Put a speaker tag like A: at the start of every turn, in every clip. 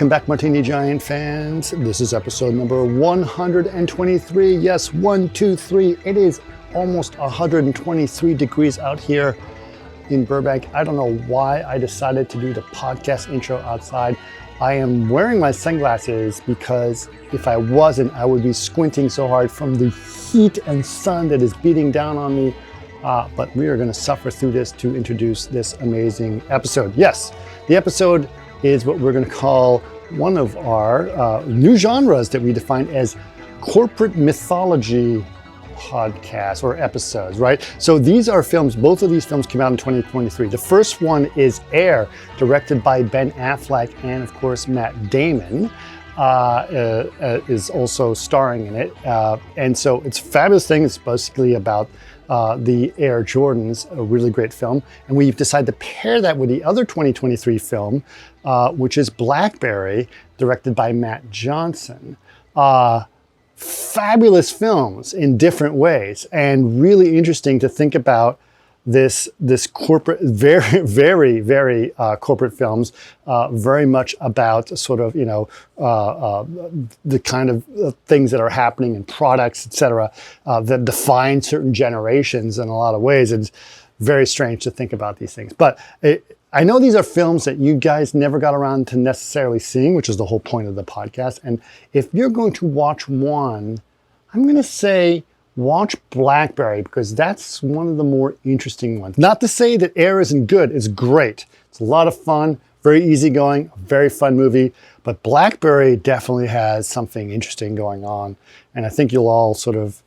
A: Welcome back, Martini Giant fans. This is episode number 123. Yes, 123. It is almost 123 degrees out here in Burbank. I don't know why I decided to do the podcast intro outside. I am wearing my sunglasses because if I wasn't, I would be squinting so hard from the heat and sun that is beating down on me. But we are going to suffer through this to introduce this amazing episode. Yes, the episode is what we're going to call one of our new genres that we define as corporate mythology podcasts or episodes, right? So these are films, both of these films came out in 2023. The first one is Air, directed by Ben Affleck and of course Matt Damon is also starring in it. And so it's a fabulous thing. It's basically about the Air Jordans, a really great film. And we've decided to pair that with the other 2023 film, which is Blackberry, directed by Matt Johnson. Fabulous films in different ways, and really interesting to think about this corporate, very corporate films, very much about sort of, the kind of things that are happening in products, etc., that define certain generations in a lot of ways. It's very strange to think about these things. But I know these are films that you guys never got around to necessarily seeing, which is the whole point of the podcast. And if you're going to watch one, I'm going to say watch Blackberry, because that's one of the more interesting ones. Not to say that Air isn't good. It's great. It's a lot of fun, very easygoing, very fun movie. But Blackberry definitely has something interesting going on. And I think you'll all sort of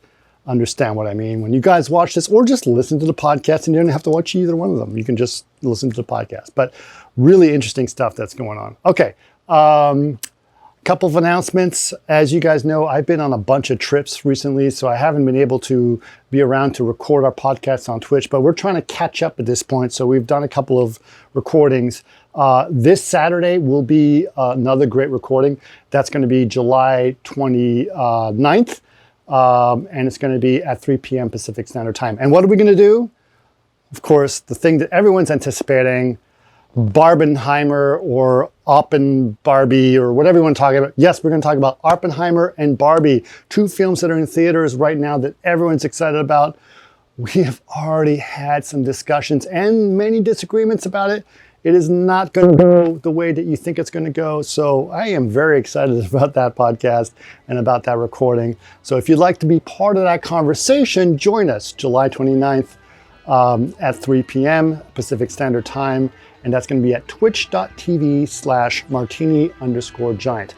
A: understand what I mean when you guys watch this, or just listen to the podcast, and you don't have to watch either one of them. You can just listen to the podcast. But really interesting stuff that's going on. Okay. Couple of announcements. As you guys know, I've been on a bunch of trips recently, so I haven't been able to be around to record our podcasts on Twitch, but we're trying to catch up at this point. So we've done a couple of recordings. This Saturday will be another great recording. That's going to be July 29th, and it's going to be at 3 p.m. Pacific Standard Time. And what are we going to do? Of course, the thing that everyone's anticipating, Barbenheimer or Barbie or whatever you want to talk about. Yes, we're going to talk about Oppenheimer and Barbie, two films that are in theaters right now that everyone's excited about. We have already had some discussions and many disagreements about it. It is not going to go the way that you think it's going to go. So I am very excited about that podcast and about that recording. So if you'd like to be part of that conversation, join us July 29th at 3 p.m. Pacific Standard Time. And that's going to be at twitch.tv/martini_giant.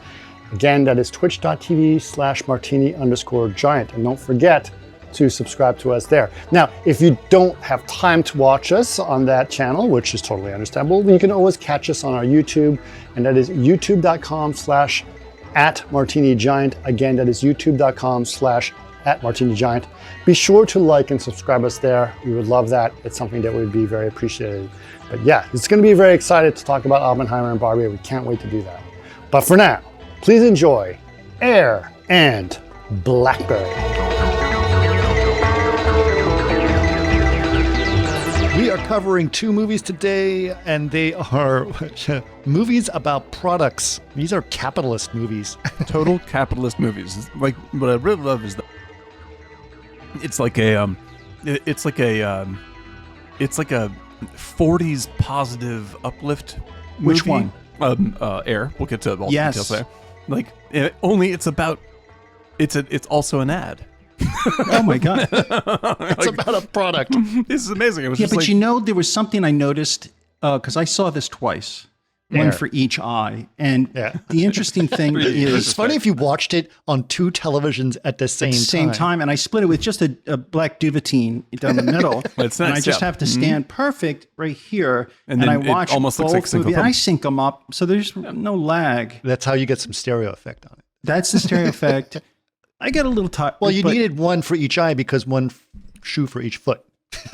A: Again, that is twitch.tv/martini_giant. And don't forget to subscribe to us there. Now, if you don't have time to watch us on that channel, which is totally understandable, you can always catch us on our YouTube. And that is youtube.com/@martinigiant. Again, that is youtube.com/@martinigiant. Be sure to like and subscribe us there. We would love that. It's something that would be very appreciated. But yeah, it's going to be very excited to talk about Oppenheimer and Barbie. We can't wait to do that. But for now, please enjoy Air and Blackberry. We are covering two movies today, and they are movies about products. These are capitalist movies.
B: Total capitalist movies. Like, what I really love is that it's like a 40s positive uplift movie.
A: Which one?
B: Air. We'll get to all the
A: Yes.
B: details there. Like, only it's about, it's also an ad.
C: Oh my God.
A: It's about a product.
B: This is amazing. It was
C: Yeah,
B: just
C: but
B: like,
C: there was something I noticed, because I saw this twice. One
A: Yeah.
C: for each eye. And
A: Yeah.
C: the interesting thing
A: It's
C: is
A: funny if you watched it on two televisions at the same
C: time, and I split it with just a black duvetine down the middle.
B: It's
C: and
B: nice,
C: I just
B: yeah.
C: have to stand perfect right here.
B: And
C: And
B: then
C: I
B: it
C: watch
B: almost looks
C: both
B: like a single
C: movies, and I
B: film.
C: sync them up, so there's no lag.
A: That's how you get some stereo effect on it.
C: That's the stereo effect. I get a little tired.
A: Well, you needed one for each eye because one shoe for each foot.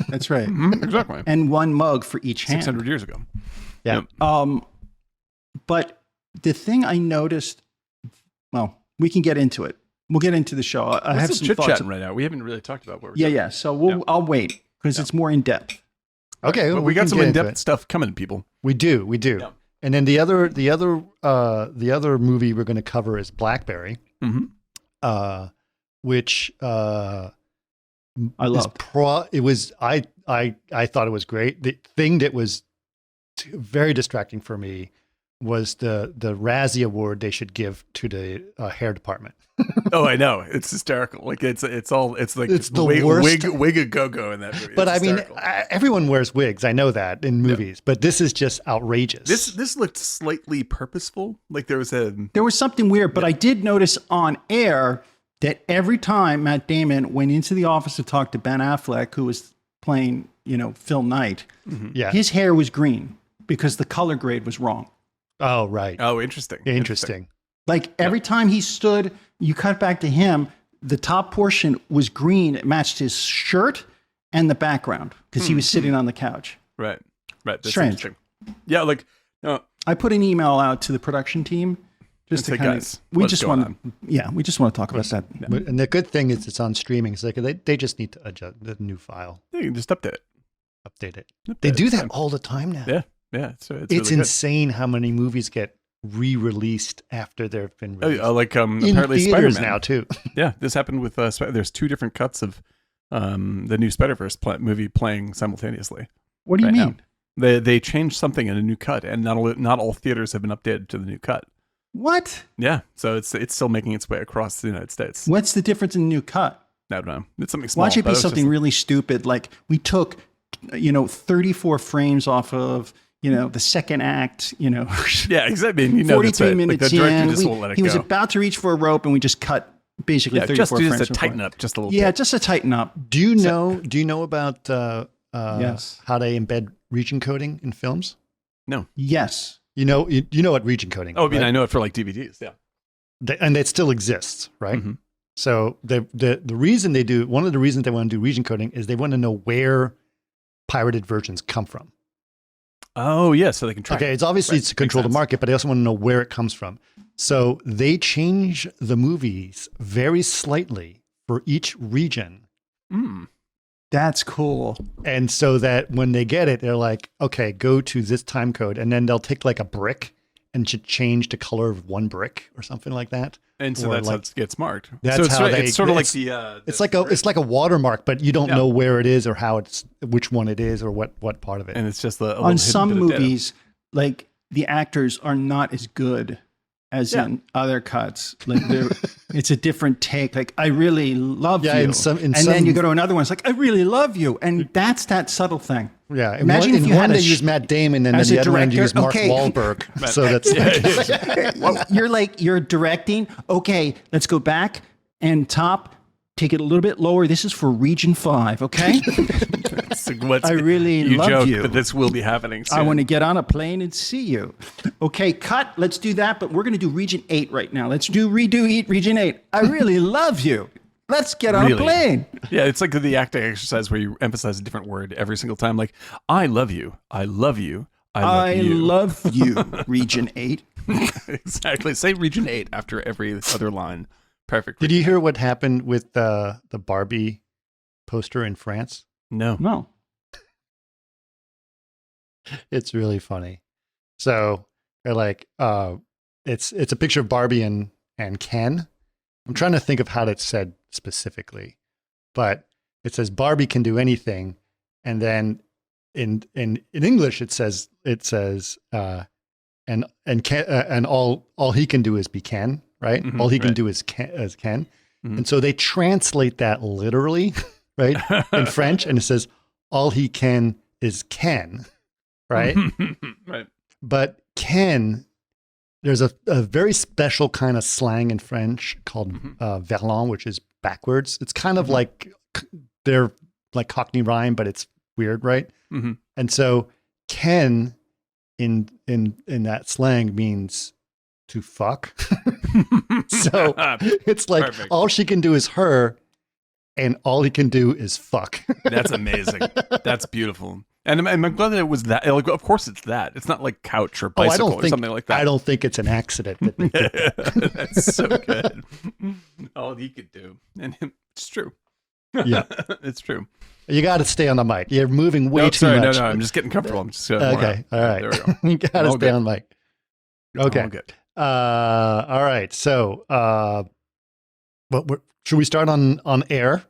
C: That's right.
B: exactly.
C: And one mug for each hand.
B: 600 years ago.
A: Yeah.
B: Yep.
C: But the thing I noticed, well, we can get into it. We'll get into the show. I have
B: What's
C: some
B: chit
C: thoughts.
B: chatting right now. We haven't really talked about what we're
C: Yeah. So I'll wait because it's more in depth.
A: Okay.
B: But we got
A: can
B: some
A: get into
B: in-depth
A: it.
B: stuff coming, people.
A: We do.
B: Yeah.
A: And then the other movie we're going to cover is Blackberry, which
C: I love.
A: I thought it was great. The thing that was very distracting for me was the Razzie Award they should give to the hair department.
B: Oh, I know. It's hysterical. Like it's like
A: It's the worst.
B: wig a go in that movie.
A: But
B: It's
A: I mean,
B: hysterical.
A: everyone wears wigs. I know that in movies, but this is just outrageous.
B: This looked slightly purposeful. Like there was
C: something weird, but I did notice on air that every time Matt Damon went into the office to talk to Ben Affleck, who was playing, Phil Knight, his hair was green because the color grade was wrong.
A: Oh, right.
B: Oh, interesting.
C: Like every time he stood, you cut back to him, the top portion was green. It matched his shirt and the background because he was sitting on the couch.
B: Right. That's
C: strange.
B: interesting. Yeah, like
C: I put an email out to the production team just to
B: say,
C: kind
B: guys,
C: of, we
B: what's
C: just
B: going
C: want to, we just want to talk about that.
A: And the good thing is it's on streaming. It's like they just need to adjust the new file,
B: you can just update it.
A: They do that all the time now.
B: Yeah. It's
A: It's
B: really
A: insane how many movies get re-released after they've been released.
B: like
A: in
B: apparently
A: theaters
B: Spider-Man
A: now too.
B: Yeah, this happened with there's two different cuts of the new Spider-Verse movie playing simultaneously.
C: What do you mean?
B: Now. They changed something in a new cut, and not all theaters have been updated to the new cut.
C: What?
B: Yeah, so it's still making its way across the United States.
C: What's the difference in the new cut?
B: I don't know. It's something small.
C: Watch it
B: but
C: be
B: was
C: something
B: just-
C: really stupid. Like we took, 34 frames off of, the second act,
B: Yeah, exactly.
C: 43 minutes
B: like the director
C: in.
B: just won't let it
C: He was
B: go.
C: about to reach for a rope and we just cut basically 34
B: just
C: frames.
B: to
C: per
B: tighten
C: frame.
B: up just a little
C: Yeah,
B: bit.
C: just to tighten up.
A: Do you know about
C: Yes.
A: how they embed region coding in films?
B: No.
C: Yes.
A: You know what region coding is.
B: Oh, I mean,
A: right?
B: I know it for like DVDs. Yeah.
A: And it still exists, right?
B: Mhm.
A: So the reason one of the reasons they want to do region coding is they want to know where pirated versions come from.
B: Oh, yeah. So they can track.
A: Okay, it's obviously it's to control the market, but they also want to know where it comes from. So they change the movies very slightly for each region.
B: Mm.
C: That's cool.
A: And so that when they get it, they're like, okay, go to this time code. And then they'll take like a brick and change the color of one brick or something like that.
B: And so
A: Or
B: that's how
A: like-
B: it gets marked.
A: That's
B: so it's,
A: how
B: it's sort of like
A: it's-
B: the.
A: It's like a watermark, but you don't
B: Yeah.
A: know where it is or which one it is or what part of it.
B: And it's just a
C: On
B: little
C: some
B: hidden bit of data.
C: movies, like the actors are not as good as in other cuts. Like it's a different take. Like I really love you,
A: in some-
C: then you go to another one. It's like I really love you, and that's that subtle thing.
A: Yeah,
C: Imagine
A: in
C: if you
A: one
C: had
A: they
C: a
A: use Matt Damon, and then
C: as
A: the
C: a
A: other one you use
C: director,
A: Mark
C: okay.
A: Wahlberg. So that's
C: You're directing. Okay, let's go back and top. Take it a little bit lower. This is for Region 5, okay? I really love
B: joke,
C: you.
B: but this will be happening soon.
C: I want to get on a plane and see you. Okay, cut. Let's do that, but we're going to do Region 8 right now. Let's redo Region 8. I really love you. Let's get on a
B: Really?
C: plane.
B: Yeah, it's like the acting exercise where you emphasize a different word every single time. Like, I love you. I love you. I love you.
C: love you, Region 8.
B: Exactly. Say Region 8 after every other line. Perfect.
A: Did you hear what happened with the Barbie poster in France?
B: No.
C: No.
A: It's really funny. So they're like, it's a picture of Barbie and Ken. I'm trying to think of how that's said specifically, but it says Barbie can do anything, and then in English it says and Ken, and all he can do is be Ken, right?
B: Mhm,
A: All he can
B: right.
A: do is Ken.
B: Mhm.
A: And so they translate that literally, right, in French, and it says all he can is Ken, right?
B: Right.
A: But Ken, there's a very special kind of slang in French called verlan, which is backwards. It's kind of like they're like Cockney rhyme, but it's weird, right?
B: Mm-hmm.
A: And so Ken in that slang means to fuck. So it's like
B: Perfect.
A: all she can do is her, and all he can do is fuck.
B: That's amazing. That's beautiful. And I'm glad that it was that. Like, of course, it's that. It's not like couch or bicycle or something like that.
A: I don't think it's an accident that they did that.
B: That's so good. All he could do, and it's true.
A: Yeah.
B: It's true.
A: You got to stay on the mic. You're moving way
B: No,
A: too
B: sorry,
A: much.
B: no. I'm just getting comfortable. I'm just
A: Okay, all right.
B: There we go.
A: You got to
B: All
A: stay
B: good.
A: on mic. Okay.
B: All good.
A: All right. So, should we start on Air?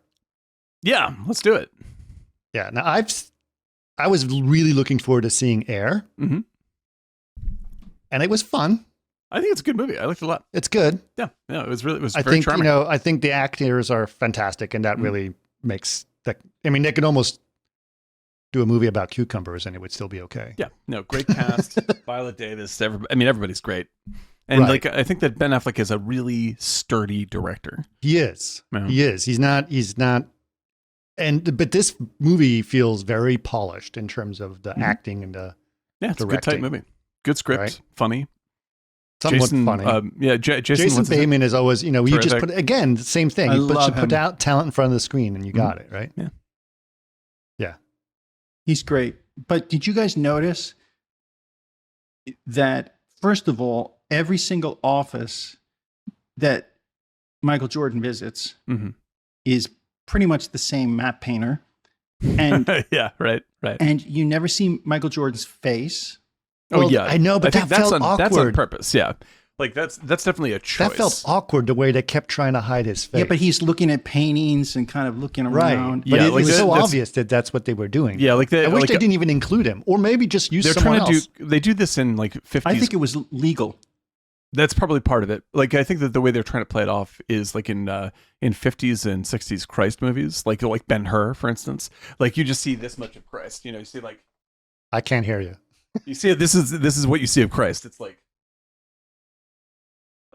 B: Yeah, let's do it.
A: Yeah. Now, I was really looking forward to seeing Air,
B: Mm-hmm.
A: and it was fun.
B: I think it's a good movie. I liked it a lot.
A: It's good.
B: Yeah, it was very
A: I
B: charming.
A: I think the actors are fantastic, and that really makes that. I mean, they could almost do a movie about cucumbers, and it would still be okay.
B: Yeah, no, great cast. Violet Davis. Everybody's great. And
A: Right.
B: I think that Ben Affleck is a really sturdy director.
A: He is.
B: Yeah.
A: He is. He's not. But this movie feels very polished in terms of the acting and the
B: Yeah, it's a good tight
A: directing.
B: movie. Good script,
A: Right.
B: funny.
A: somewhat
B: Jason,
A: funny. Jason
B: what's his name?
A: Bateman is always, you just
B: Terrific.
A: put, again, the same thing.
C: I
A: You
C: love
A: should put
C: him.
A: out talent in front of the screen and you got it, right?
B: Yeah.
A: Yeah.
C: He's great. But did you guys notice that, first of all, every single office that Michael Jordan visits
B: Mhm.
C: is pretty much the same matte painter. And
B: Yeah, right.
C: and you never see Michael Jordan's face.
B: Oh
A: Well,
B: yeah,
A: I know, but
B: think
A: that felt
B: That's on
A: awkward.
B: purpose. Yeah, like that's definitely a choice.
A: That felt awkward the way they kept trying to hide his face.
C: Yeah, but he's looking at paintings and kind of looking
A: right.
C: around.
A: But
B: Yeah,
A: it
B: like
A: was so
B: that's-
A: obvious that that's what they were doing.
B: Yeah, like
A: I wish they didn't even include him, or maybe just use
B: They're
A: someone
B: trying to
A: else.
B: do. They do this in like 50s.
C: I think it was legal.
B: That's probably part of it. Like I think that the way they're trying to play it off is like in 50s and 60s Christ movies, like Ben-Hur, for instance. Like you just see this much of Christ. You see like
A: I can't hear you.
B: you see this is what you see of Christ. It's like.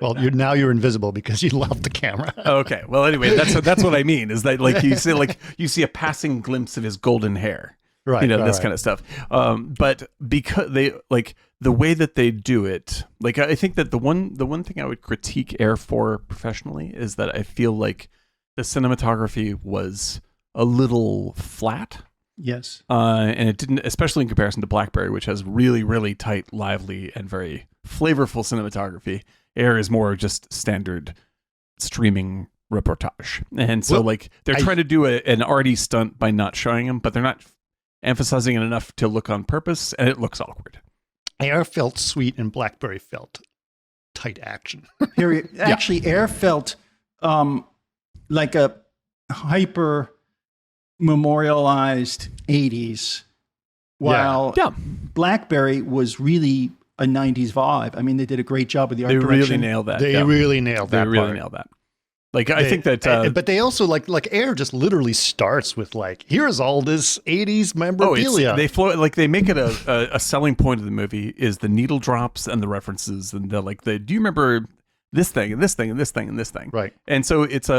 A: Well, you're invisible because you left the camera.
B: Okay. Well, anyway, that's what I mean. Is that like you see a passing glimpse of his golden hair.
A: Right.
B: This kind of stuff. But because they like the way that they do it, like I think that the one thing I would critique Air for professionally is that I feel like the cinematography was a little flat.
C: Yes.
B: And it didn't, especially in comparison to Blackberry, which has really, really tight, lively, and very flavorful cinematography. Air is more just standard streaming reportage. And so they're trying to do an arty stunt by not showing him, but they're not emphasizing it enough to look on purpose, and it looks awkward.
A: Air felt sweet and Blackberry felt tight action.
C: Period. Actually, Air felt like a hyper memorialized 80s, while Blackberry was really a 90s vibe. I mean, they did a great job with the art direction.
B: Really nailed that.
A: They really nailed that.
B: They really
A: part.
B: nailed that. Like I think that,
A: but they also like Air just literally starts with like, here's all this 80s memorabilia.
B: They make it a selling point of the movie is the needle drops and the references and do you remember this thing and this thing and this thing and this thing?
A: Right.
B: And so it's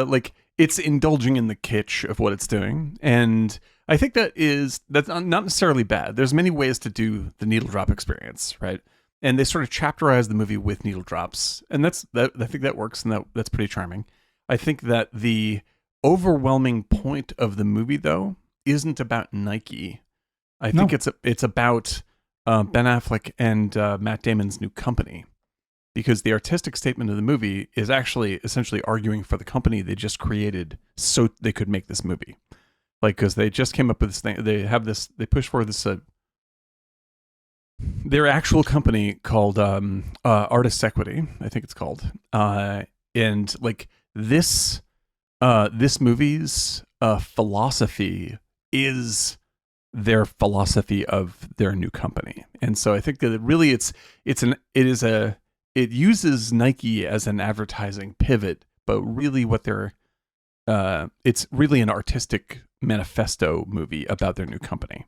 B: it's indulging in the kitsch of what it's doing, and I think that's not necessarily bad. There's many ways to do the needle drop experience, right? And they sort of chapterize the movie with needle drops, and I think that works, and that's pretty charming. I think that the overwhelming point of the movie, though, isn't about Nike. I think it's about Ben Affleck and Matt Damon's new company, because the artistic statement of the movie is actually essentially arguing for the company they just created so they could make this movie. Like, because they just came up with this thing. They push for this their actual company called Artist Equity, I think it's called. And like this movie's philosophy is their philosophy of their new company. And so I think that really it uses Nike as an advertising pivot, but really it's really an artistic manifesto movie about their new company.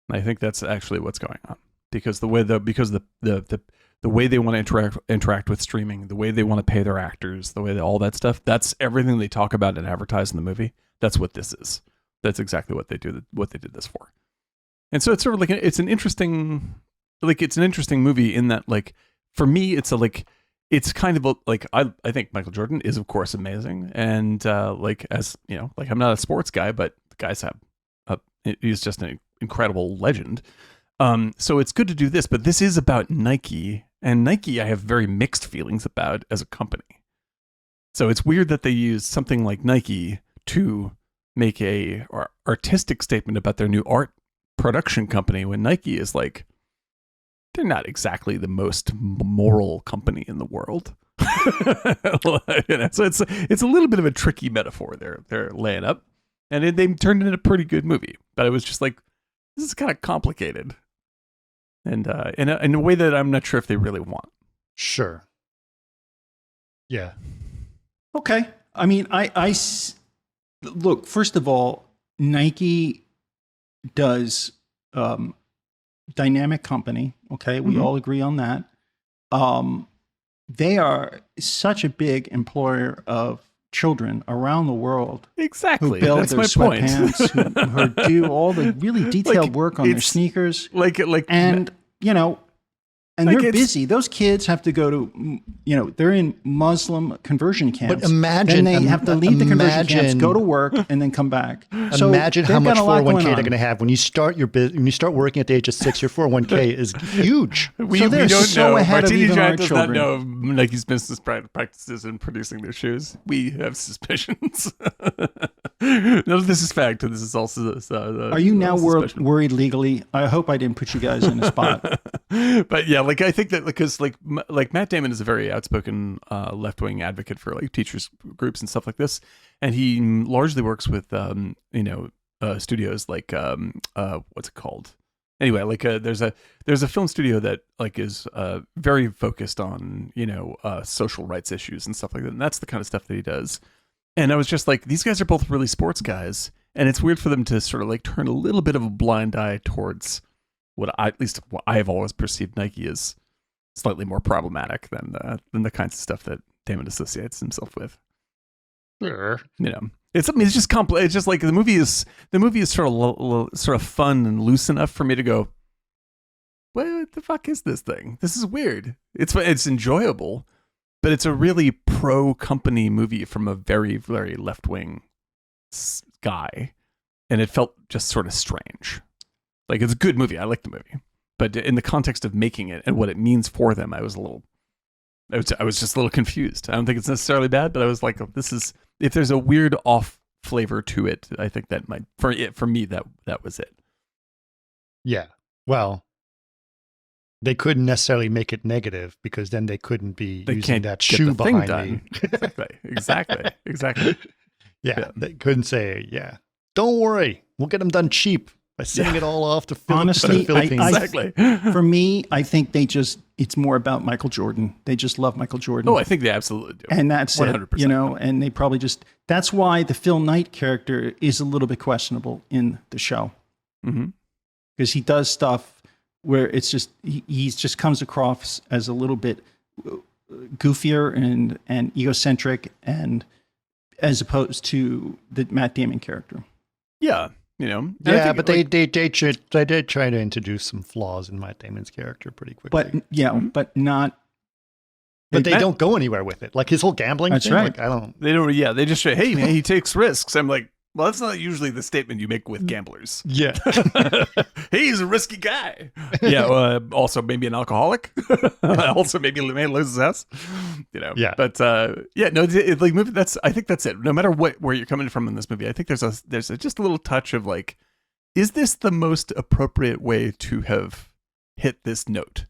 B: And I think that's actually what's going on, because the way they want to interact with streaming, the way they want to pay their actors, the way all that stuff, that's everything they talk about and advertise in the movie. That's what this is. That's exactly what they did this for. And so it's sort of like it's an interesting movie in that, like, for me, it's kind of I think Michael Jordan is of course amazing, and as you know, like, I'm not a sports guy, but the guys he's just an incredible legend. So it's good to do this, but this is about Nike, and Nike I have very mixed feelings about as a company. So it's weird that they use something like Nike to make a artistic statement about their new art production company when Nike is like they're not exactly the most moral company in the world. So it's a little bit of a tricky metaphor they're laying up, and they turned it into a pretty good movie. But I was just like, this is kind of complicated, and in a way that I'm not sure if they really want.
A: Sure. Yeah.
C: Okay. I mean, look, first of all, Nike does dynamic company. Okay. We all agree on that. They are such a big employer of children around the world.
B: Exactly.
C: Who build
B: That's
C: their
B: my
C: sweatpants, who do all the really detailed work on their sneakers. And they're busy. Those kids have to go to, they're in Muslim conversion camps.
A: But imagine.
C: Then they have to leave the conversion camps, go to work, and then come back. So
A: imagine how much 401k they're going to have when you start when you start working at the age of 6. Your 401k is huge.
B: We don't know. Martini Giant does not know of Nike's business practices in producing their shoes. We have suspicions. None of this is fact. This is also.
C: Are you now worried legally? I hope I didn't put you guys in a spot.
B: But yeah, I think that because Matt Damon is a very outspoken left-wing advocate for teachers groups and stuff like this, and he largely works with studios like what's it called? Anyway, there's a film studio that is very focused on social rights issues and stuff like that, and that's the kind of stuff that he does. And I was just like, these guys are both really sports guys, and it's weird for them to sort of turn a little bit of a blind eye towards what I have always perceived Nike as slightly more problematic than the kinds of stuff that Damon associates himself with.
A: Sure.
B: It's just It's just like the movie is sort of fun and loose enough for me to go, what the fuck is this thing? This is weird. It's enjoyable, but it's a really pro company movie from a very, very left wing guy, and it felt just sort of strange. It's a good movie. I like the movie, but in the context of making it and what it means for them, I was just a little confused. I don't think it's necessarily bad, but I was like, if there's a weird off flavor to it, I think that might, for me, that was it.
A: Yeah. Well, they couldn't necessarily make it negative because then they couldn't be using that shoe behind me. Exactly. Yeah. They couldn't say, don't worry, we'll get them done cheap. By sending it all off to
C: Honestly,
A: Philippines.
C: For me, I think it's more about Michael Jordan. They just love Michael Jordan.
B: Oh, I think they absolutely do.
C: And that's
B: 100%.
C: it, and they probably that's why the Phil Knight character is a little bit questionable in the show.
B: Mm-hmm.
C: Because he does stuff where it's just, he just comes across as a little bit goofier and egocentric, and as opposed to the Matt Damon character.
B: Yeah.
A: But they did try to introduce some flaws in Matt Damon's character pretty quickly.
C: But but not.
A: But they don't go anywhere with it. Like his whole gambling
C: that's
A: thing.
C: Right.
B: They don't. Yeah. They just say, "Hey, man, he takes risks." I'm like, well, that's not usually the statement you make with gamblers.
A: Yeah.
B: Hey, he's a risky guy. Yeah. Also, maybe an alcoholic. Also, maybe may lose his house.
A: Yeah.
B: But movie. I think that's it. No matter where you're coming from in this movie, I think there's just a little touch of is this the most appropriate way to have hit this note?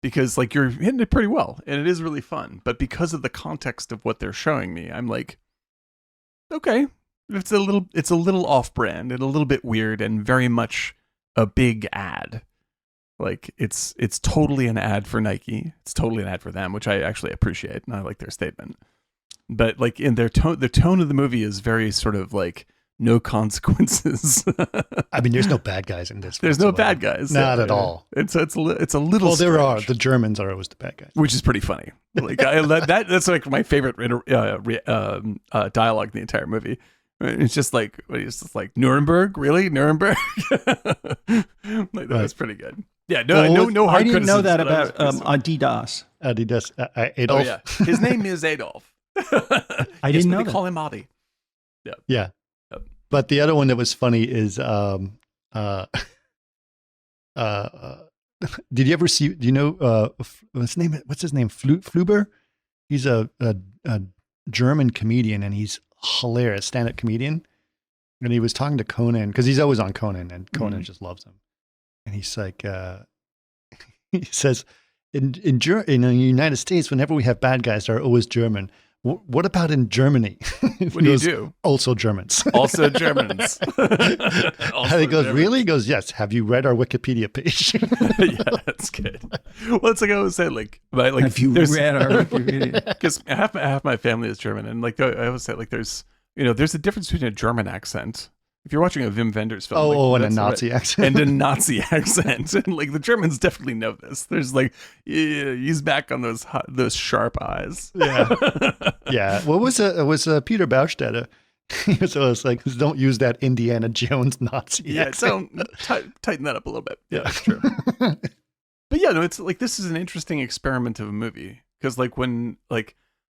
B: Because you're hitting it pretty well, and it is really fun. But because of the context of what they're showing me, I'm like, okay. It's a little off-brand and a little bit weird and very much a big ad. It's totally an ad for Nike. It's totally an ad for them, which I actually appreciate, and I like their statement. But in their tone, the tone of the movie is very sort of no consequences.
A: I mean, there's no bad guys in this.
B: There's no bad guys.
A: Not at all.
B: It's a little.
A: Well, there
B: strange,
A: are. The Germans are always the bad guys,
B: which is pretty funny. That's my favorite dialogue in the entire movie. It's just Nuremberg, really? Nuremberg? That was pretty good. Yeah, no hard criticism.
C: I didn't know that about Adidas.
A: Adolf.
B: Oh, yeah. His name is Adolf.
C: I didn't know
B: they call him Adi. Yeah.
A: Yeah. Yep. But the other one that was funny is did you ever see, do you know what's his name? Fluber? He's a German comedian, and he's hilarious stand-up comedian, and he was talking to Conan because he's always on Conan, and Conan just loves him, and he's like He says, in the United States, whenever we have bad guys, they're always German. What about in Germany?
B: What do you do?
A: Also Germans.
B: Also Germans.
A: And he goes, really? He goes, yes. Have you read our Wikipedia page?
B: Yeah, that's good. Well, it's like I always say, like
C: Have you read our Wikipedia?
B: Because half my family is German, and like I always say, like there's a difference between a German accent. If you're watching a Wim Wenders film,
A: and a Nazi accent.
B: And a Nazi accent. And like the Germans definitely know this. There's like, he's back on those sharp eyes.
A: Yeah. Yeah. What was it? It was Peter Baustetter. So it's like, don't use that Indiana Jones Nazi accent.
B: Don't tighten that up a little bit. Yeah, that's true. But yeah, no, it's like, this is an interesting experiment of a movie. Because like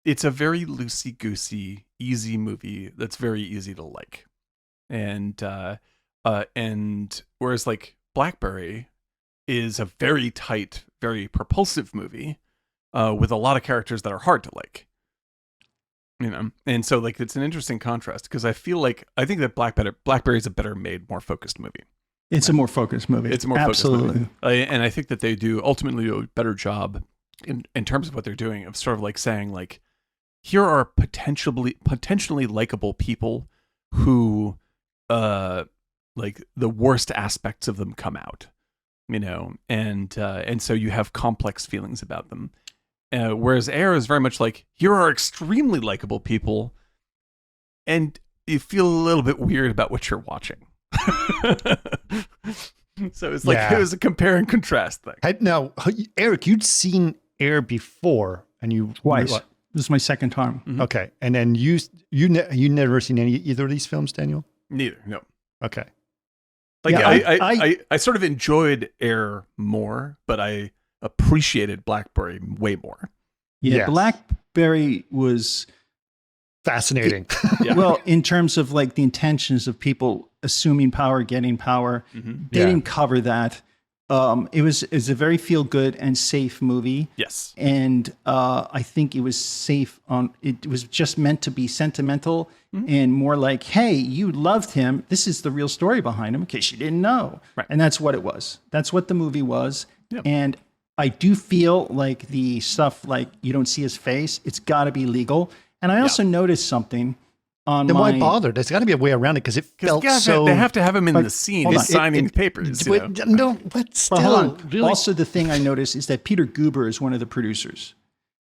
B: it's a very loosey-goosey, easy movie that's very easy to like. And whereas like Blackberry is a very tight, very propulsive movie with a lot of characters that are hard to like, and so like it's an interesting contrast because I think that Blackberry is a better made, more focused movie.
C: It's a more focused movie.
B: It's a more focused movie. And I think that they ultimately do a better job in terms of what they're doing of sort of like saying like, here are potentially likable people who like the worst aspects of them come out, and so you have complex feelings about them. Whereas Air is very much like, here are extremely likable people, and you feel a little bit weird about what you're watching. So it's like, It was a compare and contrast thing.
A: Now, Eric, you'd seen Air before, and you
C: twice. This is my second time.
A: Mm-hmm. Okay, and then you never seen either of these films, Daniel?
B: Neither, no.
A: Okay.
B: Like I sort of enjoyed Air more, but I appreciated Blackberry way more.
C: Yeah,
A: yes.
C: Blackberry was
A: fascinating.
C: Well, in terms of like the intentions of people assuming power, getting power, they didn't cover that. It was a very feel good and safe movie.
B: Yes,
C: and I think it was safe on. It was just meant to be sentimental and more like, hey, you loved him. This is the real story behind him, in case you didn't know.
B: Right.
C: And that's what it was. That's what the movie was.
B: Yep.
C: And I do feel like the stuff like you don't see his face. It's got to be legal. And I also noticed something.
A: Then why bother? There's got to be a way around it because it felt so.
B: They have to have him in the scene signing papers.
A: No, but still.
C: Really? Also, the thing I noticed is that Peter Guber is one of the producers.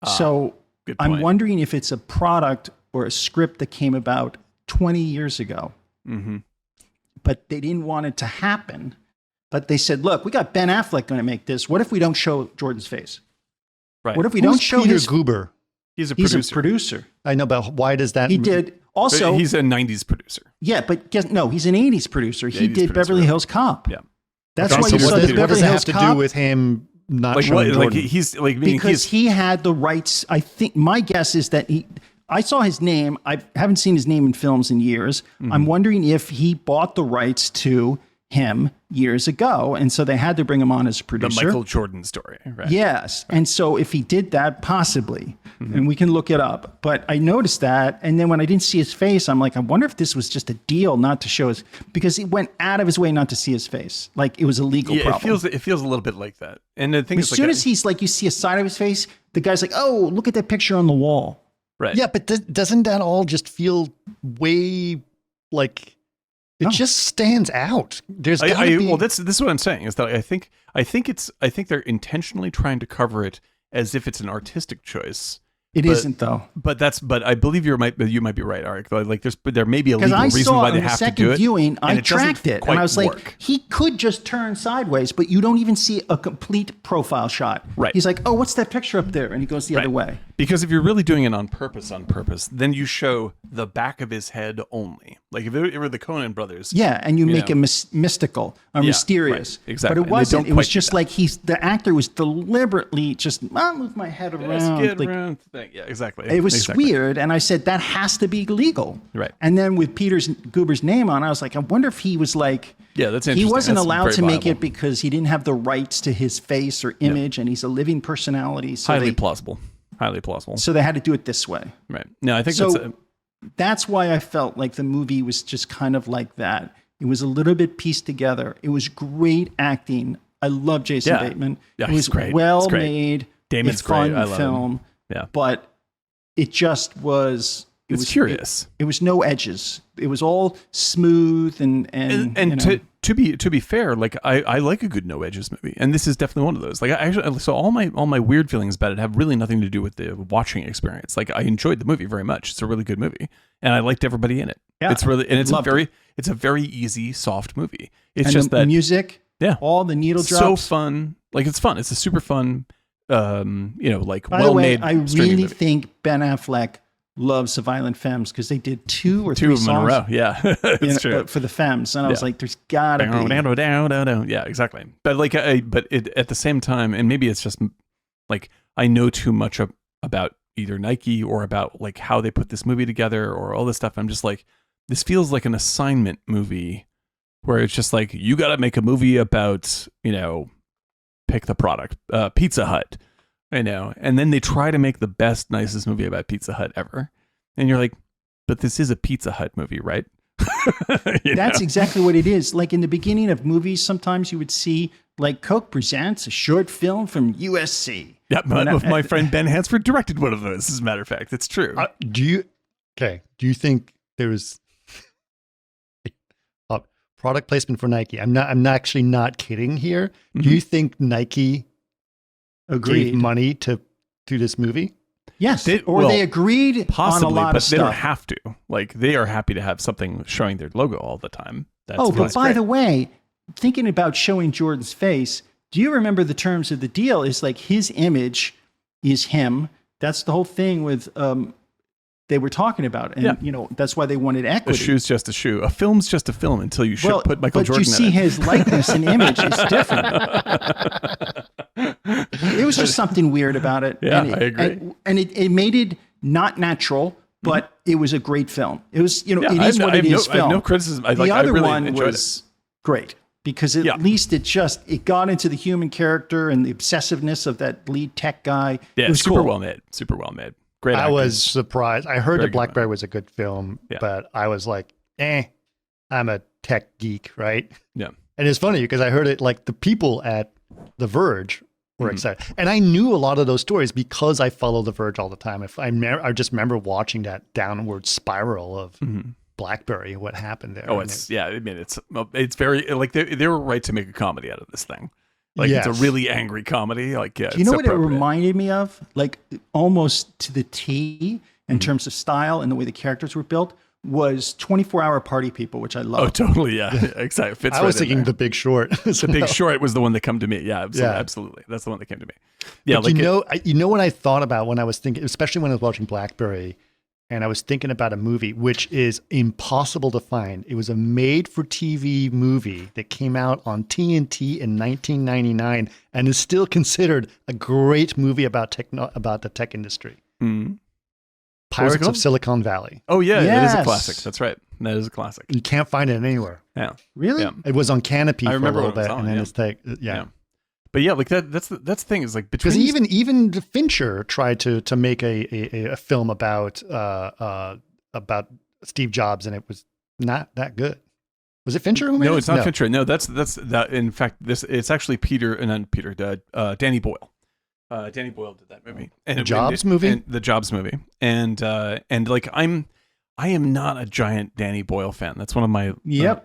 C: So I'm wondering if it's a product or a script that came about 20 years ago. Mm-hmm. But they didn't want it to happen. But they said, look, we got Ben Affleck going to make this. What if we don't show Jordan's face?
B: Right.
C: What if we don't show
A: Peter Guber?
B: He's a producer.
C: He's a producer.
A: I know, but why does that?
C: He did. Also,
B: he's a 90s producer.
C: Yeah, but no, he's an 80s producer. He did Beverly Hills Cop.
B: Yeah.
C: That's why you saw the Beverly Hills Cop.
A: What does it have to do with him not showing Jordan?
B: Like he's like
C: because he had the rights. I think my guess is that I saw his name. I haven't seen his name in films in years. Mm-hmm. I'm wondering if he bought the rights to him years ago, and so they had to bring him on as a producer.
B: The Michael Jordan story, right?
C: Yes, and so if he did that, possibly, and we can look it up. But I noticed that, and then when I didn't see his face, I'm like, I wonder if this was just a deal not to show his, because he went out of his way not to see his face, like it was a legal problem.
B: It feels a little bit like that. And the thing
C: as soon as he's like, you see a side of his face, the guy's like, oh, look at that picture on the wall.
B: Right.
A: Yeah, but doesn't that all just feel way like? It just stands out. There's got to be.
B: Well, this is what I'm saying is that I think they're intentionally trying to cover it as if it's an artistic choice.
C: It isn't though.
B: But I believe you might be right, Eric. Like there may be a legal reason why they have to do it.
C: Because I saw in the second viewing, I tracked it, and I was like,
B: work.
C: he could just turn sideways, but you don't even see a complete profile shot.
B: Right.
C: He's like, oh, what's that picture up there? And he goes the other way.
B: Because if you're really doing it on purpose, then you show the back of his head only. Like if it were the Coen brothers.
C: Yeah, and you make him mystical or mysterious.
B: Right, exactly.
C: But it wasn't. It was just like the actor was deliberately just, I'll move my head around.
B: Yeah, exactly.
C: It was weird, and I said, that has to be legal.
B: Right.
C: And then with Peter Guber's name on, I was like, I wonder if he was like,
B: yeah, that's interesting.
C: He wasn't allowed to make
B: viable.
C: it because he didn't have the rights to his face or image, and he's a living personality. So
B: Highly plausible.
C: So they had to do it this way.
B: Right. No, I think
C: that's why I felt like the movie was just kind of like that. It was a little bit pieced together. It was great acting I love Jason
B: Yeah.
C: Bateman.
B: Yeah,
C: It was
B: he's great.
C: well
B: It's great.
C: made.
B: Damon's
C: it's fun
B: great. I love
C: film.
B: him. Yeah.
C: But it just was.
B: It's curious.
C: It was no edges. It was all smooth and you know.
B: to be fair, like I like a good no edges movie, and this is definitely one of those. Like I actually, so all my weird feelings about it have really nothing to do with the watching experience. Like I enjoyed the movie very much. It's a really good movie, and I liked everybody in it. Yeah, it's really, and it's a very easy, soft movie. It's
C: and
B: just
C: the
B: that
C: music, all the needle drops,
B: so fun. Like it's fun. It's a super fun, like
C: By the way,
B: well-made.
C: I really think Ben Affleck loves the Violent Femmes because they did two or three
B: of them
C: songs
B: in a row. Yeah, it's true.
C: For the Femmes, and I was like, "There's gotta be."
B: Yeah, exactly. But like, at the same time, and maybe it's just like I know too much about either Nike or about like how they put this movie together or all this stuff. I'm just like, this feels like an assignment movie where it's just like you got to make a movie about pick the product, Pizza Hut. I know. And then they try to make the best, nicest movie about Pizza Hut ever. And you're like, but this is a Pizza Hut movie, right?
C: That's exactly what it is. Like in the beginning of movies, sometimes you would see like Coke presents a short film from USC.
B: Yeah, my friend Ben Hansford directed one of those, as a matter of fact. It's true.
A: Do you think there was a product placement for Nike? I'm actually not kidding here. Mm-hmm. Do you think Nike gave money to this movie?
C: Yes, they agreed
B: possibly,
C: on a lot
B: but
C: of stuff.
B: They don't have to. Like they are happy to have something showing their logo all the time.
C: But by the way, thinking about showing Jordan's face, do you remember the terms of the deal? Is like his image is him. That's the whole thing with they were talking about, and that's why they wanted equity.
B: A shoe's just a shoe. A film's just a film until you put Michael Jordan in it. But you
C: see his likeness and image is different. It was just something weird about it.
B: Yeah, I agree.
C: And it made it not natural, but it was a great film. It was, it is what it is.
B: I have no criticism.
C: The other
B: really
C: one was great because at least it got into the human character and the obsessiveness of that lead tech guy.
B: Yeah,
C: it was
B: super
C: cool.
B: well made. Super well made. Great.
A: I was surprised. I heard that Blackberry was a good film, but I was like, I'm a tech geek, right?
B: Yeah.
A: And it's funny because I heard it like the people at The Verge were excited. And I knew a lot of those stories because I follow The Verge all the time. I just remember watching that downward spiral of Blackberry, what happened there.
B: Oh, it's very like they were right to make a comedy out of this thing. Like it's a really angry comedy. Like,
C: do you know what it reminded me of? Like almost to the T in terms of style and the way the characters were built was 24-Hour Party People, which I love.
B: Oh, totally. Yeah, exactly.
A: I was thinking The Big Short.
B: The Big Short was the one that came to me. Yeah, absolutely. That's the one that came to me. Yeah,
A: but like what I thought about when I was thinking, especially when I was watching Blackberry, and I was thinking about a movie which is impossible to find. It was a made-for-TV movie that came out on TNT in 1999 and is still considered a great movie about the tech industry.
B: Mm-hmm.
A: Pirates of Silicon Valley.
B: Oh, yeah, it is a classic. That's right. That is a classic.
A: You can't find it anywhere.
B: Yeah.
C: Really?
B: Yeah.
A: It was on Canopy for a little bit,
B: on,
A: and then it's yeah.
B: But yeah, like that's the thing is like
A: because even Fincher tried to make a film about Steve Jobs, and it was not that good. Was it Fincher who made it?
B: No, it's not Fincher. No, that's that. In fact, it's actually Danny Boyle. Danny Boyle did that movie. And
A: the Jobs movie?
B: The Jobs movie. And like I am not a giant Danny Boyle fan. That's one of my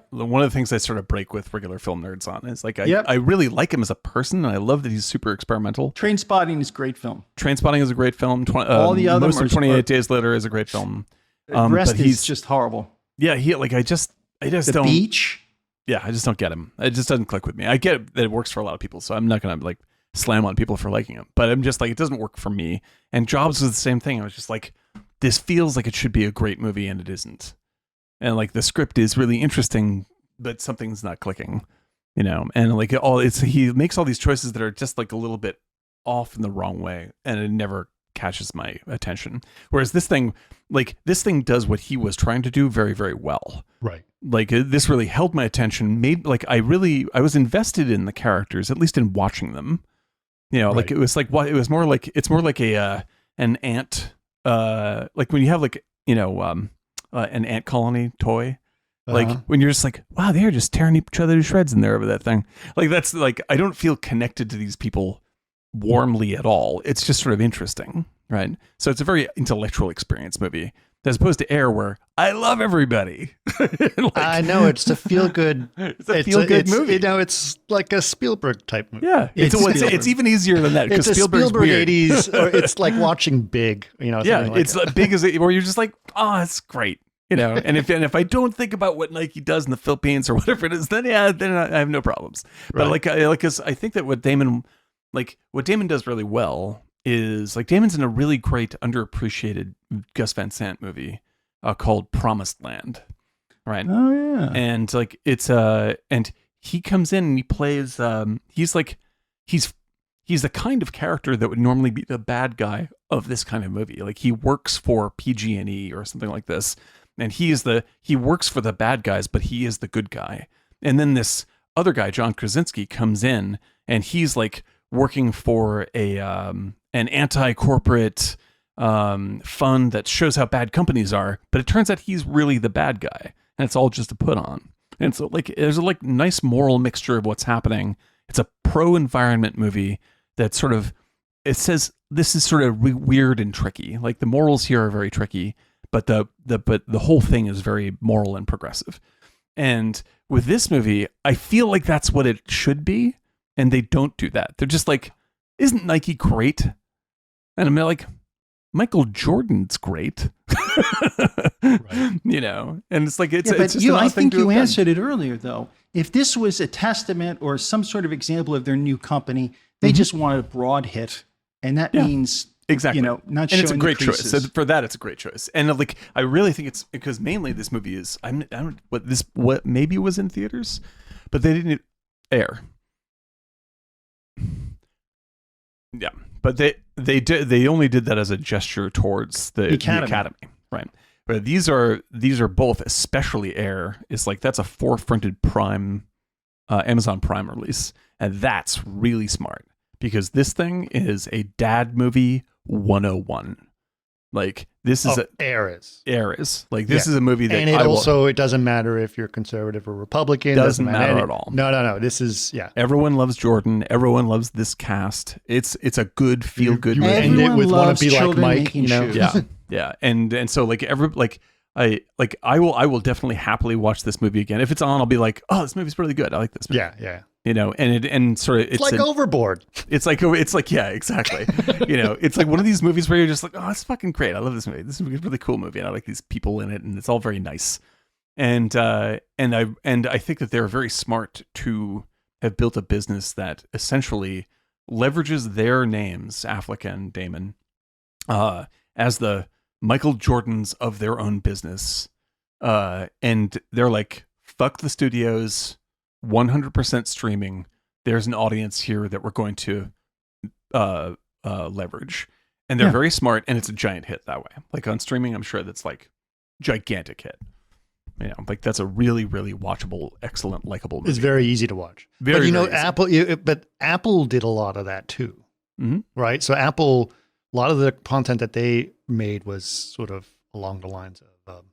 B: one of the things I sort of break with regular film nerds on is like I really like him as a person, and I love that he's super experimental.
C: Trainspotting is a great film.
B: Trainspotting is a great film.
C: All the other
B: most of 28 Days Later is a great film.
C: The rest is just horrible.
B: Yeah, I just
C: the
B: don't.
C: Beach.
B: Yeah, I just don't get him. It just doesn't click with me. I get that it works for a lot of people, so I'm not gonna like slam on people for liking him. But I'm just like, it doesn't work for me. And Jobs was the same thing. I was just like, this feels like it should be a great movie, and it isn't. And like the script is really interesting, but something's not clicking, And like he makes all these choices that are just like a little bit off in the wrong way, and it never catches my attention. Whereas this thing does what he was trying to do very, very well.
A: Right.
B: Like this really held my attention. I was invested in the characters, at least in watching them.
A: Right.
B: Like it was like what it was more like. It's more like an ant. Like when you have like an ant colony toy, Like when you're just like, wow, they're just tearing each other to shreds in there over that thing. Like that's like, I don't feel connected to these people warmly at all. It's just sort of interesting, right? So it's a very intellectual experience movie, as opposed to Air, where I love everybody.
A: Like, I know, it's a feel good.
B: It's a feel good movie.
A: You know, it's like a Spielberg type movie.
B: Yeah, it's even easier than that because Spielberg
A: 80s. Or it's like watching Big. You know,
B: yeah,
A: like
B: it's
A: that.
B: Big as where you're just like, oh, it's great. You know, and if I don't think about what Nike does in the Philippines or whatever it is, then I have no problems. But
A: Right.
B: I think that what Damon does really well is like Damon's in a really great underappreciated Gus Van Sant movie called Promised Land, right?
C: Oh yeah.
B: And like it's and he comes in and he plays he's the kind of character that would normally be the bad guy of this kind of movie. Like he works for PG&E or something like this. And he works for the bad guys, but he is the good guy. And then this other guy, John Krasinski, comes in and he's like working for an anti-corporate fund that shows how bad companies are. But it turns out he's really the bad guy, and it's all just a put on. And so like there's a like nice moral mixture of what's happening. It's a pro-environment movie that sort of, it says this is sort of weird and tricky. Like the morals here are very tricky. But the whole thing is very moral and progressive. And with this movie, I feel like that's what it should be, and they don't do that. They're just like, isn't Nike great? And I'm like, Michael Jordan's great.
A: Right.
B: You know, and it's like it's
C: but
B: just an odd
C: I
B: thing
C: think
B: to
C: you
B: have done.
C: answered it earlier, though. If this was a testament or some sort of example of their new company, they just wanted a broad hit, and that means
B: Exactly.
C: you know, not
B: and
C: showing
B: it's a great
C: the
B: choice.
C: creases.
B: So for that, it's a great choice. And like, I really think it's because mainly this movie is, I don't what maybe was in theaters, but they didn't air. Yeah, but they only did that as a gesture towards the Academy, right? But these are both, especially Air, is like that's a 4-fronted Prime, Amazon Prime release, and that's really smart because this thing is a dad movie 101. Like this is
A: Air is
B: like this is a movie that
A: and it doesn't matter if you're conservative or Republican.
B: Doesn't matter at all.
A: No. This is
B: Everyone loves Jordan. Everyone loves this cast. It's a good feel good
A: You
B: movie.
A: end it
C: Everyone
A: with "Wanna
C: loves
A: be like
C: children
A: Mike,"
C: making
A: you know?
C: shoes.
B: Yeah. And so like I will definitely happily watch this movie again. If it's on, I'll be like, oh, this movie's really good. I like this movie.
A: Yeah.
B: You know, and sort of
A: It's like Overboard.
B: It's like yeah, exactly. You know, it's like one of these movies where you're just like, oh, it's fucking great. I love this movie. This is a really cool movie, and I like these people in it, and it's all very nice. And I think that they're very smart to have built a business that essentially leverages their names, Affleck and Damon, as the Michael Jordans of their own business. And they're like, fuck the studios. 100% streaming. There's an audience here that we're going to leverage, and they're very smart, and it's a giant hit that way. Like on streaming, I'm sure that's like gigantic hit. You know, like that's a really, really watchable, excellent, likable movie.
A: It's very easy to watch.
B: Very,
A: but you know,
B: very easy.
A: Apple did a lot of that too,
B: Mm-hmm.
A: right? So Apple, a lot of the content that they made was sort of along the lines of,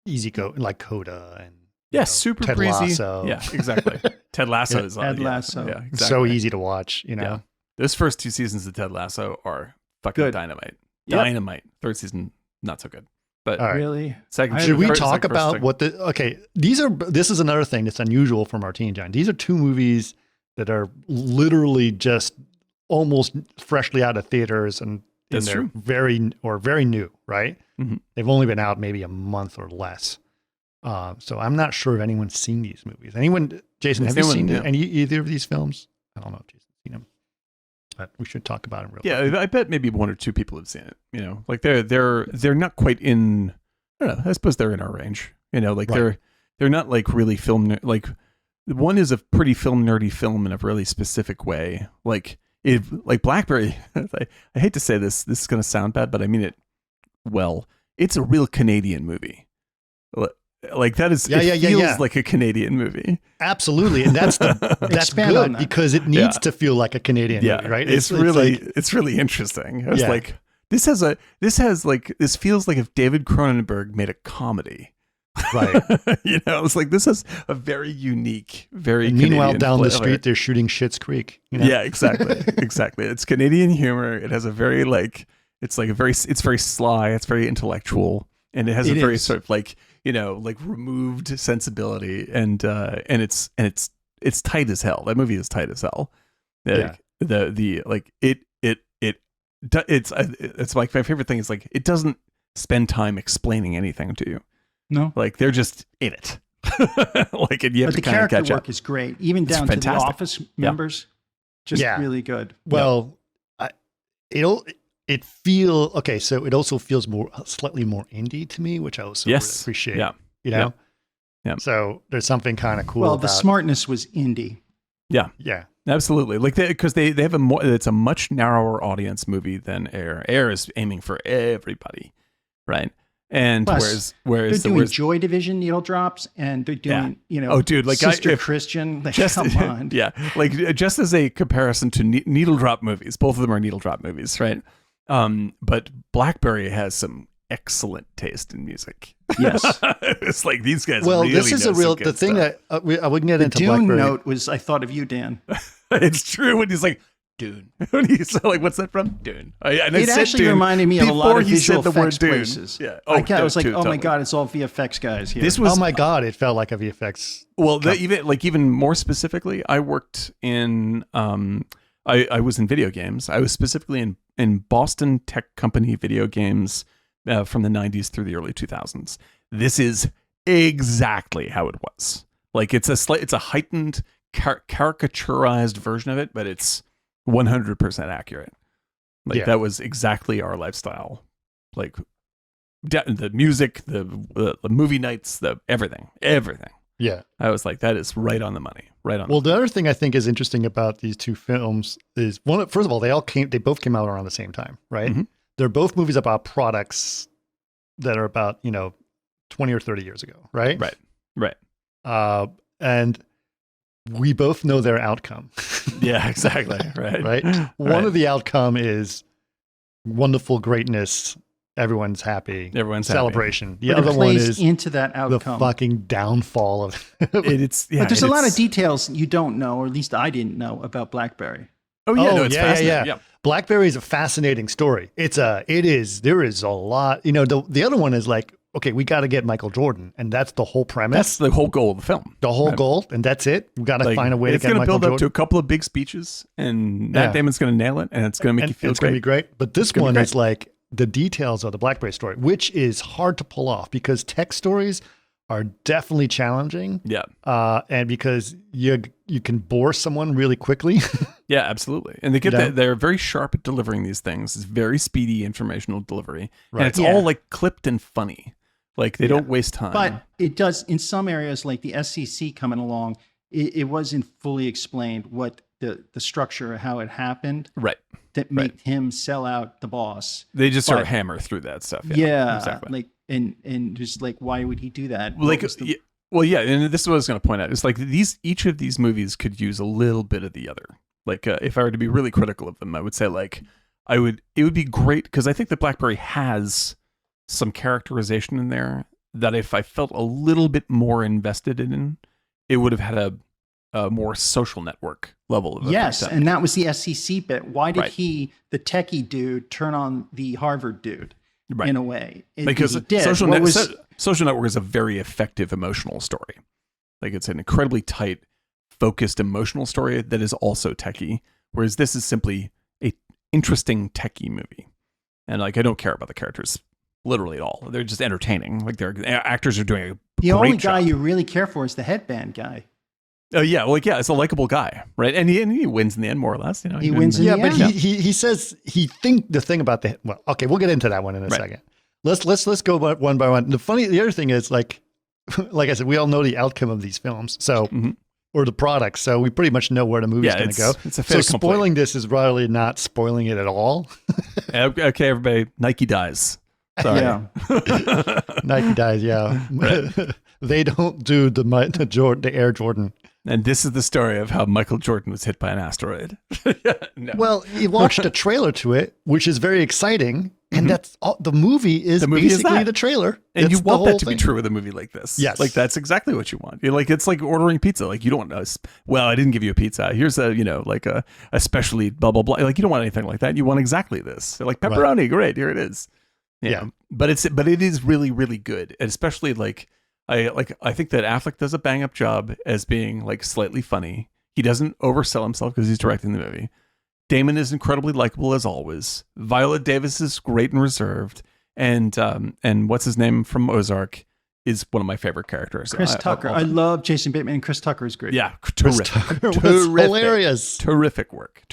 A: easy go like Coda and.
B: Super
A: Ted
B: breezy.
A: Lasso.
B: Yeah, exactly. Ted Lasso is
C: Ted Lasso.
B: Yeah, exactly.
A: So easy to watch, you know.
B: Yeah. Those first 2 seasons of Ted Lasso are fucking
C: Good.
B: dynamite.
C: Yep.
B: Dynamite. Third season, not so good. But
A: All right.
C: Really?
B: second,
A: Should we
B: first-
A: talk
B: second, first
A: about
B: thing.
A: what this is another thing that's unusual for Martine John. These are 2 movies that are literally just almost freshly out of theaters and
B: That's
A: they're
B: true.
A: very new, right?
B: Mhm.
A: They've only been out maybe a month or less. So I'm not sure if anyone's seen these movies. Jason,
B: Has
A: have you
B: anyone-
A: seen
B: yeah.
A: either of these films? I don't know if Jason's seen them, but we should talk about them real quick.
B: Yeah, I bet maybe 1 or 2 people have seen it. You know, like they're not quite in. I don't know. I suppose they're in our range. You know, like
A: Right.
B: they're not like really film like. One is a pretty nerdy film in a really specific way. Like Blackberry. I hate to say this. This is going to sound bad, but I mean it well. It's a real Canadian movie. Like that is. It feels like a Canadian movie.
A: Absolutely, and that's
C: Expand on
A: good
C: that.
A: because it needs to feel like a Canadian movie, right?
B: It's really interesting. I was like, this feels like if David Cronenberg made a comedy.
A: Right.
B: It's like this is a very unique, very.
A: And meanwhile,
B: Canadian
A: down the
B: flavor.
A: street, they're shooting Schitt's Creek.
B: Yeah, exactly, exactly. It's Canadian humor. It has a very it's very sly. It's very intellectual, and it has a very sort of removed sensibility, and it's tight as hell. That movie is tight as hell. It's like my favorite thing is like it doesn't spend time explaining anything to you.
C: No,
B: like they're just in it. And you have
C: but the
B: to kind of
C: character
B: catch
C: work
B: up.
C: is great, even down to the office members. Just really good.
A: Well, it also feels slightly more indie to me, which I also really appreciate.
B: Yeah.
A: Yeah. So there's something kind of cool.
C: Well, the smartness was indie.
A: Yeah.
B: Absolutely. Because they have it's a much narrower audience movie than Air. Air is aiming for everybody, right? And
C: plus,
B: whereas
C: they're doing Joy Division needle drops, and they're doing Sister Christian. Come on,
B: just as a comparison to needle drop movies, both of them are needle drop movies, right? But Blackberry has some excellent taste in music.
C: Yes,
B: it's like these guys.
A: Well,
B: really
A: this is the thing
B: stuff.
A: that we can get into.
C: Dune
A: Blackberry.
C: note was I thought of you, Dan.
B: It's true when he's like Dune. When he's like, "What's that from?" Dune.
C: It actually reminded me of a lot of visual effects places.
B: Yeah.
C: I was like, "Oh my god, it's all VFX guys here."
A: Oh my god, it felt like a VFX.
B: Well, even more specifically, I worked in. I was in video games. I was specifically in Boston tech company video games from the 90s through the early 2000s. This is exactly how it was. Like it's a heightened, caricaturized version of it, but it's 100% accurate. That was exactly our lifestyle. Like the music, the movie nights, the everything.
A: Yeah.
B: I was like, that is right on the money. Right on.
A: Well, the other thing I think is interesting about these two films is first of all, they both came out around the same time, right? Mm-hmm. They're both movies about products that are about, 20 or 30 years ago, right?
B: Right.
A: And we both know their outcome.
B: Yeah, exactly. Right.
A: Right. One of the outcome is wonderful greatness. Everyone's happy.
B: Everyone's
A: celebration.
B: Happy.
A: The other one is
C: into that outcome.
A: The fucking downfall of
C: but there's a lot of details you don't know, or at least I didn't know about Blackberry.
B: Oh yeah, it's fascinating. Yeah.
A: Blackberry is a fascinating story. There is a lot. The other one is like, okay, we got to get Michael Jordan, and that's the whole premise.
B: That's the whole goal of the film.
A: The whole goal, and that's it. We got to find a way to get Michael Jordan. It's going to build up
B: to a couple of big speeches, and Matt Damon's going to nail it, and it's going to make you feel great.
A: It's going to be great. But this one is like the details of the Blackberry story, which is hard to pull off because tech stories are definitely challenging.
B: Yeah.
A: And because you can bore someone really quickly.
B: Yeah, absolutely. And they're very sharp at delivering these things. It's very speedy informational delivery. Right. And it's all like clipped and funny. Like they don't waste time.
C: But it does in some areas, like the SEC coming along, it wasn't fully explained what the structure, how it happened.
B: Right.
C: That made him sell out the boss.
B: They just sort of hammer through that stuff.
C: Yeah.
B: Exactly.
C: Like and just like, why would he do that?
B: And this is what I was going to point out. It's like each of these movies could use a little bit of the other. Like if I were to be really critical of them, I would say it would be great because I think that Blackberry has some characterization in there that if I felt a little bit more invested in, it would have had a more social network level of
C: yes, and that was the SEC bit. Why did the techie dude turn on the Harvard dude? Right. In a way,
B: because social network is a very effective emotional story. Like it's an incredibly tight, focused emotional story that is also techie. Whereas this is simply a interesting techie movie, and like I don't care about the characters literally at all. They're just entertaining. Like their actors are doing a
C: the
B: great
C: only
B: job.
C: guy you really care for is the headband guy.
B: Oh yeah, it's a likable guy, right? And he wins in the end, more or less.
C: He wins in the end.
A: But he says the thing about we'll get into that one in a second. Let's go one by one. The other thing is like I said, we all know the outcome of these films, so or the products, so we pretty much know where the movie's going to go.
B: It's a
A: so spoiling this is really not spoiling it at all.
B: Okay, everybody, Nike dies. Sorry.
C: Yeah,
A: Nike dies. Yeah, they don't do the Air Jordan.
B: And this is the story of how Michael Jordan was hit by an asteroid.
A: No. Well, he watched a trailer to it, which is very exciting.
D: And that's all, the movie is basically the trailer.
B: And you
D: It's
B: want
D: the
B: that
D: whole
B: to be
D: thing.
B: true with a movie like this.
D: Yes.
B: Like that's exactly what you want. You're like, it's like ordering pizza. Like you don't want well, I didn't give you a pizza. Here's a, like a specially blah, blah, blah. Like you don't want anything like that. You want exactly this. So like pepperoni. Right. Great. Here it is.
D: Yeah.
B: But it is really, really good. And especially like, I think that Affleck does a bang up job as being like slightly funny. He doesn't oversell himself because he's directing the movie. Damon is incredibly likable as always. Viola Davis is great and reserved, and what's his name from Ozark is one of my favorite characters.
C: Chris Tucker. I love Jason Bateman, and Chris Tucker is great.
B: Yeah,
D: Chris Tucker was hilarious.
B: Terrific work.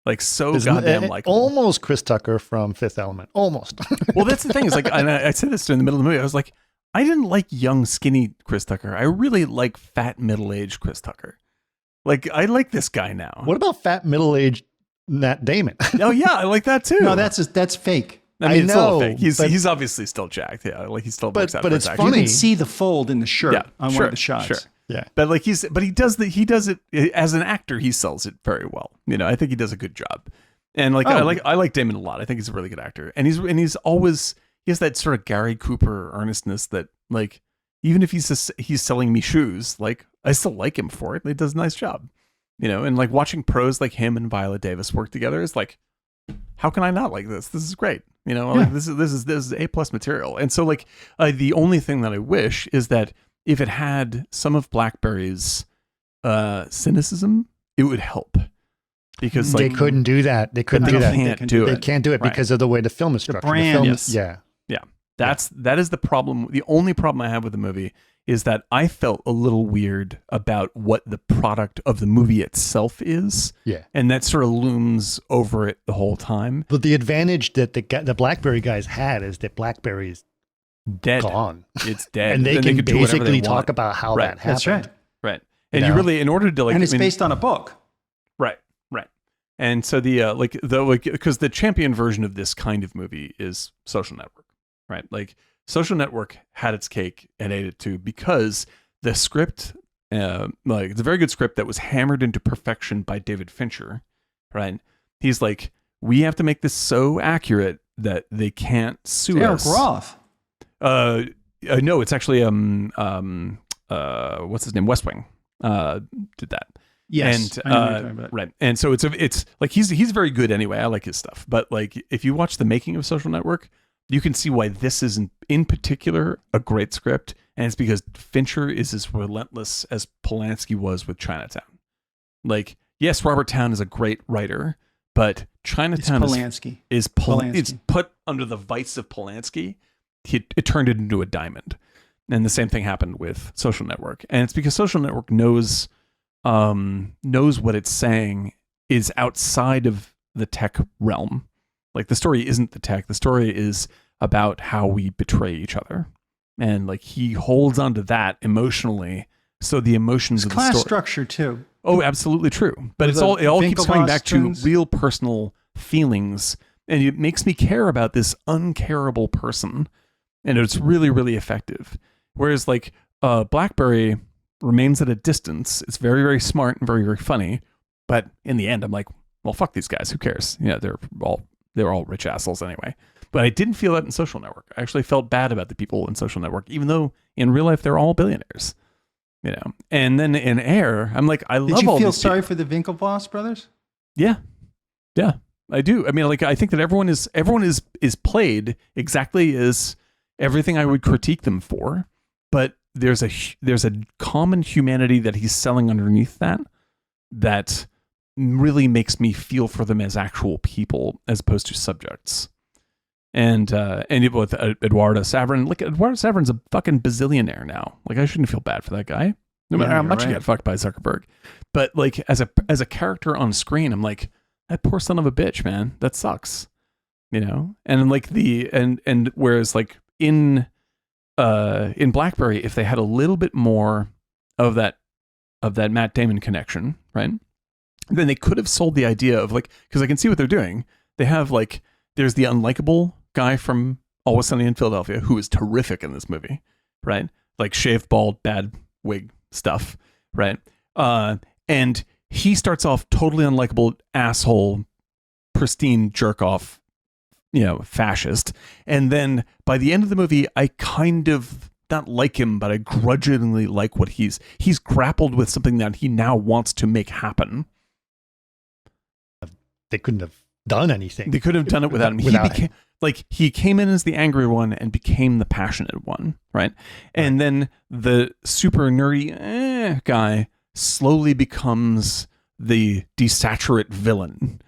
B: Like so goddamn likable.
D: Almost Chris Tucker from Fifth Element. Almost.
B: Well, that's the thing is like, and I said this in the middle of the movie. I was like, I didn't like young, skinny Chris Tucker. I really like fat, middle-aged Chris Tucker. Like, I like this guy now.
D: What about fat, middle-aged Matt Damon?
B: Oh, yeah, I like that too.
C: No, that's fake.
B: I mean, it's a little
D: know,
B: fake. He's obviously still jacked. Yeah, like he still works out.
D: But
B: for
D: it's
B: his
D: funny.
C: You can see the fold in the shirt on one of the shots.
B: Sure.
D: Yeah.
B: But like he does it as an actor. He sells it very well. I think he does a good job. And like I like Damon a lot. I think he's a really good actor. And he's always he has that sort of Gary Cooper earnestness that like even if he's selling me shoes, like I still like him for it. He does a nice job. And like watching pros like him and Viola Davis work together is like, how can I not like this? This is great. Like this is A+ material. And so like the only thing that I wish is that if it had some of Blackberry's cynicism, it would help. Because like,
D: they couldn't do that. They couldn't do that. They can't do it because of the way the film is structured.
C: The brand.
D: Yeah.
B: That is the problem. The only problem I have with the movie is that I felt a little weird about what the product of the movie itself is.
D: Yeah.
B: And that sort of looms over it the whole time.
D: But the advantage that the Blackberry guys had is that Blackberry's
B: dead.
D: Gone.
B: It's dead.
D: And they can basically talk about how that happened.
C: That's right.
B: Right. And you really, in order to like...
C: And it's based on a book.
B: Right. And so because the champion version of this kind of movie is Social Network, right? Like Social Network had its cake and ate it too because the script, it's a very good script that was hammered into perfection by David Fincher, right? He's like, we have to make this so accurate that they can't sue us.
C: Eric Roth.
B: No, it's actually what's his name? West Wing did that.
C: Yes,
B: and right, and so it's like he's very good anyway. I like his stuff, but like if you watch the making of Social Network, you can see why this is in particular a great script, and it's because Fincher is as relentless as Polanski was with Chinatown. Like, yes, Robert Towne is a great writer, but Chinatown is put under the vice of Polanski. It turned it into a diamond, and the same thing happened with Social Network, and it's because Social Network knows what it's saying is outside of the tech realm. Like the story isn't the tech. The story is about how we betray each other. And like he holds onto that emotionally. So the emotions of the story.
C: Class structure too.
B: Oh, absolutely true. But it all keeps coming back to real personal feelings. And it makes me care about this uncareable person. And it's really, really effective. Whereas like Blackberry remains at a distance. It's very, very smart and very, very funny. But in the end, I'm like, well, fuck these guys. Who cares? They're all rich assholes anyway. But I didn't feel that in Social Network. I actually felt bad about the people in Social Network, even though in real life they're all billionaires. And then in Air, I'm like, I love all these
C: Did you feel
B: people.
C: sorry for the Winklevoss brothers?
B: Yeah, I do. I mean, like, I think that everyone is played exactly as everything I would critique them for, but there's a common humanity that he's selling underneath that really makes me feel for them as actual people as opposed to subjects. And with Eduardo Saverin, look, Eduardo Saverin's a fucking bazillionaire now. Like, I shouldn't feel bad for that guy, no matter how much he got fucked by Zuckerberg. But like as a character on screen, I'm like, that poor son of a bitch, man. That sucks, And like and whereas like in Blackberry, if they had a little bit more of that Matt Damon connection, right? Then they could have sold the idea of like, because I can see what they're doing. They have like, there's the unlikable guy from Always Sunny in Philadelphia who is terrific in this movie, right? Like shaved, bald, bad wig stuff, right? And he starts off totally unlikable, asshole, pristine jerk off fascist. And then by the end of the movie, I kind of not like him, but I grudgingly like what he's grappled with something that he now wants to make happen.
D: They couldn't have done anything.
B: They could have done it without him. He came in as the angry one and became the passionate one, right? And then the super nerdy guy slowly becomes the desaturate villain.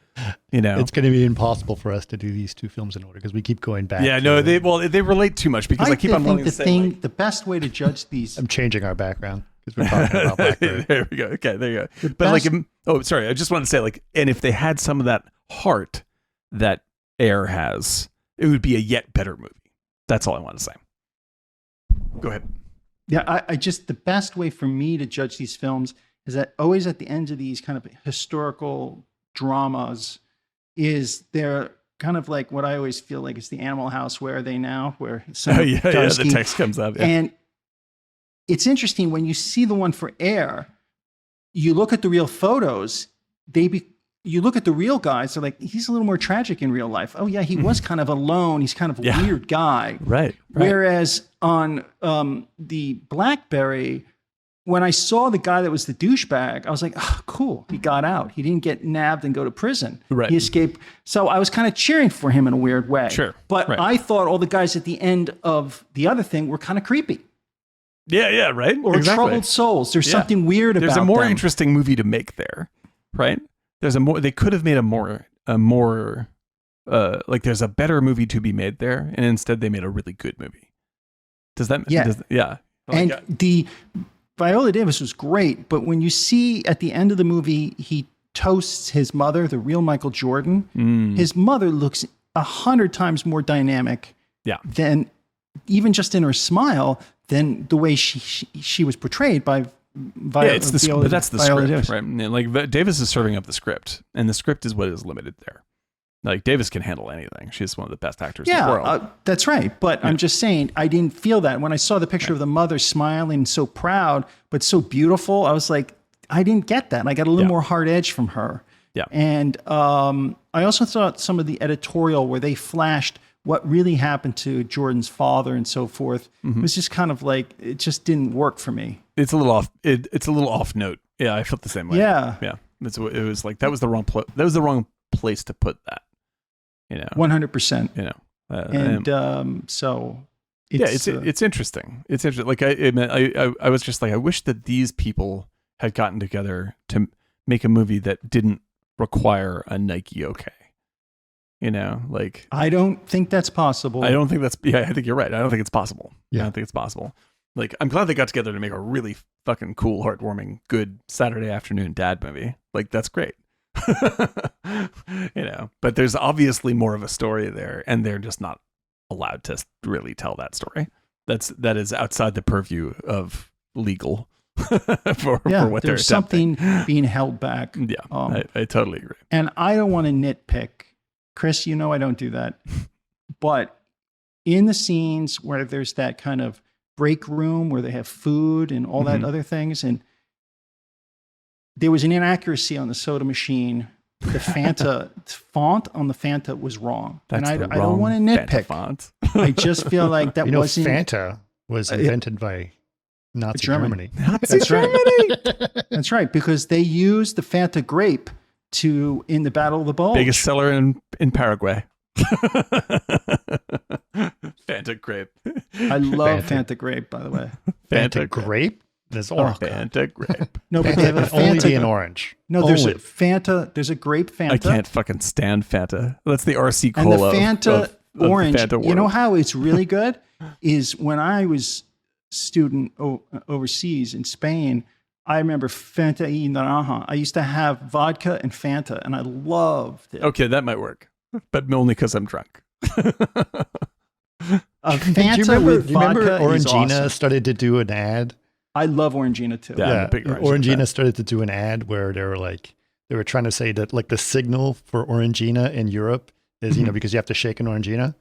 D: It's going to be impossible for us to do these two films in order because we keep going back.
B: Yeah, no, they relate too much because I keep on wanting to say
C: the best way to judge these.
D: I'm changing our background because we're talking about Blackberry.
B: There we go. Okay, there you go. But sorry, I just want to say and if they had some of that heart that Air has, it would be a yet better movie. That's all I want to say. Go ahead.
C: Yeah, I just the best way for me to judge these films is that always at the end of these kind of historical dramas is they're kind of like what I always feel like is the Animal House. Where are they now? Where
B: the text comes up. Yeah.
C: And it's interesting when you see the one for Air, you look at the real photos, you look at the real guys, they're like, he's a little more tragic in real life. Oh yeah, he was kind of alone. He's kind of a weird guy.
B: Right.
C: Whereas on the Blackberry, when I saw the guy that was the douchebag, I was like, oh, cool. He got out. He didn't get nabbed and go to prison.
B: Right.
C: He escaped. So I was kind of cheering for him in a weird way.
B: Sure.
C: But I thought all the guys at the end of the other thing were kind of creepy.
B: Yeah, right.
C: Or troubled souls. There's something weird about them.
B: There's a more interesting movie to make there, right? They could have made there's a better movie to be made there, and instead they made a really good movie. Does that? Yeah.
C: The Viola Davis was great, but when you see at the end of the movie, he toasts his mother, the real Michael Jordan. His mother looks 100 times more dynamic than even just in her smile than the way she was portrayed by Viola.
B: But that's the Viola script, Davis. Right? Like Davis is serving up the script, and the script is what is limited there. Like Davis can handle anything. She's one of the best actors in the world.
C: That's right. But I'm just saying, I didn't feel that. When I saw the picture of the mother smiling, so proud, but so beautiful, I was like, I didn't get that. And I got a little more hard edge from her.
B: Yeah.
C: And I also thought some of the editorial where they flashed what really happened to Jordan's father and so forth was just kind of like, it just didn't work for me.
B: It's a little off. It's a little off note. Yeah, I felt the same way.
C: Yeah.
B: Yeah. It was like, that was the wrong place to put that.
C: 100%. So
B: it's interesting. It's interesting. Like I was just like, I wish that these people had gotten together to make a movie that didn't require a Nike okay.
C: I don't think that's possible.
B: I think you're right. I don't think it's possible. Yeah. I don't think it's possible. Like, I'm glad they got together to make a really fucking cool, heartwarming, good Saturday afternoon dad movie. Like, that's great. But there's obviously more of a story there, and they're just not allowed to really tell that story. That is outside the purview of legal for what they're
C: there's something being held back.
B: Yeah, I totally agree.
C: And I don't want to nitpick, Chris. I don't do that. But in the scenes where there's that kind of break room where they have food and all that other things, and there was an inaccuracy on the soda machine. The Fanta font on the Fanta was wrong.
B: That's
C: and I don't want to nitpick.
B: Font.
C: I just feel like that wasn't...
D: Fanta was invented by Nazi Germany.
C: That's right. That's right, because they used the Fanta grape in the Battle of the Bulge.
B: Biggest seller in Paraguay. Fanta grape.
C: I love Fanta grape, by the way.
D: Fanta grape? There's orange.
B: Fanta grape.
C: No, but they have a Fanta.
D: Only be an orange.
C: No, there's a Fanta. There's a grape Fanta.
B: I can't fucking stand Fanta. That's the RC Cola.
C: And the Fanta
B: of
C: orange.
B: The Fanta world.
C: You know how it's really good is when I was student overseas in Spain. I remember Fanta y Naranja. I used to have vodka and Fanta, and I loved it.
B: Okay, that might work, but only because I'm drunk.
C: Fanta
D: do you remember Orangina started to do an ad?
C: I love Orangina too.
D: Yeah, Orangina started to do an ad where they were trying to say that like the signal for Orangina in Europe is because you have to shake an Orangina,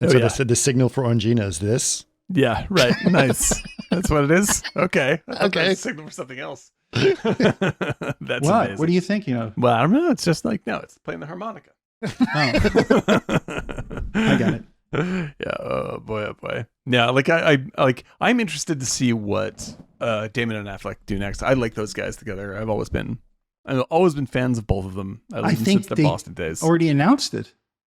D: and so they said the signal for Orangina is this.
B: Yeah, right. Nice. That's what it is. Okay.
D: Okay.
B: Signal for something else. That's
C: what?
B: Amazing.
C: What are you thinking of?
B: Well, I don't know. It's just like it's playing the harmonica.
C: I got it.
B: Yeah. Oh boy. Yeah. Like I'm interested to see what Damon and Affleck do next. I like those guys together. I've always been fans of both of them.
C: I think
B: since the
C: they
B: Boston days.
C: already announced it.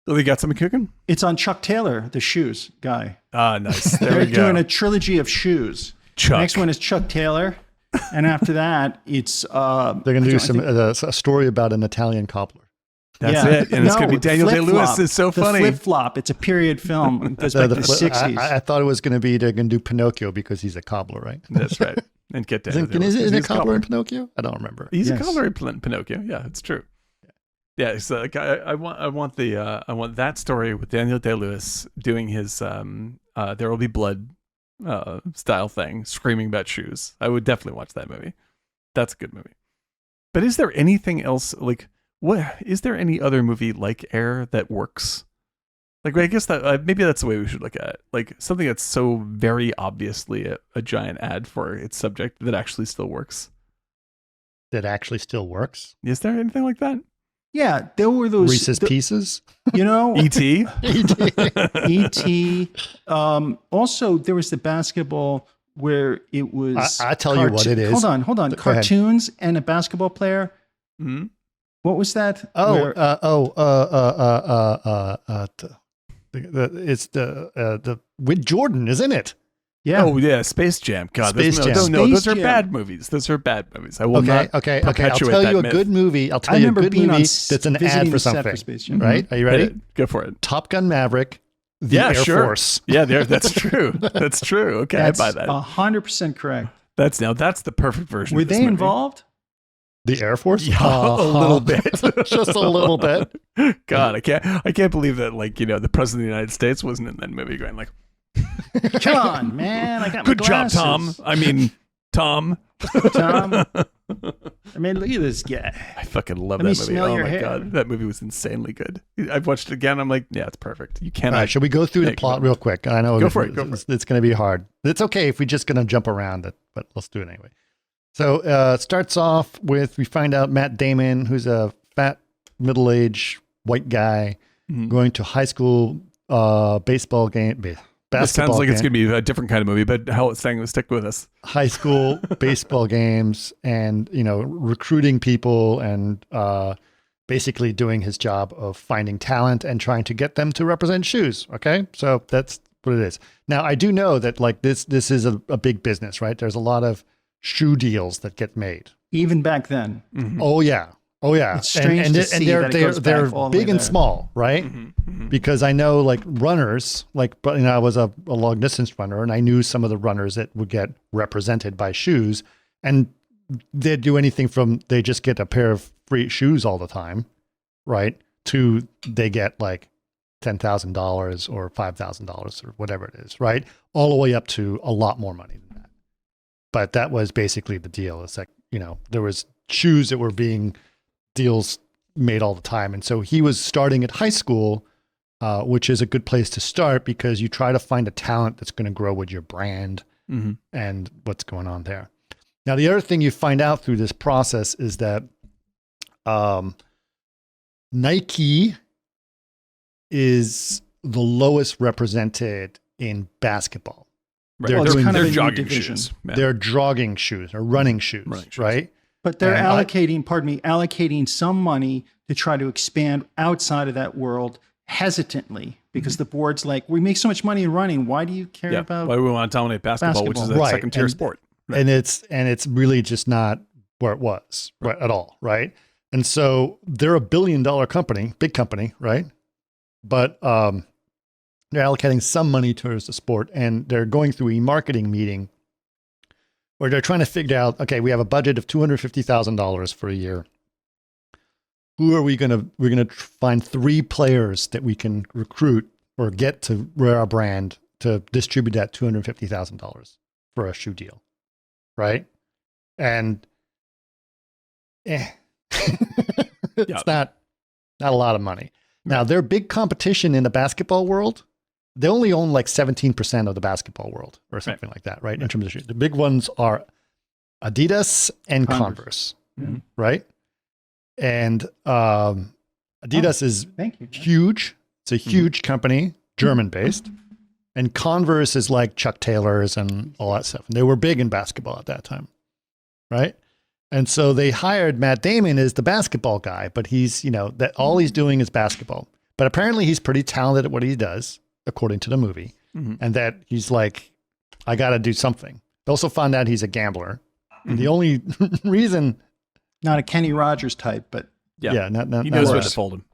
B: Oh, they got something cooking?
C: It's on Chuck Taylor, the shoes guy.
B: Ah, nice. There
C: They're
B: we go.
C: doing a trilogy of shoes.
B: Chuck.
C: Next one is Chuck Taylor, and after that, it's
D: They're going to do a story about an Italian cobbler.
B: That's it. And it's going to be Daniel Day-Lewis. It's so funny.
C: The flip-flop. It's a period film. It goes back to the 60s.
D: I thought it was going to be they're going to do Pinocchio because he's a cobbler, right?
B: That's right. And get Daniel Day-Lewis.
D: Is it a cobbler in Pinocchio? I don't remember.
B: He's a cobbler in Pinocchio. Yeah, it's true. Yeah, it's like I want that story with Daniel Day-Lewis doing his There Will Be Blood style thing, screaming about shoes. I would definitely watch that movie. That's a good movie. But is there anything else like? What is there any other movie like Air that works? Like, I guess that maybe that's the way we should look at it. Like something that's so very obviously a giant ad for its subject that actually still works.
D: That actually still works?
B: Is there anything like that?
C: Yeah, there were those
D: Reese's Pieces.
C: You know,
B: E.T.
C: E.T. Also, there was the basketball where it was.
D: I tell you what it is.
C: Hold on. Cartoons and a basketball player.
B: Mm-hmm.
C: What was that?
D: It's the with Jordan, isn't it?
C: Yeah.
B: Oh yeah, Space Jam. God,
D: Space Jam.
B: No, those are
C: Jam.
B: bad movies. Those are bad movies. I will
D: Okay.
B: not.
D: I'll tell
B: perpetuate
D: you a
B: that
D: good movie. I'll tell
C: I
D: you a
C: remember
D: good
C: being
D: movie
C: on
D: that's an ad
C: visiting
D: for
C: the set
D: something.
C: for Space Jam.
D: Right? Are you
B: Hit
D: ready?
B: it. Go for it.
D: Top Gun Maverick. The Air Force.
B: Yeah, that's true. That's true. Okay,
C: That's
B: I buy that.
C: 100% correct.
B: That's the perfect version.
C: Were
B: of this
C: they
B: movie.
C: involved?
D: The Air Force?
B: Yeah, a little bit.
D: Just a little bit.
B: God, I can't believe that. Like, you know, the president of the United States wasn't in that movie, going like,
C: Come on, man! I got
B: "Good
C: my
B: job,
C: glasses.
B: Tom." I mean, Tom.
C: Tom. I mean, look at this guy.
B: I fucking love
C: Let me
B: that movie.
C: smell
B: Oh
C: your
B: my
C: hair.
B: god, that movie was insanely good. I've watched it again. I'm like, yeah, it's perfect. You
D: All
B: cannot.
D: right, shall we go through the plot real quick? I know
B: Go for it.
D: it's going to be hard. It's okay if we're just going to jump around it, but let's do it anyway. So it starts off with, we find out Matt Damon, who's a fat, middle-aged white guy, going to high school basketball
B: This sounds like it's going to be a different kind of movie, but hell, it's saying stick with us.
D: High school baseball games, and recruiting people, and basically doing his job of finding talent and trying to get them to represent shoes. Okay, so that's what it is. Now I do know that like this is a big business, right? There's a lot of shoe deals that get made.
C: Even back then.
B: Mm-hmm.
D: Oh yeah.
C: It's strange to see that it goes
D: they're
C: back all the way
D: big and
C: there.
D: small, right? Because I know like runners, but I was a long distance runner, and I knew some of the runners that would get represented by shoes, and they'd do anything from they just get a pair of free shoes all the time, right? To they get like $10,000 or $5,000 or whatever it is, right? All the way up to a lot more money than that. But that was basically the deal. It's like, there was shoes that were being deals made all the time. And so he was starting at high school, which is a good place to start because you try to find a talent that's going to grow with your brand and what's going on there. Now, the other thing you find out through this process is that Nike is the lowest represented in basketball.
B: Right.
C: They're
B: jogging shoes. Yeah.
D: They're jogging shoes or running shoes, right?
C: But they're
D: And
C: allocating some money to try to expand outside of that world hesitantly because the board's like, we make so much money in running. Why do you care about?
B: Why do we want to dominate basketball, which is a
D: Right.
B: second tier sport? Right.
D: And it's really just not where it was right, at all, right? And so they're a $1 billion company, big company, right? But they're allocating some money towards the sport, and they're going through a marketing meeting where they're trying to figure out, okay, we have a budget of $250,000 for a year. Who are we're going to find 3 players that we can recruit or get to wear our brand to distribute that $250,000 for a shoe deal, right? And it's not a lot of money. Now, their big competition in the basketball world, they only own like 17% of the basketball world or something like that, right? In terms of shoes. The big ones are Adidas and Converse, right? And Adidas is
C: Thank you.
D: huge. It's a huge company, German-based. And Converse is like Chuck Taylor's and all that stuff. And they were big in basketball at that time, right? And so they hired Matt Damon as the basketball guy, but he's, that all he's doing is basketball. But apparently he's pretty talented at what he does, according to the movie. And that he's like, I got to do something. They also found out he's a gambler. And the only reason...
C: Not a Kenny Rogers type, but...
D: Yeah, not
B: he knows
D: not
B: when to fold him.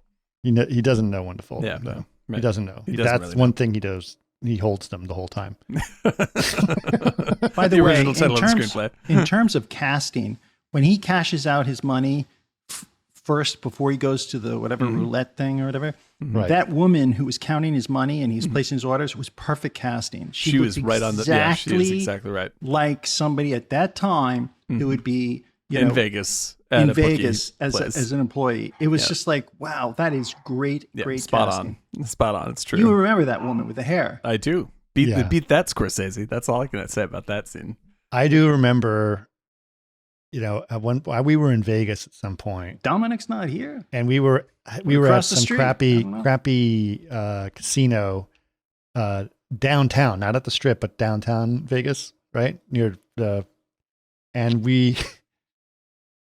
D: He doesn't know when to fold
B: Yeah,
D: them. No.
B: right.
D: He doesn't know.
B: He doesn't
D: That's
B: really
D: one
B: know.
D: thing he does. He holds them the whole time.
C: By the way,
B: original title of the screenplay.
C: in terms of casting, when he cashes out his money first before he goes to the whatever roulette thing or whatever,
D: Right.
C: that woman who was counting his money and he's placing his orders was perfect casting.
B: She was
C: looked
B: right on the. Yeah, she is exactly right.
C: like somebody at that time who would be
B: In Vegas. At
C: in
B: a bookie
C: Vegas
B: place.
C: as an employee. It was just like, wow, that is great, great
B: spot
C: casting.
B: on. Spot on. It's true.
C: You remember that woman with the hair?
B: I do. Beat that Scorsese. That's all I can say about that scene.
D: I do remember, we were in Vegas at some point,
C: Dominic's not here.
D: and we were at
C: Across the
D: some
C: street? I don't know.
D: crappy casino downtown, not at the Strip, but downtown Vegas, right near and we.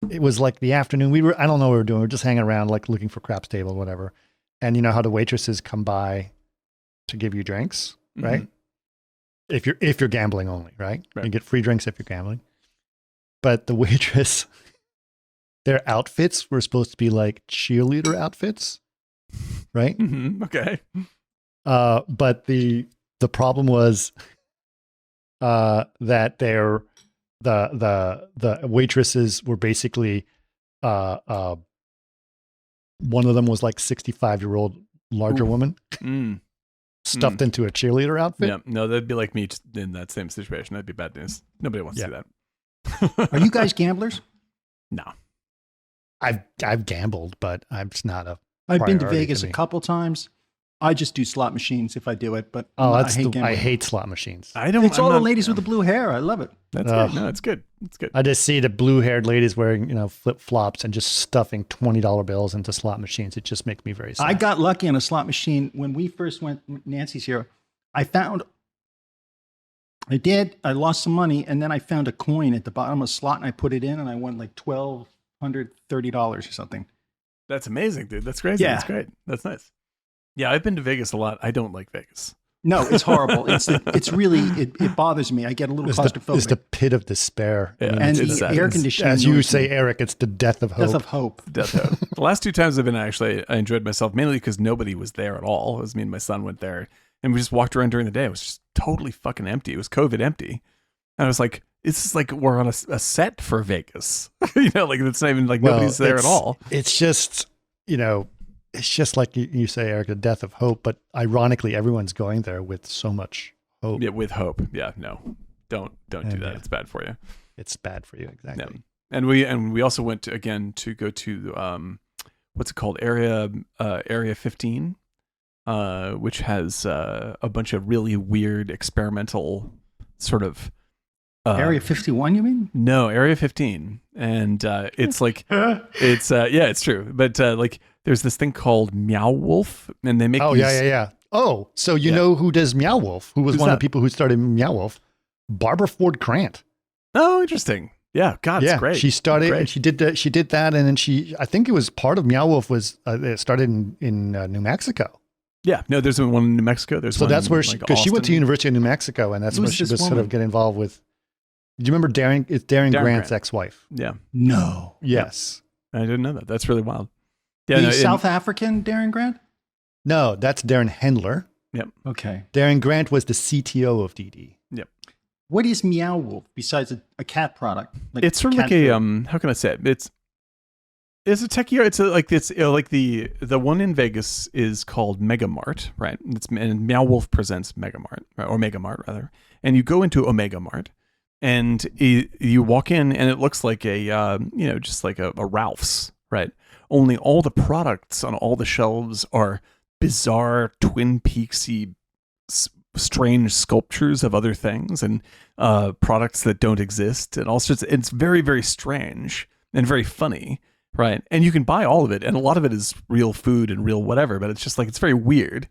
D: It was like the afternoon. I don't know what we were doing. We were just hanging around, like looking for craps table, whatever. And you know how the waitresses come by to give you drinks, right? If you're gambling only, right? You get free drinks if you're gambling. But the waitress, their outfits were supposed to be like cheerleader outfits, right?
B: Okay.
D: But the problem was that the waitresses were basically one of them was like 65-year-old larger woman stuffed into a cheerleader outfit.
B: Yeah, no, that'd be like me in that same situation. That'd be bad news. Nobody wants to see that.
C: Are you guys gamblers?
B: No.
D: I've gambled, but I'm just not a.
C: I've been to
D: priority
C: Vegas
D: to
C: a
D: me.
C: couple times. I just do slot machines if I do it, but
D: Oh,
C: I hate gambling.
D: I hate slot machines.
C: It's all the ladies with the blue hair. I love it.
B: That's good. No, it's good. It's good.
D: I just see the blue-haired ladies wearing, flip flops and just stuffing $20 bills into slot machines. It just makes me very sad.
C: I got lucky on a slot machine when we first went. Nancy's here. I lost some money, and then I found a coin at the bottom of a slot, and I put it in, and I won like $1,230 or something.
B: That's amazing, dude. That's crazy.
C: Yeah.
B: That's great. That's nice. Yeah, I've been to Vegas a lot. I don't like Vegas.
C: No, it's horrible. It's really it bothers me. I get a little claustrophobic.
D: It's the pit of despair.
B: Yeah.
C: and
B: it's
C: the
B: sad.
C: air conditioning.
D: As you
C: annoys
D: say,
C: me.
D: Eric, it's the death of hope.
C: Death of hope.
B: Death Note. The last two times I've been, I enjoyed myself mainly because nobody was there at all. It was me and my son went there, and we just walked around during the day. It was just totally fucking empty. It was COVID empty, and I was like, "This is like we're on a set for Vegas." Like it's not even like nobody's there at all.
D: It's just, it's just like you say, Eric, the death of hope. But ironically, everyone's going there with so much hope.
B: Yeah, with hope. Yeah, no, don't do that.
D: yeah.
B: It's bad for you.
D: It's bad for you, exactly.
B: Yeah. And we also went to go to what's it called, Area 15, which has a bunch of really weird experimental sort of
C: Area 51, you mean?
B: No, Area 15, and it's like it's true, but like there's this thing called Meow Wolf, and they make
D: Yeah. Oh, so you know who does Meow Wolf? Who was
B: Who's
D: one of
B: that?
D: the people who started Meow Wolf? Barbara Ford Grant.
B: Oh, interesting. Yeah, God, it's great.
D: She started
B: Great.
D: and she did that, and then I think it was part of Meow Wolf was it started in New Mexico.
B: Yeah, no, there's one in New Mexico. There's
D: So
B: one
D: that's
B: in,
D: where
B: like,
D: because she went to
B: Austin.
D: University of New Mexico, and that's
C: Who's
D: where she
C: this
D: was sort
C: woman?
D: of get involved with. Do you remember Darren? It's Darren Grant's
B: Grant.
D: ex-wife.
B: Yeah,
C: No.
D: Yes.
B: I didn't know that. That's really wild. Yeah,
C: The
B: no,
C: South African Darren Grant?
D: No, that's Darren Hendler.
C: Okay.
D: Darren Grant was the CTO of DD.
C: What is Meow Wolf besides a cat product?
B: It's sort of
C: cat
B: like a
C: food?
B: how can I say it? It's a techie. It's like the one in Vegas is called Megamart, right? And Meow Wolf presents Megamart, or Megamart rather. And you go into Omega Mart, and you walk in, and it looks like just like a Ralph's, right? Only all the products on all the shelves are bizarre Twin Peaksy, strange sculptures of other things and products that don't exist, and all sorts. It's very, very strange and very funny. right? And you can buy all of it, and a lot of it is real food and real whatever, but it's just like, it's very weird,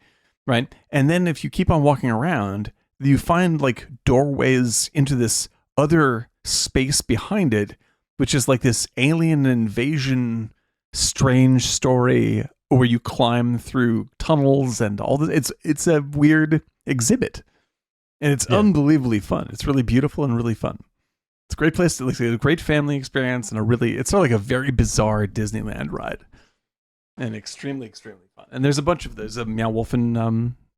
B: right? And then if you keep on walking around, you find like doorways into this other space behind it, which is like this alien invasion strange story where you climb through tunnels and all this. It's a weird exhibit, and it's unbelievably fun. It's really beautiful and really fun. It's a great place to like a great family experience, and it's sort of like a very bizarre Disneyland ride, and extremely fun. And there's a Meow Wolf in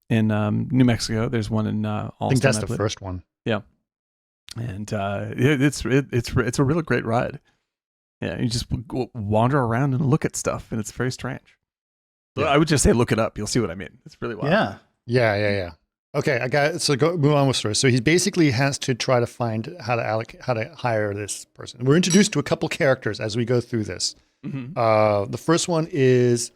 B: New Mexico. There's one in Alston.
D: I think that's the first one.
B: Yeah, and it's a really great ride. Yeah, you just wander around and look at stuff, and it's very strange. Yeah. I would just say look it up. You'll see what I mean. It's really wild.
D: Yeah. Okay, I got it. So move on with story. So he basically has to try to find how to hire this person. We're introduced to a couple characters as we go through this. Mm-hmm. The first one is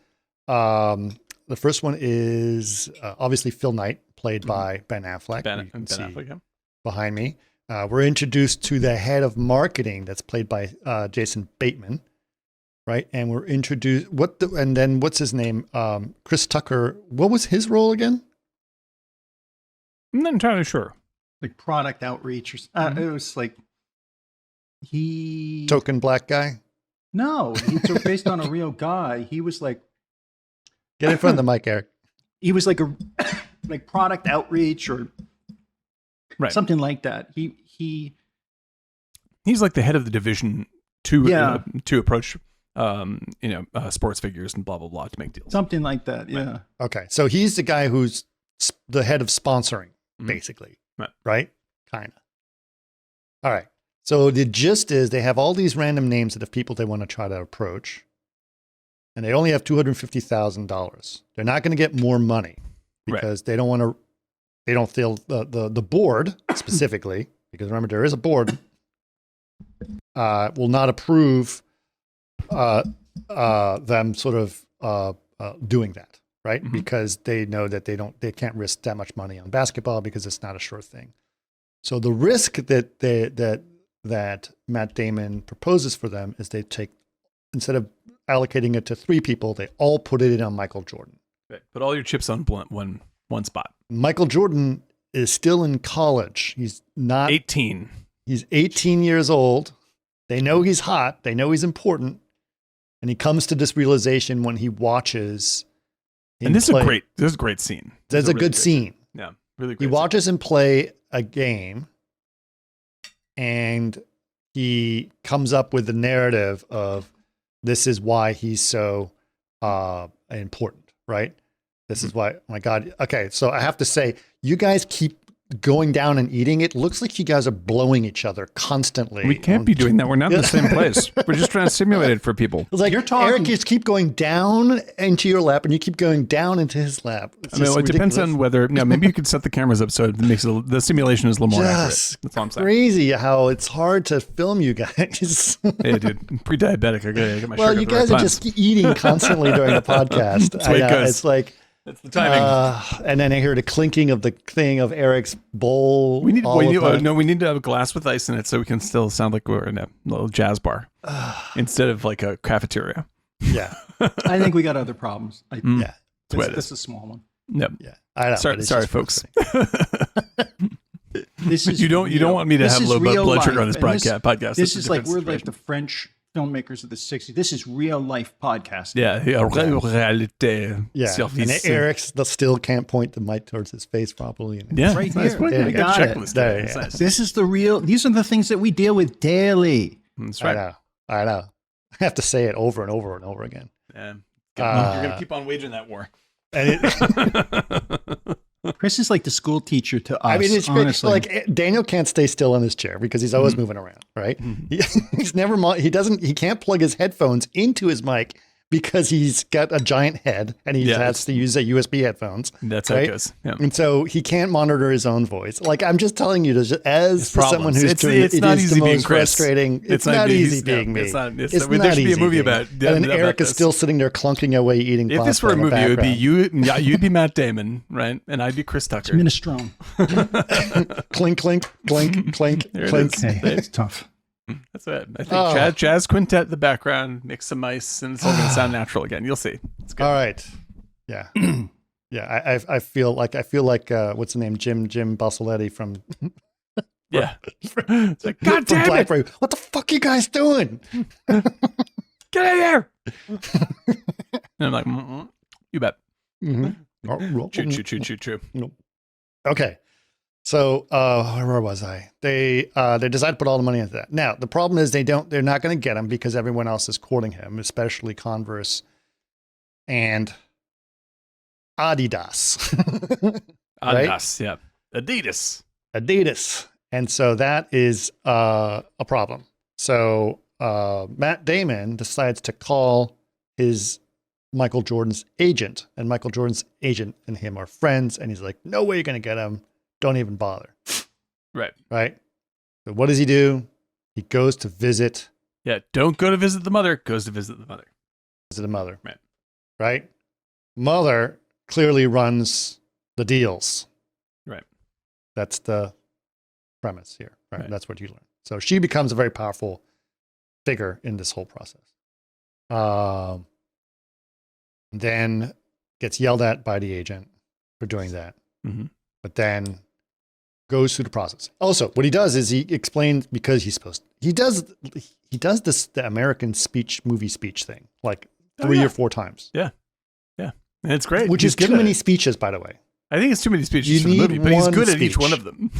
D: obviously Phil Knight, played by Ben Affleck. Ben Affleck, yeah. Behind me. We're introduced to the head of marketing that's played by Jason Bateman, right? And we're introduced and then what's his name? Chris Tucker. What was his role again?
B: I'm not entirely sure.
C: Like product outreach, or it was like
D: token black guy.
C: No, he's based on a real guy. He was like,
D: get in front of the mic, Eric.
C: He was like like product outreach or something like that. He's
B: like the head of the division to approach sports figures and blah blah blah to make deals.
C: Something like that. Yeah.
D: Right. Okay, so he's the guy who's the head of sponsoring, basically, right? Kind of. All right. So the gist is they have all these random names of people they want to try to approach, and they only have $250,000. They're not going to get more money because they don't want to. They don't feel the board specifically, because remember there is a board, will not approve them sort of doing that, right? Mm-hmm. Because they know that they can't risk that much money on basketball because it's not a sure thing. So the risk that Matt Damon proposes for them is they take, instead of allocating it to 3 people, they all put it in on Michael Jordan.
B: Right. Put all your chips on one spot.
D: Michael Jordan is still in college. He's not
B: 18.
D: He's 18 years old. They know he's hot. They know he's important. And he comes to this realization when he watches him
B: and this
D: play.
B: Is a great scene.
D: That's a really good scene.
B: Yeah, really great.
D: He watches him play a game, and he comes up with the narrative of this is why he's so important, right? This is why, oh my God. Okay, so I have to say, you guys keep going down and eating. It looks like you guys are blowing each other constantly.
B: We can't be doing that. We're not in the same place. We're just trying to simulate it for people.
D: It's like, you're talking. Eric, you keep going down into your lap, and you keep going down into his lap.
B: It depends on whether, maybe you could set the cameras up so it makes the simulation is a little more accurate. That's all I'm saying.
D: Crazy how it's hard to film you guys.
B: Hey, dude, I'm pre-diabetic. I get my
D: well, you guys are just eating constantly during the podcast.
B: That's the way it goes.
D: It's like,
B: that's the timing.
D: And then I hear the clinking of the thing of Eric's bowl.
B: We need to have a glass with ice in it so we can still sound like we're in a little jazz bar instead of like a cafeteria.
D: Yeah.
C: I think we got other problems.
D: Yeah.
C: This is a small one.
B: Yep.
D: Yeah. I know.
B: Sorry folks.
C: This is
B: you don't want me to have low blood sugar on this podcast.
C: This is like we're like the French filmmakers of the 60s. This is real life podcasting.
B: Yeah.
D: And Eric still can't point the mic towards his face properly.
B: Yeah.
C: Right here.
B: I got a checklist.
C: Nice. This is these are the things that we deal with daily.
B: That's right.
D: I know. I have to say it over and over and over again.
B: Yeah. You're going to keep on waging that war.
C: Chris is like the school teacher to us.
D: I mean, it's
C: honestly.
D: like Daniel can't stay still in his chair because he's always moving around, right? Mm-hmm. He can't plug his headphones into his mic because he's got a giant head and he has to use a USB headphones.
B: That's how it goes. Yeah.
D: And so he can't monitor his own voice. Like, I'm just telling you, as someone who's doing it,
B: not
D: is
B: easy
D: the
B: being
D: most
B: Chris.
D: frustrating. It's not easy being me.
B: It's not
D: there
B: should be a movie about
D: and then Eric is still sitting there clunking away eating pasta.
B: If this were a movie, it would be you'd be Matt Damon, right? And I'd be Chris Tucker.
C: It's minestrone.
D: Clink, clink, clink, clink, clink.
C: Hey, it's tough.
B: That's That's it. I think jazz quintet in the background, mix some mice, and it's all going to sound natural again. You'll see. It's good.
A: All right. Yeah. Yeah. I feel like what's the name? Jim Bassoletti from
B: yeah. It's like, God damn
A: Blackberry. What the fuck you guys doing?
B: Get in here. And I'm like, you bet.
A: Mm-hmm.
B: True.
A: Okay. So where was I? They decide to put all the money into that. Now the problem is they're not going to get him because everyone else is courting him, especially Converse and Adidas. Right?
B: Adidas, yeah. Adidas.
A: And so that is a problem. So Matt Damon decides to call his Michael Jordan's agent, and Michael Jordan's agent and him are friends, and he's like, no way you're going to get him. Don't even bother.
B: Right.
A: So what does he do? He goes to visit.
B: Yeah, don't go to visit the mother. Goes to visit the mother.
A: Visit the mother.
B: Right.
A: Mother clearly runs the deals.
B: Right.
A: That's the premise here. Right. That's what you learn. So she becomes a very powerful figure in this whole process. Then gets yelled at by the agent for doing that.
B: Mm-hmm.
A: But then goes through the process. Also, what he does is he explains, because he does this, the American movie speech thing, like 3 or 4 times.
B: Yeah. And it's great.
A: Which is too many speeches, by the way.
B: I think it's too many speeches for the movie, but he's good at each one of them.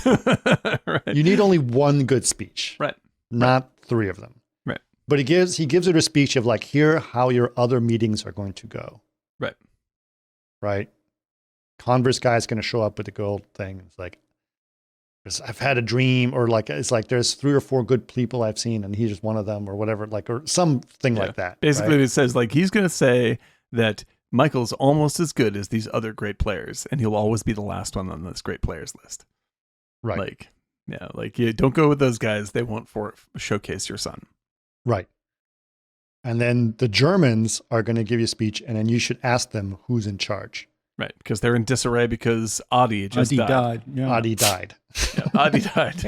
A: Right. You need only one good speech.
B: Right.
A: Not 3 of them.
B: Right.
A: But he gives her a speech of like, here how your other meetings are going to go. Right. Converse guy's going to show up with the gold thing. It's like, I've had a dream, or like, it's like there's 3 or 4 good people I've seen and he's just one of them, or whatever, like, or something like that.
B: Basically, It says like, he's going to say that Michael's almost as good as these other great players, and he'll always be the last one on this great players list.
A: Right.
B: Don't go with those guys. They won't showcase your son.
A: Right. And then the Germans are going to give you a speech, and then you should ask them who's in charge.
B: Right, because they're in disarray because Adi died.
C: Yeah.
A: Adi died.
B: Yeah, Adi died.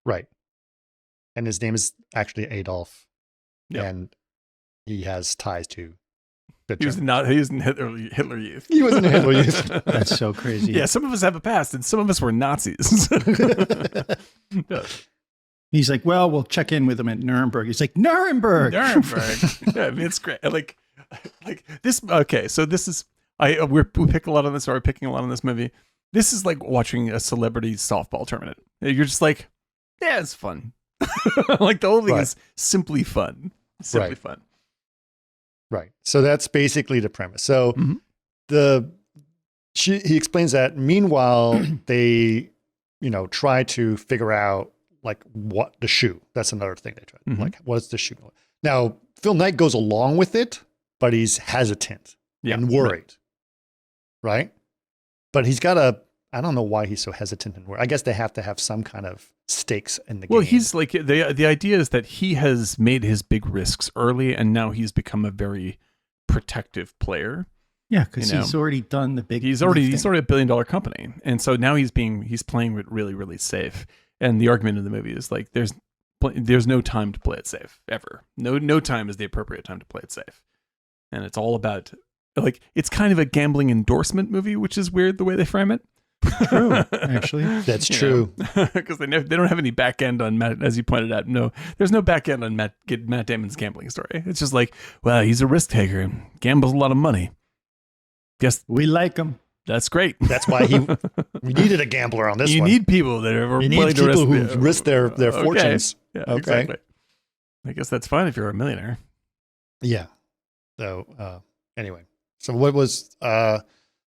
A: Right. And his name is actually Adolf.
B: Yep.
A: And he has ties to the
B: He was in Hitler Youth.
A: He was in Hitler Youth.
C: That's so crazy.
B: Yeah, some of us have a past, and some of us were Nazis. Yeah.
C: He's like, well, we'll check in with him at Nuremberg. He's like, Nuremberg.
B: Yeah, I mean, it's great. Like this. Okay, so this is we pick a lot on this. Or we're picking a lot on this movie. This is like watching a celebrity softball tournament. You're just like, yeah, it's fun. Like the whole thing is simply fun. Simply fun.
A: Right. So that's basically the premise. So he explains that. Meanwhile, they, try to figure out like what the shoe. That's another thing they try.
B: Mm-hmm.
A: Like, what's the shoe? Now, Phil Knight goes along with it, but he's hesitant and worried. Right. But he's got I don't know why he's so hesitant and worried. I guess they have to have some kind of stakes in the game.
B: Well, he's like, the idea is that he has made his big risks early, and now he's become a very protective player.
C: Yeah, because he's already done the big.
B: He's already a $1 billion company, and so now he's playing it really, really safe. And the argument in the movie is like, there's no time to play it safe ever. No time is the appropriate time to play it safe, and it's all about like, it's kind of a gambling endorsement movie, which is weird the way they frame it.
C: True, actually,
A: that's true,
B: because they don't have any back end on Matt, as you pointed out. No, there's no back end on Matt Damon's gambling story. It's just like, well, he's a risk taker and gambles a lot of money. Guess
C: we like him.
B: That's great.
A: That's why we needed a gambler on this one.
B: You need people that are
A: you need people who risk their fortunes.
B: Yeah, exactly. I guess that's fine if you're a millionaire.
A: Yeah. So anyway, so what was so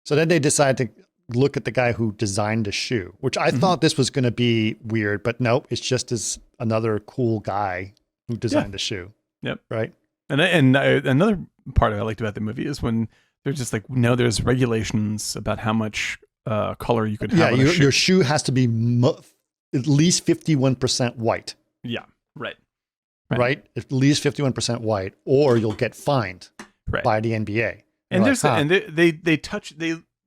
A: then they decide to look at the guy who designed the shoe, which I thought this was going to be weird, but nope, it's just as another cool guy who designed the shoe.
B: Yep.
A: Right.
B: And another part I liked about the movie is when they're just like, no, there's regulations about how much color you could have.
A: Yeah, your shoe has to be at least 51% white.
B: Yeah. Right.
A: At least 51% white, or you'll get fined by the NBA.
B: And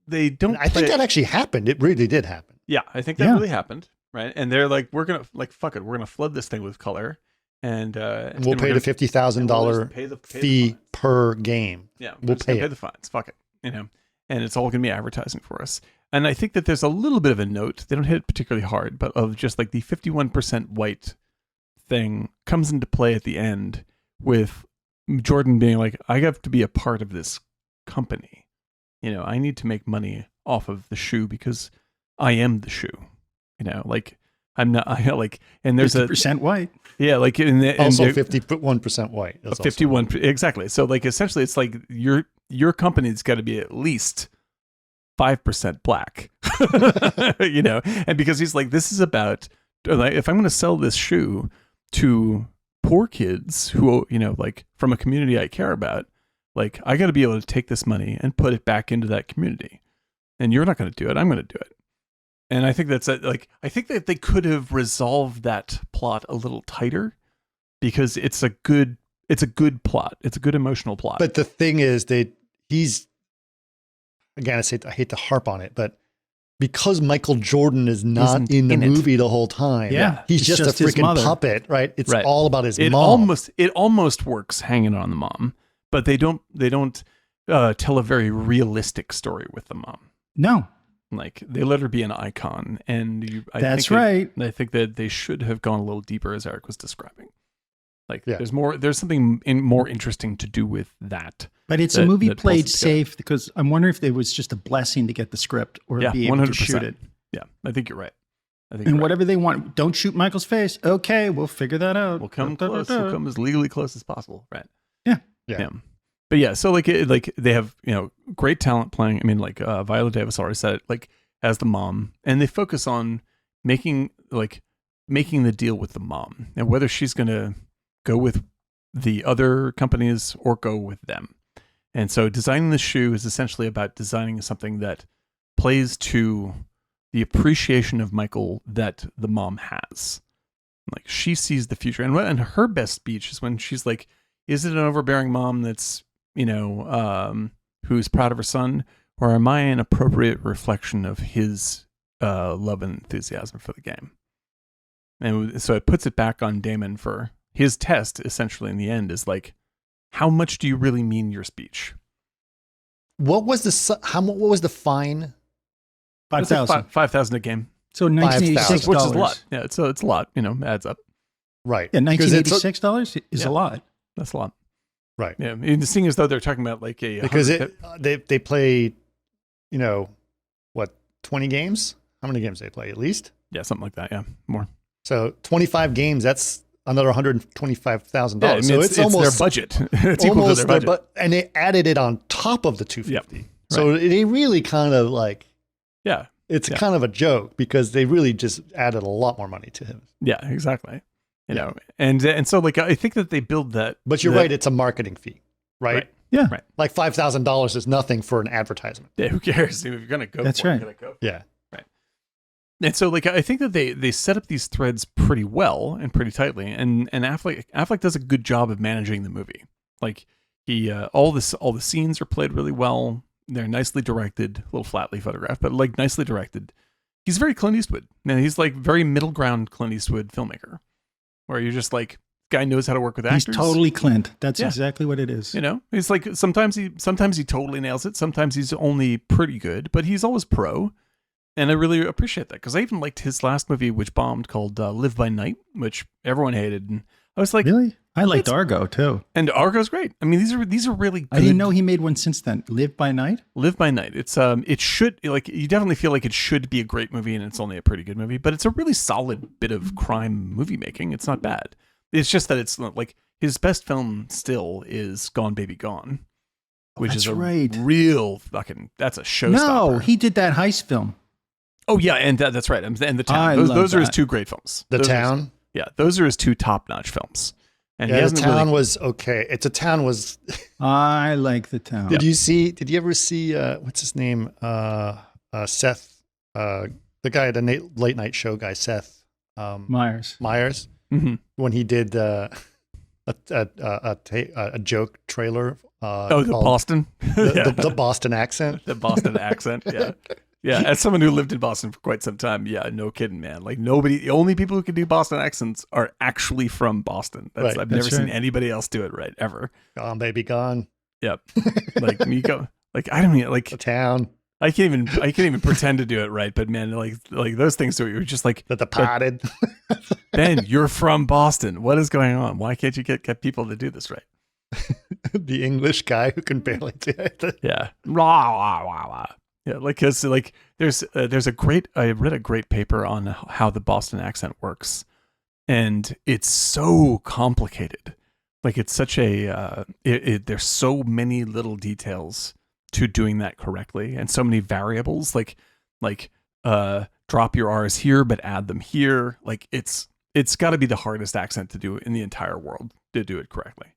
B: they don't.
A: I think that actually happened. It really did happen.
B: Yeah, I think that really happened. right? And they're like, we're gonna fuck it, we're gonna flood this thing with color, and
D: we'll pay the $50,000 fee per game.
B: Yeah,
D: we'll pay
B: the fines. Fuck it, and it's all gonna be advertising for us. And I think that there's a little bit of a note. They don't hit it particularly hard, but of just like the 51% white thing comes into play at the end with Jordan being like, I have to be a part of this company. I need to make money off of the shoe because I am the shoe. Like I'm not. And there's
C: 50% white.
B: Yeah, like
D: also 51% white.
B: 51 exactly. So like essentially, it's like your company's got to be at least 5% black. And because he's like, this is about if I'm going to sell this shoe to poor kids who like from a community I care about, like I got to be able to take this money and put it back into that community. And you're not going to do it. I'm going to do it. And I think that's I think that they could have resolved that plot a little tighter because it's a good plot. It's a good emotional plot.
D: But the thing is he's again, I hate to harp on it, but because Michael Jordan is not in the movie the whole time, he's just a freaking puppet, right? It's all about his mom.
B: It almost works hanging on the mom, but they don't tell a very realistic story with the mom.
C: No.
B: Like they let her be an icon, and I think that they should have gone a little deeper, as Eric was describing. Like there's something more interesting to do with that.
C: But it's a movie played safe because I'm wondering if it was just a blessing to get the script or be able 100%. To shoot it.
B: Yeah, I think you're right.
C: And whatever they want, don't shoot Michael's face. Okay, we'll figure that out.
B: We'll come close. We'll come as legally close as possible. Right.
C: Yeah.
B: But yeah, so like they have great talent playing. I mean, like Viola Davis already said it, like as the mom, and they focus on making the deal with the mom and whether she's gonna go with the other companies or go with them. And so designing the shoe is essentially about designing something that plays to the appreciation of Michael that the mom has. Like she sees the future, and her best speech is when she's like, "Is it an overbearing mom that's who's proud of her son, or am I an appropriate reflection of his love and enthusiasm for the game?" And so it puts it back on Damon for his test. Essentially, in the end, is like, how much do you really mean your speech?
D: What was the fine?
C: 5,000.
B: 5,000 a game.
C: So $1986,
B: which is a lot. Yeah, it's a lot. Adds up.
D: Right.
C: Yeah, $1986 is a lot.
B: That's a lot.
D: Right.
B: Yeah. And seeing as though they're talking about like
D: because they play, 20 games? How many games they play at least?
B: Yeah, something like that. Yeah, more.
D: So 25 games. That's another $125,000.
B: Yeah, I mean,
D: so it's almost
B: their budget. It's equal to their budget.
D: And they added it on top of the $250. Yep. So they really kind of like, it's kind of a joke because they really just added a lot more money to him.
B: Yeah, exactly. And so like I think that they build that.
D: But you're right, it's a marketing fee, right?
C: Yeah.
B: Right.
D: Like $5,000 is nothing for an advertisement.
B: Yeah, who cares? If you're gonna go,
C: that's
B: for
C: right.
B: It, you're gonna go for
D: yeah.
B: It. Right. And so like I think that they set up these threads pretty well and pretty tightly, and Affleck does a good job of managing the movie. Like he all the scenes are played really well. They're nicely directed, a little flatly photographed, but like nicely directed. He's very Clint Eastwood. Now he's like very middle ground Clint Eastwood filmmaker, where you're just like, guy knows how to work with actors.
C: He's totally Clint. That's exactly what it is.
B: He's like sometimes he totally nails it. Sometimes he's only pretty good, but he's always pro. And I really appreciate that because I even liked his last movie, which bombed, called Live by Night, which everyone hated. And I was like,
C: really? I liked Argo too.
B: And Argo's great. I mean, these are really good.
C: I didn't know he made one since then. Live by Night?
B: Live by Night. It's it should, like, you definitely feel like it should be a great movie, and it's only a pretty good movie, but it's a really solid bit of crime movie making. It's not bad. It's just that it's like his best film still is Gone Baby Gone, which is a real fucking, that's a showstopper.
C: No, he did that heist film.
B: Oh yeah, and that's right. And The Town. Those are his two great films.
D: The Town?
B: Those are his two top-notch films. And
D: The Town was okay.
C: I like The Town.
D: Did you ever see, what's his name? Seth, the guy, the late night show guy, Seth.
C: Myers.
B: Mm-hmm.
D: When he did a joke trailer.
B: The Boston?
D: The Boston accent.
B: The Boston accent, yeah. Yeah, as someone who lived in Boston for quite some time, yeah, no kidding, man. Like nobody, the only people who can do Boston accents are actually from Boston.
A: Right,
B: I've never seen anybody else do it right, ever.
A: Gone, baby, gone.
B: Yep. Like Nico, like I don't even like
A: The town.
B: I can't even pretend to do it right, but man, like those things do it. You're just like
A: The departed.
B: Ben, you're from Boston. What is going on? Why can't you get people to do this right?
A: The English guy who can barely do it.
B: Yeah. Rah, rah, rah, rah. Yeah, like cuz like there's a great I read a great paper on how the Boston accent works, and it's so complicated. Like it's such a there's so many little details to doing that correctly, and so many variables like drop your R's here but add them here. Like it's got to be the hardest accent to do in the entire world to do it correctly.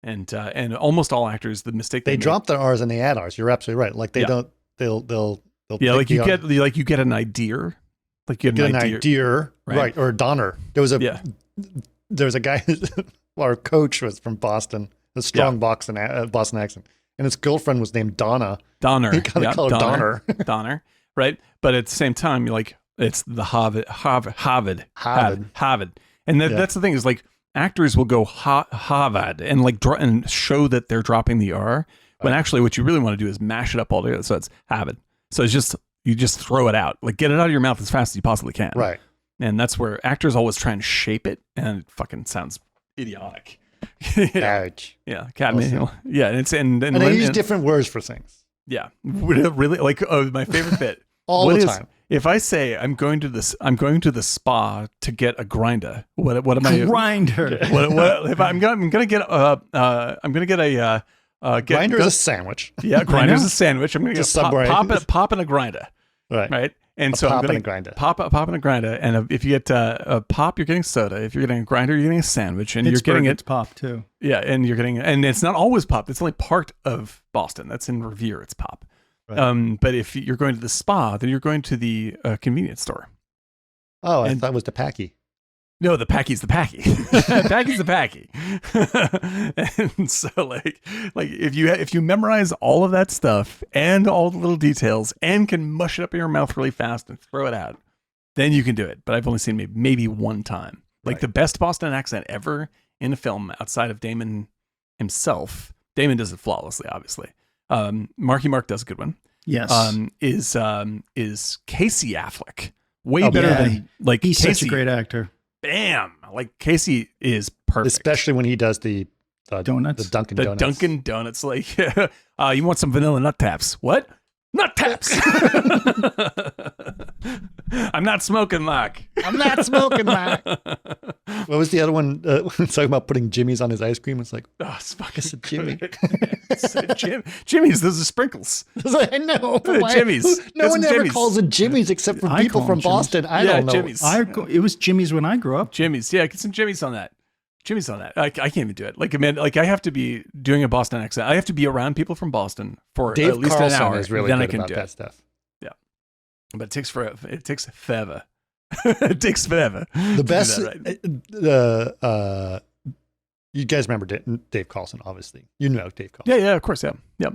B: And almost all actors, the mistake
A: they drop their R's and they add R's. You're absolutely right. Like they don't. They'll.
B: Yeah, like you get an idea. Like you get an idea,
A: right? Or a Donner. There was a guy. Our coach was from Boston. A strong Boston accent, and his girlfriend was named Donna.
B: Donner.
A: He kind of called her Donner.
B: Donner. Right, but at the same time, you're like it's the Harvard. And that's the thing is like. Actors will go Harvard and like and show that they're dropping the R, when actually what you really want to do is mash it up all together. So it's Harvard. So it's you just throw it out, like get it out of your mouth as fast as you possibly can.
A: Right.
B: And that's where actors always try and shape it, and it fucking sounds idiotic.
A: Ouch.
B: Yeah. Awesome. Yeah. And
A: they use different words for things.
B: Yeah. Really, like my favorite bit
A: all the time.
B: If I say I'm going to the spa to get a grinder, what am I?
C: Grinder.
B: What if I'm gonna get a
A: grinder is a sandwich.
B: Yeah, grinder's a sandwich. I'm gonna get pop in a grinder.
A: Right.
B: And so I'm gonna pop in a grinder. And if you get a pop, you're getting soda. If you're getting a grinder, you're getting a sandwich. And you're getting it
C: pop too.
B: Yeah, and it's not always pop. It's only part of Boston. That's in Revere. It's pop. Right. But if you're going to the spa, then you're going to the convenience store.
A: Oh, I thought it was the Packy.
B: No, the Packy's the Packy. Packy's the Packy. And so, like if you memorize all of that stuff and all the little details and can mush it up in your mouth really fast and throw it out, then you can do it. But I've only seen maybe one time. Like the best Boston accent ever in a film outside of Damon himself. Damon does it flawlessly, obviously. Marky Mark does a good one.
C: Yes.
B: Is Casey Affleck. Way better than like
C: he's
B: Casey.
C: Such a great actor.
B: Bam! Like Casey is perfect.
A: Especially when he does the
C: donuts.
A: The Dunkin' Donuts.
B: Dunkin' Donuts. Like, you want some vanilla nut taps? What? Nut taps! I'm not smoking, Mark.
A: I'm not smoking, Mark. What was the other one? Talking about putting Jimmy's on his ice cream. It's like,
B: oh, it's fucking
A: it's a Jimmy.
B: Jimmy's, those are sprinkles.
A: I know.
B: Jimmy's.
A: No one ever calls it Jimmy's except for people from Boston. I don't know.
B: Jimmy's.
C: It was Jimmy's when I grew up.
B: Jimmy's. Yeah, get some Jimmy's on that. Jimmy's on that. I can't even do it. Like, man, like I have to be doing a Boston accent. I have to be around people from Boston for
A: Dave
B: at least
A: Carlson
B: an hour.
A: Is really
B: then
A: good
B: I can
A: about
B: do
A: that
B: it.
A: stuff.
B: Yeah, but it takes forever. It takes forever. It takes forever.
A: The best.
B: Right.
A: You guys remember Dave Carlson, obviously. You know Dave Carlson.
B: Yeah, of course, yeah. Yep.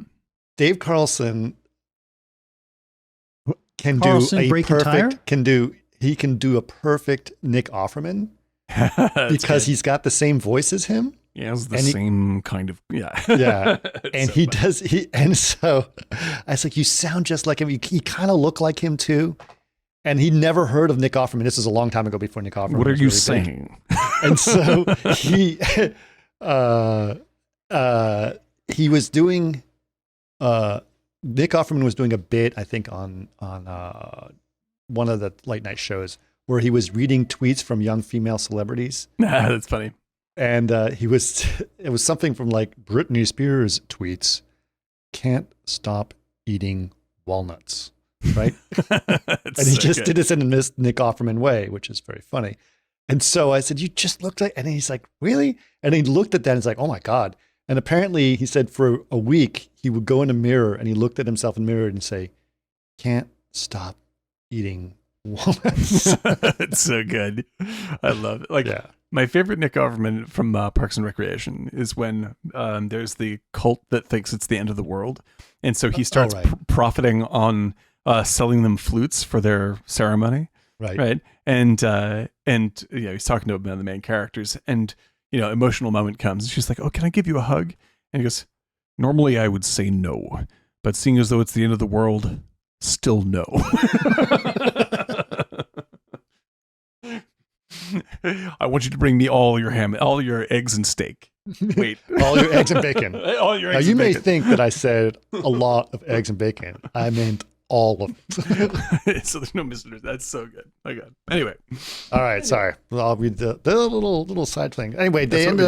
A: Dave Carlson can do a perfect Nick Offerman because he's got the same voice as him.
B: Yeah, it's the same kind of
A: yeah. And so I was like, you sound just like him. You kind of look like him too. And he never heard of Nick Offerman. This is a long time ago before Nick Offerman.
B: What are you saying?
A: And so he was doing Nick Offerman was doing a bit, I think, on one of the late night shows where he was reading tweets from young female celebrities.
B: That's funny.
A: And it was something from like Britney Spears tweets, "Can't stop eating walnuts." Right? And he just did this in this Nick Offerman way, which is very funny. And so I said, you just looked like, and he's like, really? And he looked at that and he's like, oh my God. And apparently he said for a week, he would go in a mirror and he looked at himself in the mirror and say, "Can't stop eating walnuts."
B: It's so good. I love it. Like my favorite Nick Offerman from Parks and Recreation is when there's the cult that thinks it's the end of the world. And so he starts profiting on selling them flutes for their ceremony. Right. And he's talking to one of the main characters, and emotional moment comes. She's like, "Oh, can I give you a hug?" And he goes, "Normally I would say no, but seeing as though it's the end of the world, still no." I want you to bring me all your ham, all your eggs and steak. Wait,
A: all your eggs and bacon.
B: All your eggs.
A: Now, you
B: and
A: may
B: bacon.
A: think that I said a lot of eggs and bacon. I meant all of it.
B: So there's no misunderstanding. That's so good. My God. Anyway.
A: All right. Sorry. I'll read the little side thing. Anyway, they end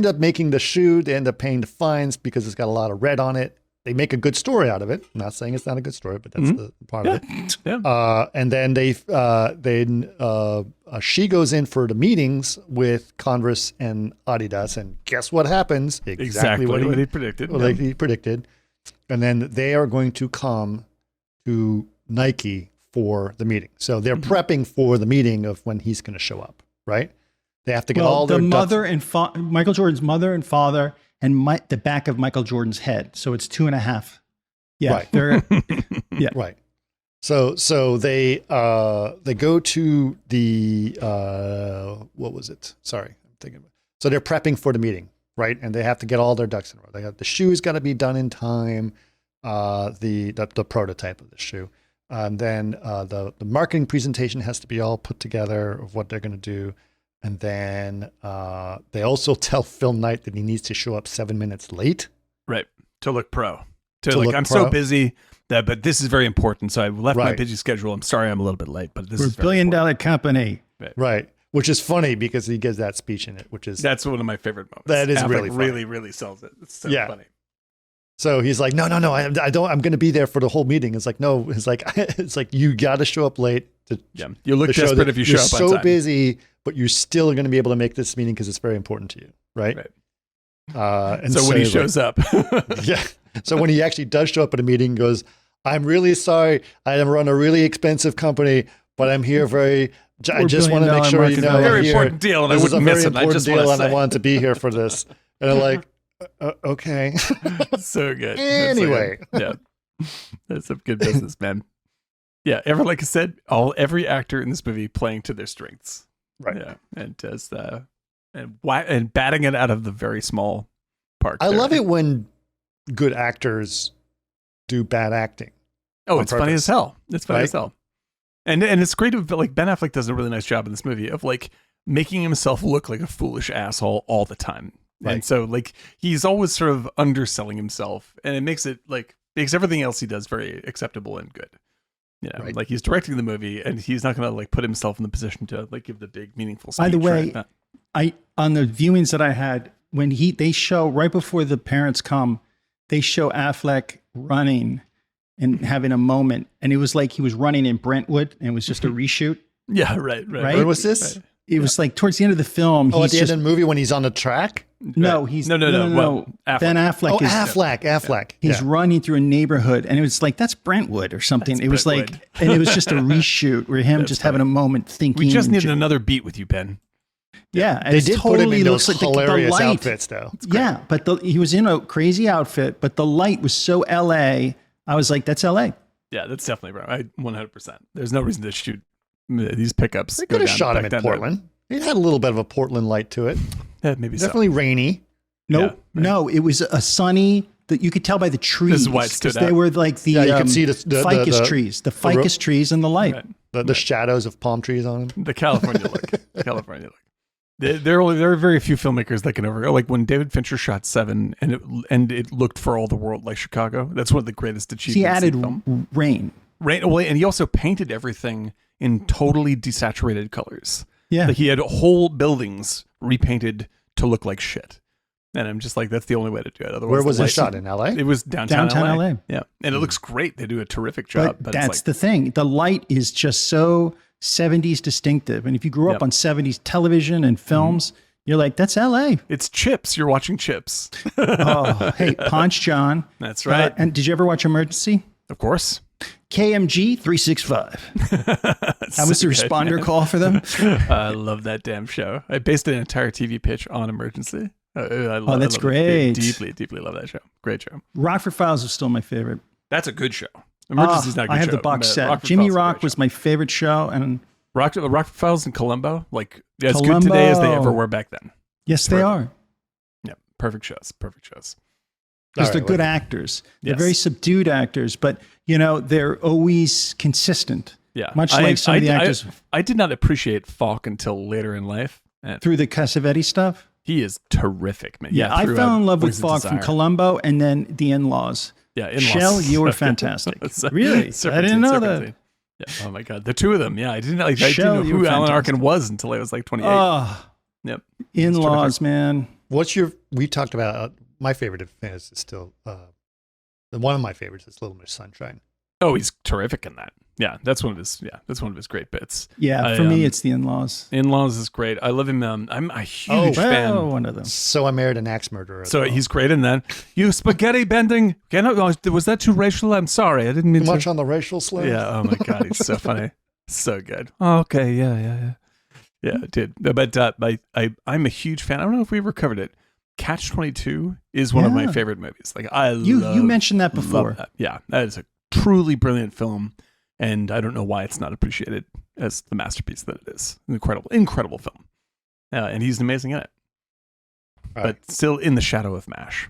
A: up making the shoe. They end up paying the fines because it's got a lot of red on it. They make a good story out of it. I'm not saying it's not a good story, but that's the part of it.
B: Yeah.
A: And then she goes in for the meetings with Converse and Adidas, and guess what happens?
B: Exactly what he predicted.
A: Like he predicted. And then they are going to come to Nike for the meeting. So they're prepping for the meeting of when he's going to show up, right? They have to get all their
C: mother and Michael Jordan's mother and father and the back of Michael Jordan's head. So it's 2.5. Yeah.
A: Right.
C: Yeah.
A: Right. So they go to the what was it? Sorry, I'm thinking about it. So they're prepping for the meeting, right? And they have to get all their ducks in a row. They have the shoes got to be done in time, the prototype of the shoe. And then the marketing presentation has to be all put together of what they're going to do. And then they also tell Phil Knight that he needs to show up 7 minutes late.
B: Right. To look pro. I'm
A: pro.
B: so busy but this is very important. So I left my busy schedule. I'm sorry I'm a little bit late, but this is
C: We're a billion-dollar company.
A: Right. Which is funny because he gives that speech in it,
B: that's one of my favorite moments.
A: That is
B: Affleck
A: really funny.
B: really sells it. It's so funny.
A: So he's like, no, I don't. I'm going to be there for the whole meeting. It's like, no. It's like you got to show up late.
B: You look desperate if you show up on time.
A: You're so busy, but you're still going to be able to make this meeting because it's very important to you, right? And
B: so when he shows up,
A: yeah. So when he actually does show up at a meeting, he goes, "I'm really sorry. I run a really expensive company, but I'm here I just want to make sure you know
B: very important deal, and
A: this
B: I wouldn't miss it.
A: I just deal, and I wanted to be here for this." And I'm like, okay.
B: So good.
A: Anyway.
B: Yeah. That's some good business, man. Yeah. Like I said, every actor in this movie playing to their strengths.
A: Right.
B: Yeah. And does and batting it out of the very small park.
A: I love it when good actors do bad acting.
B: Oh, it's funny as hell. It's funny as hell. And it's great. Like Ben Affleck does a really nice job in this movie of like making himself look like a foolish asshole all the time. Right. And so like he's always sort of underselling himself, and it makes everything else he does very acceptable and good. Like he's directing the movie, and he's not going to like put himself in the position to like give the big meaningful speech.
C: By the way, on the viewings that I had when they show right before the parents come, they show Affleck running and having a moment, and it was like he was running in Brentwood, and it was just a reshoot.
B: Yeah, right.
A: Where was this?
B: Right.
C: It was like towards the end of the film.
A: Oh, at the end of the movie when he's on the track?
C: No, he's
B: no.
C: Well,
B: Affleck.
C: Ben Affleck.
A: Affleck.
C: He's running through a neighborhood, and it was like that's Brentwood or something. It was like, and it was just a reshoot where him just having a moment thinking.
B: We just needed another beat with you, Ben.
C: Yeah, and
A: they did
C: totally
A: put him in those
C: looks like
A: hilarious
C: the light,
A: outfits, though.
C: Yeah, but he was in a crazy outfit, but the light was so LA. I was like, that's LA.
B: Yeah, that's definitely right. 100%. There's no reason to shoot these pickups.
A: They could have shot him in Portland. It had a little bit of a Portland light to it.
B: Yeah, maybe
A: definitely rainy.
C: No, it was a sunny. That you could tell by the trees.
B: This is why it stood out.
C: They were like the
A: you could see the
C: ficus trees and the light.
B: Right.
A: The shadows of palm trees on them.
B: The California look. There are very few filmmakers that can ever, like when David Fincher shot Seven and it looked for all the world like Chicago. That's one of the greatest achievements.
C: He added
B: in film.
C: rain
B: away, and he also painted everything in totally desaturated colors.
C: Yeah,
B: like he had whole buildings repainted to look like shit. And I'm just like, that's the only way to do it. Otherwise,
A: where was it shot? In LA?
B: It was downtown
C: LA.
B: Yeah, and it looks great. They do a terrific job.
C: But that's the thing. The light is just so 70s distinctive. And if you grew up on 70s television and films, you're like, that's LA.
B: It's Chips. You're watching Chips.
C: Oh, hey, Ponch John.
B: That's right.
C: And did you ever watch Emergency?
B: Of course.
C: KMG 365. That was the responder call for them.
B: I love that damn show. I based an entire TV pitch on Emergency.
C: That's great.
B: Deeply love that show. Great show.
C: Rockford Files is still my favorite.
B: That's a good show. Emergency's not a good
C: I have
B: show,
C: the box
B: but
C: set.
B: Rockford
C: Jimmy
B: Files is a
C: Rock
B: great
C: was
B: show.
C: my favorite show, and
B: Rockford Files and Columbo, like as good today as they ever were back then.
C: yes, they are.
B: Yeah, perfect shows.
C: Because
A: All
C: they're
A: right,
C: good actors. They're
B: Yes.
C: very subdued actors, but they're always consistent.
B: Yeah,
C: Much like some of the actors
B: I did not appreciate Falk until later in life. And
C: through the Cassavetes stuff.
B: he is terrific, man.
C: Yeah, I
B: through,
C: fell in love with
B: Poison
C: Falk from
B: Desire.
C: Columbo and then The In-Laws.
B: Yeah, In-Laws.
C: Shell, you were
B: So good.
C: fantastic.
B: So-
C: Really? I
B: Serpentine,
C: didn't know
B: Serpentine. Yeah. Oh my God, the two of them. Yeah, I didn't I
C: Shell,
B: didn't know
C: you
B: who
C: were
B: Alan
C: fantastic.
B: Arkin was until I was like 28.
C: Oh,
B: Yep.
C: In-Laws, man.
D: We talked about my favorite is still one of my favorites is Little Miss Sunshine.
B: Oh, he's terrific in that. Yeah, that's one of his great bits.
C: Yeah, for me, it's The In-Laws.
B: In-Laws is great. I love him. I'm a huge fan.
C: Oh, one of them.
D: So I Married an Axe Murderer. as
B: So
D: well.
B: he's great in that. You spaghetti bending. Was that too racial? I'm sorry. I didn't mean
D: too much
B: to.
D: on the racial slur.
B: Yeah. Oh my God, he's so funny. So good. Oh, okay. Yeah. Yeah, dude. But I'm a huge fan. I don't know if we ever covered it. Catch-22 is one of my
C: Yeah.
B: favorite movies. Like
C: You mentioned that before.
B: love that. Yeah, that is a truly brilliant film, and I don't know why it's not appreciated as the masterpiece that it is. Incredible film. And he's amazing in it.
D: All
B: But
D: right.
B: still in the shadow of MASH.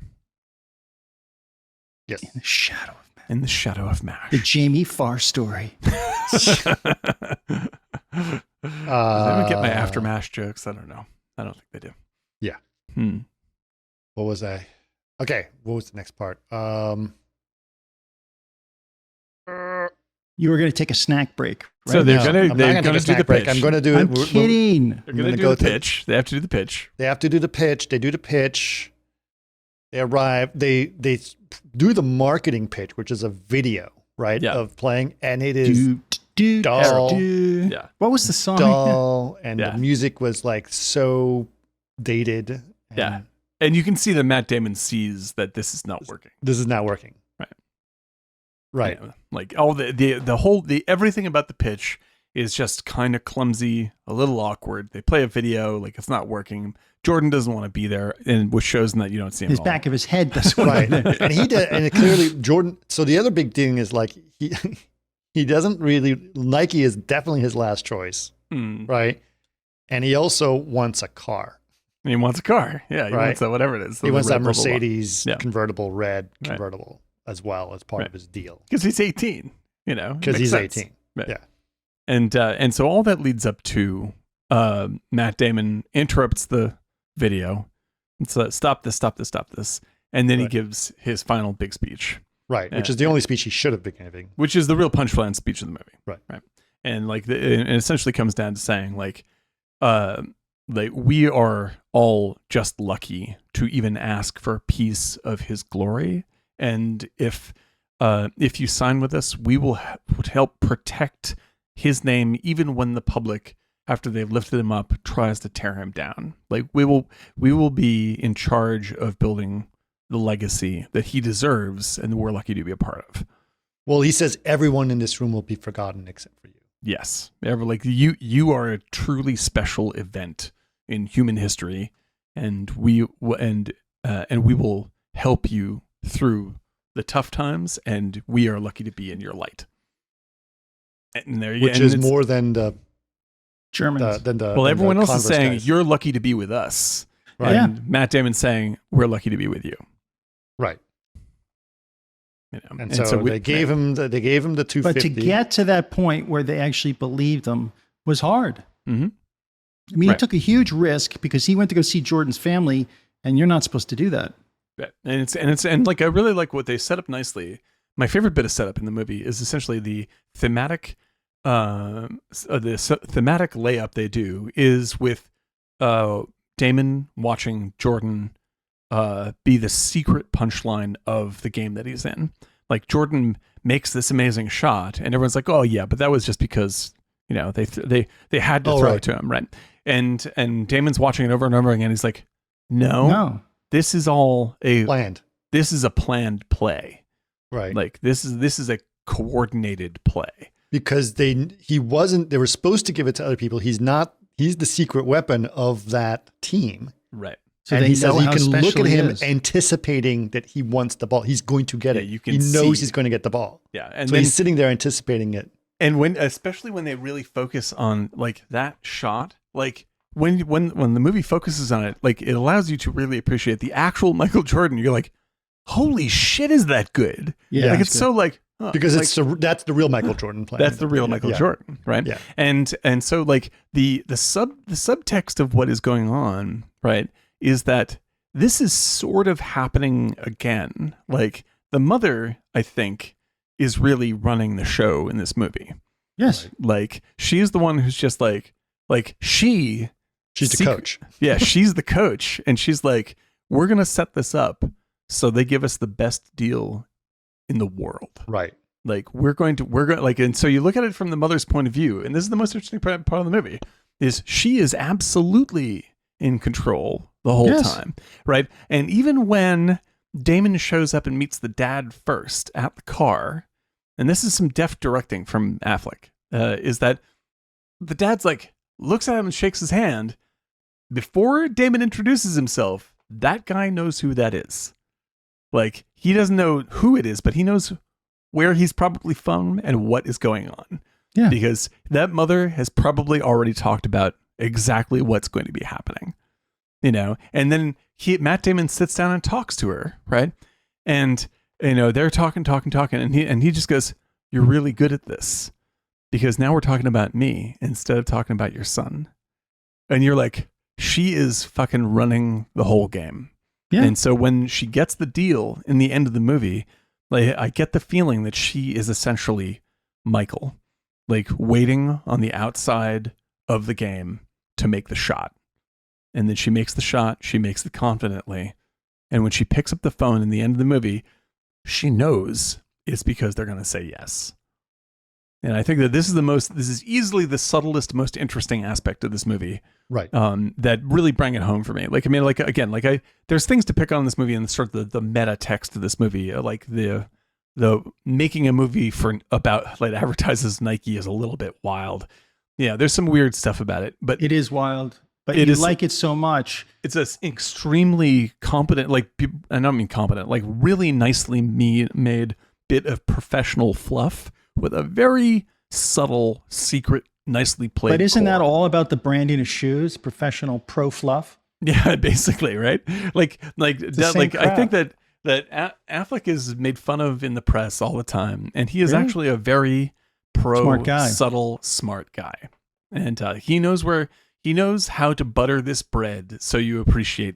D: Yes.
C: In the shadow of man.
B: In the shadow of MASH.
C: The Jamie Farr story.
B: Does anyone get my after MASH jokes? I don't know. I don't think they do.
D: Yeah.
B: What
D: was I? Okay. What was the next part?
C: You were going to take a snack break, right?
B: So they're
D: No,
B: gonna
D: I'm not gonna take a
B: do
D: snack
B: the
D: break.
B: pitch.
D: I'm going to do it.
C: I'm kidding.
B: They're
D: I'm
B: gonna
D: gonna
B: do
D: go
B: the
D: to-
B: pitch. They have to do the pitch.
D: They have to do the pitch. They do the pitch. They arrive. They do the marketing pitch, which is a video, right?
B: Yeah.
D: Of playing, and it is
C: Dull.
D: dull,
B: Yeah.
C: What was the song?
D: dull, and
B: Yeah.
D: the music was like so dated. And
B: Yeah. And you can see that Matt Damon sees that this is not working.
D: this is not working.
B: Right.
D: Right.
B: You know, like all the everything about the pitch is just kind of clumsy, a little awkward. They play a video, like it's not working. Jordan doesn't want to be there, and which shows in that you don't see him.
C: His
B: at all.
C: back of his head doesn't want
D: Right.
C: to be there.
D: And he did, and it clearly Jordan. So the other big thing is like he doesn't really Nike is definitely his last choice,
B: Hmm.
D: right? And he also wants a car.
B: And he wants a car. Yeah, he
D: Right.
B: wants that whatever it is.
D: He wants that
B: Red blah, blah, blah.
D: Mercedes
B: Yeah.
D: convertible, red
B: Right.
D: convertible as well as part
B: Right.
D: of his deal.
B: Because he's 18, you know.
D: Because
B: Makes
D: he's
B: sense.
D: 18.
B: Right.
D: Yeah.
B: And so all that leads up to Matt Damon interrupts the video. It's stop this. And then he
D: Right.
B: gives his final big speech,
D: Right. Which
B: Yeah.
D: is the only speech he should have been giving.
B: which is the real punchline speech of the movie.
D: Right.
B: And like it essentially comes down to saying like we are all just lucky to even ask for a piece of his glory. And if you sign with us, we will would help protect his name, even when the public, after they've lifted him up, tries to tear him down. Like we will be in charge of building the legacy that he deserves, and we're lucky to be a part of.
D: Well, he says everyone in this room will be forgotten except for you.
B: Yes, like you are a truly special event in human history, and we will help you through the tough times, and we are lucky to be in your light. And there,
D: Which
B: and
D: is
B: it's-
D: more than the
C: Germans.
B: well, everyone else is
D: Converse
B: saying
D: guys.
B: you're lucky to be with us,
D: Right.
B: and Matt Damon's saying we're lucky to be with you.
D: Right.
B: You know?
D: And so they gave him the 250.
C: But to get to that point where they actually believed him was hard.
B: Mhm.
C: I mean,
B: Right.
C: he took a huge risk because he went to go see Jordan's family, and you're not supposed to do that.
B: Yeah. And like I really like what they set up nicely. My favorite bit of setup in the movie is essentially the thematic thematic layup they do is with Damon watching Jordan be the secret punchline of the game that he's in. Like Jordan makes this amazing shot, and everyone's like, "Oh yeah, but that was just because they had to throw
D: right.
B: it to him, right?" And Damon's watching it over and over again. He's like, "No, this is all
D: planned.
B: This is a planned play.
D: Right.
B: Like this is a coordinated play."
D: Because they were supposed to give it to other people. He's the secret weapon of that team.
B: Right.
C: So
D: and
C: they
D: he says
C: know
D: you
C: how
D: can look
C: special
D: at
C: he
D: him
C: is.
D: anticipating that he wants the ball. He's going to get it.
B: you can
D: he knows
B: see.
D: he's going to get the ball.
B: Yeah, and
D: So
B: then
D: he's sitting there anticipating it.
B: and especially when they really focus on like that shot, like when the movie focuses on it, like it allows you to really appreciate the actual Michael Jordan. You're like, holy shit, is that good?
C: Yeah,
B: like
C: it's
B: it's so like
D: Because
B: like,
D: that's the real Michael Jordan playing.
B: that's the real Michael Jordan, right?
D: Yeah.
B: And so like the subtext of what is going on, right, is that this is sort of happening again. Like the mother, I think, is really running the show in this movie.
C: Yes.
B: Like she is the one who's just like she's
D: the coach.
B: Yeah, she's the coach, and she's like, we're gonna set this up so they give us the best deal in the world.
D: Right.
B: Like we're going like, and so you look at it from the mother's point of view, and this is the most interesting part of the movie, is she is absolutely in control the whole time, right? And even when Damon shows up and meets the dad first at the car, and this is some deft directing from Affleck, is that the dad's like looks at him and shakes his hand before Damon introduces himself. That guy knows who that is. Like he doesn't know who it is, but he knows where he's probably from and what is going on.
C: Yeah.
B: Because that mother has probably already talked about exactly what's going to be happening, you know? And then Matt Damon sits down and talks to her, right? And, you know, they're talking, and he just goes, you're really good at this because now we're talking about me instead of talking about your son. And you're like, she is fucking running the whole game.
C: Yeah.
B: And so when she gets the deal in the end of the movie, like I get the feeling that she is essentially Michael, like waiting on the outside of the game to make the shot. And then she makes the shot, she makes it confidently. And when she picks up the phone in the end of the movie, she knows it's because they're going to say yes. And I think that this is easily the subtlest, most interesting aspect of this movie.
D: Right.
B: That really bring it home for me. Like, I mean, like, again, like there's things to pick on in this movie and sort of the meta text of this movie, like the making a movie about like advertises Nike is a little bit wild. Yeah. There's some weird stuff about it, but
C: It is wild, but
B: It
C: you
B: is-
C: like it so much.
B: it's an extremely competent, like, I don't mean competent, like really nicely made bit of professional fluff with a very subtle, secret, nicely played.
C: But isn't that
B: core.
C: all about the branding of shoes, professional pro fluff?
B: Yeah, basically, right? Like
C: the same
B: I think
C: crap.
B: that Affleck is made fun of in the press all the time, and he is
C: Really?
B: actually a very
C: Smart guy.
B: subtle, smart guy, and he knows how to butter this bread so you appreciate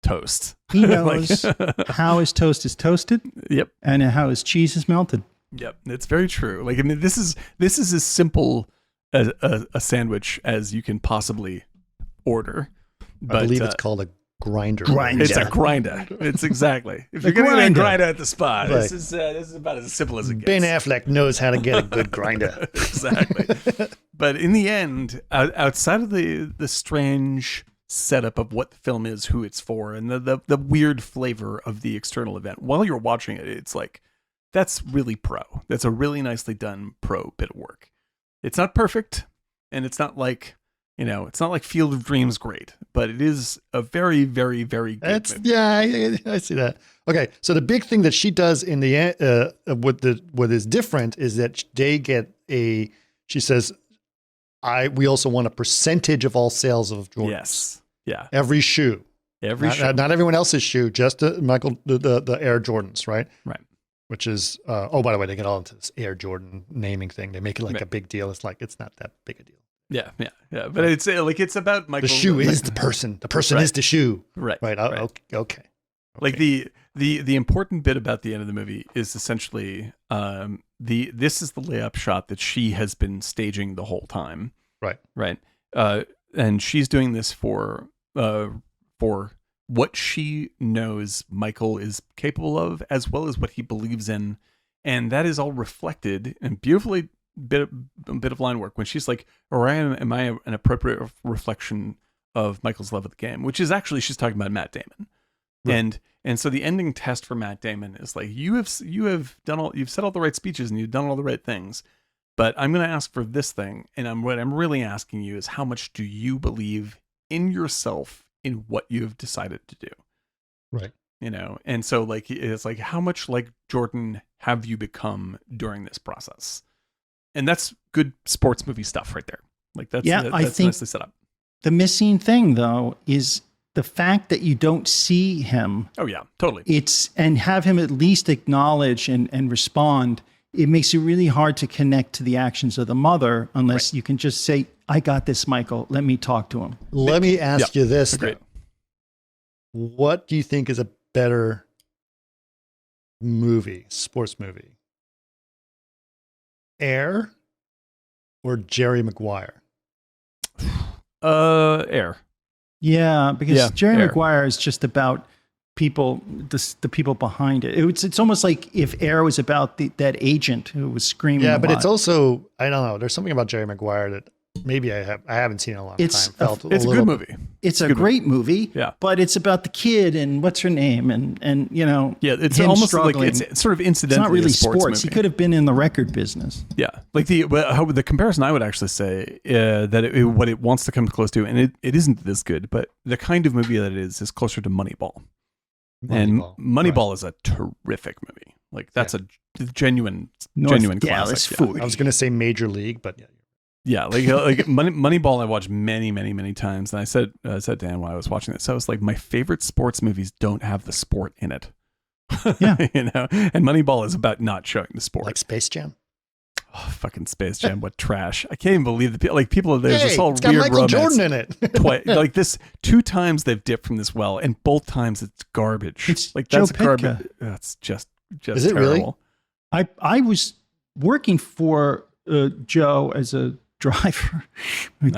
B: toast.
C: He
B: Like-
C: knows how his toast is toasted
B: Yep.
C: and how his cheese is melted.
B: Yep, it's very true. Like, I mean, this is as simple as a sandwich as you can possibly order. But
D: I believe it's called a grinder.
C: Grinder.
B: it's a grinder. It's exactly. If you're going to get a
C: grinder.
B: grinder at the spa,
D: Right.
B: this is about as simple as it gets.
D: Ben Affleck knows how to get a good grinder.
B: Exactly. But in the end, outside of the strange setup of what the film is, who it's for, and the weird flavor of the external event, while you're watching it, it's like, that's really pro. That's a really nicely done pro bit of work. It's not perfect, and it's not like, you know, it's not like Field of Dreams great, but it is a very, very, very good movie.
D: Yeah, I see that. Okay, so the big thing that she does in the end, what is different is that they get she says, we also want a percentage of all sales of Jordans.
B: Yes. Yeah.
D: Every shoe. Not everyone else's shoe, just the Air Jordans, right?
B: Right.
D: Which is, by the way, they get all into this Air Jordan naming thing. They make it like a big deal. It's like, it's not that big a deal.
B: Yeah. But it's like, it's about Michael.
D: The shoe is the person. The person
B: Right.
D: is the shoe.
B: Right.
D: Right. Okay.
B: Like the important bit about the end of the movie is essentially this is the layup shot that she has been staging the whole time. Right. And she's doing this for what she knows Michael is capable of, as well as what he believes in, and that is all reflected in beautifully bit of line work when she's like, "Or am I an appropriate reflection of Michael's love of the game?" Which is actually she's talking about Matt Damon,
D: Right.
B: and so the ending test for Matt Damon is like, you've said all the right speeches and you've done all the right things, but I'm going to ask for this thing, and what I'm really asking you is, how much do you believe in yourself in what you have decided to do.
D: Right.
B: You know, and so like it's like, how much like Jordan have you become during this process? And that's good sports movie stuff right there. Like that's
C: I think
B: nicely set up.
C: The missing thing though is the fact that you don't see him.
B: Oh yeah, totally.
C: And have him at least acknowledge and respond. It makes it really hard to connect to the actions of the mother unless you can just say, I got this, Michael. Let me talk to him.
A: Let me ask you this.
B: Great.
A: What do you think is a better movie, sports movie? Air or Jerry Maguire?
B: Air.
C: Yeah, because Jerry
B: Air.
C: Maguire is just about people, the people behind it. It's almost like if Air was about that agent who was screaming.
A: Yeah, but it's also, I don't know. There's something about Jerry Maguire that maybe I haven't seen in a long time.
C: It's
B: a good movie.
C: It's a great movie.
B: Yeah,
C: but it's about the kid and what's her name and you know.
B: Yeah, it's
C: him
B: almost
C: struggling.
B: like it's sort of incidentally.
C: It's not really
B: a sports movie.
C: He could have been in the record business.
B: Yeah, like the comparison I would actually say that what it wants to come close to, and it isn't this good, but the kind of movie that it is closer to Moneyball. And Moneyball is a terrific movie. Like that's a genuine
C: Dallas
B: classic.
C: Food.
A: I was going to say Major League, but yeah.
B: Yeah, like Moneyball, I watched many times, and I said to Dan while I was watching this, I was like, my favorite sports movies don't have the sport in it.
C: Yeah,
B: you know, and Moneyball is about not showing the sport,
A: like Space Jam.
B: Oh, fucking Space Jam! What trash! I can't even believe people. There's this whole
A: it's got
B: weird
A: Michael
B: romance.
A: Jordan in it.
B: Like this, 2 times they've dipped from this well, and both times it's garbage.
C: It's
B: like
C: Joe
B: that's
C: Pytka.
B: garbage. That's just
A: Is it
B: terrible.
A: really?
C: I was working for Joe as a driver,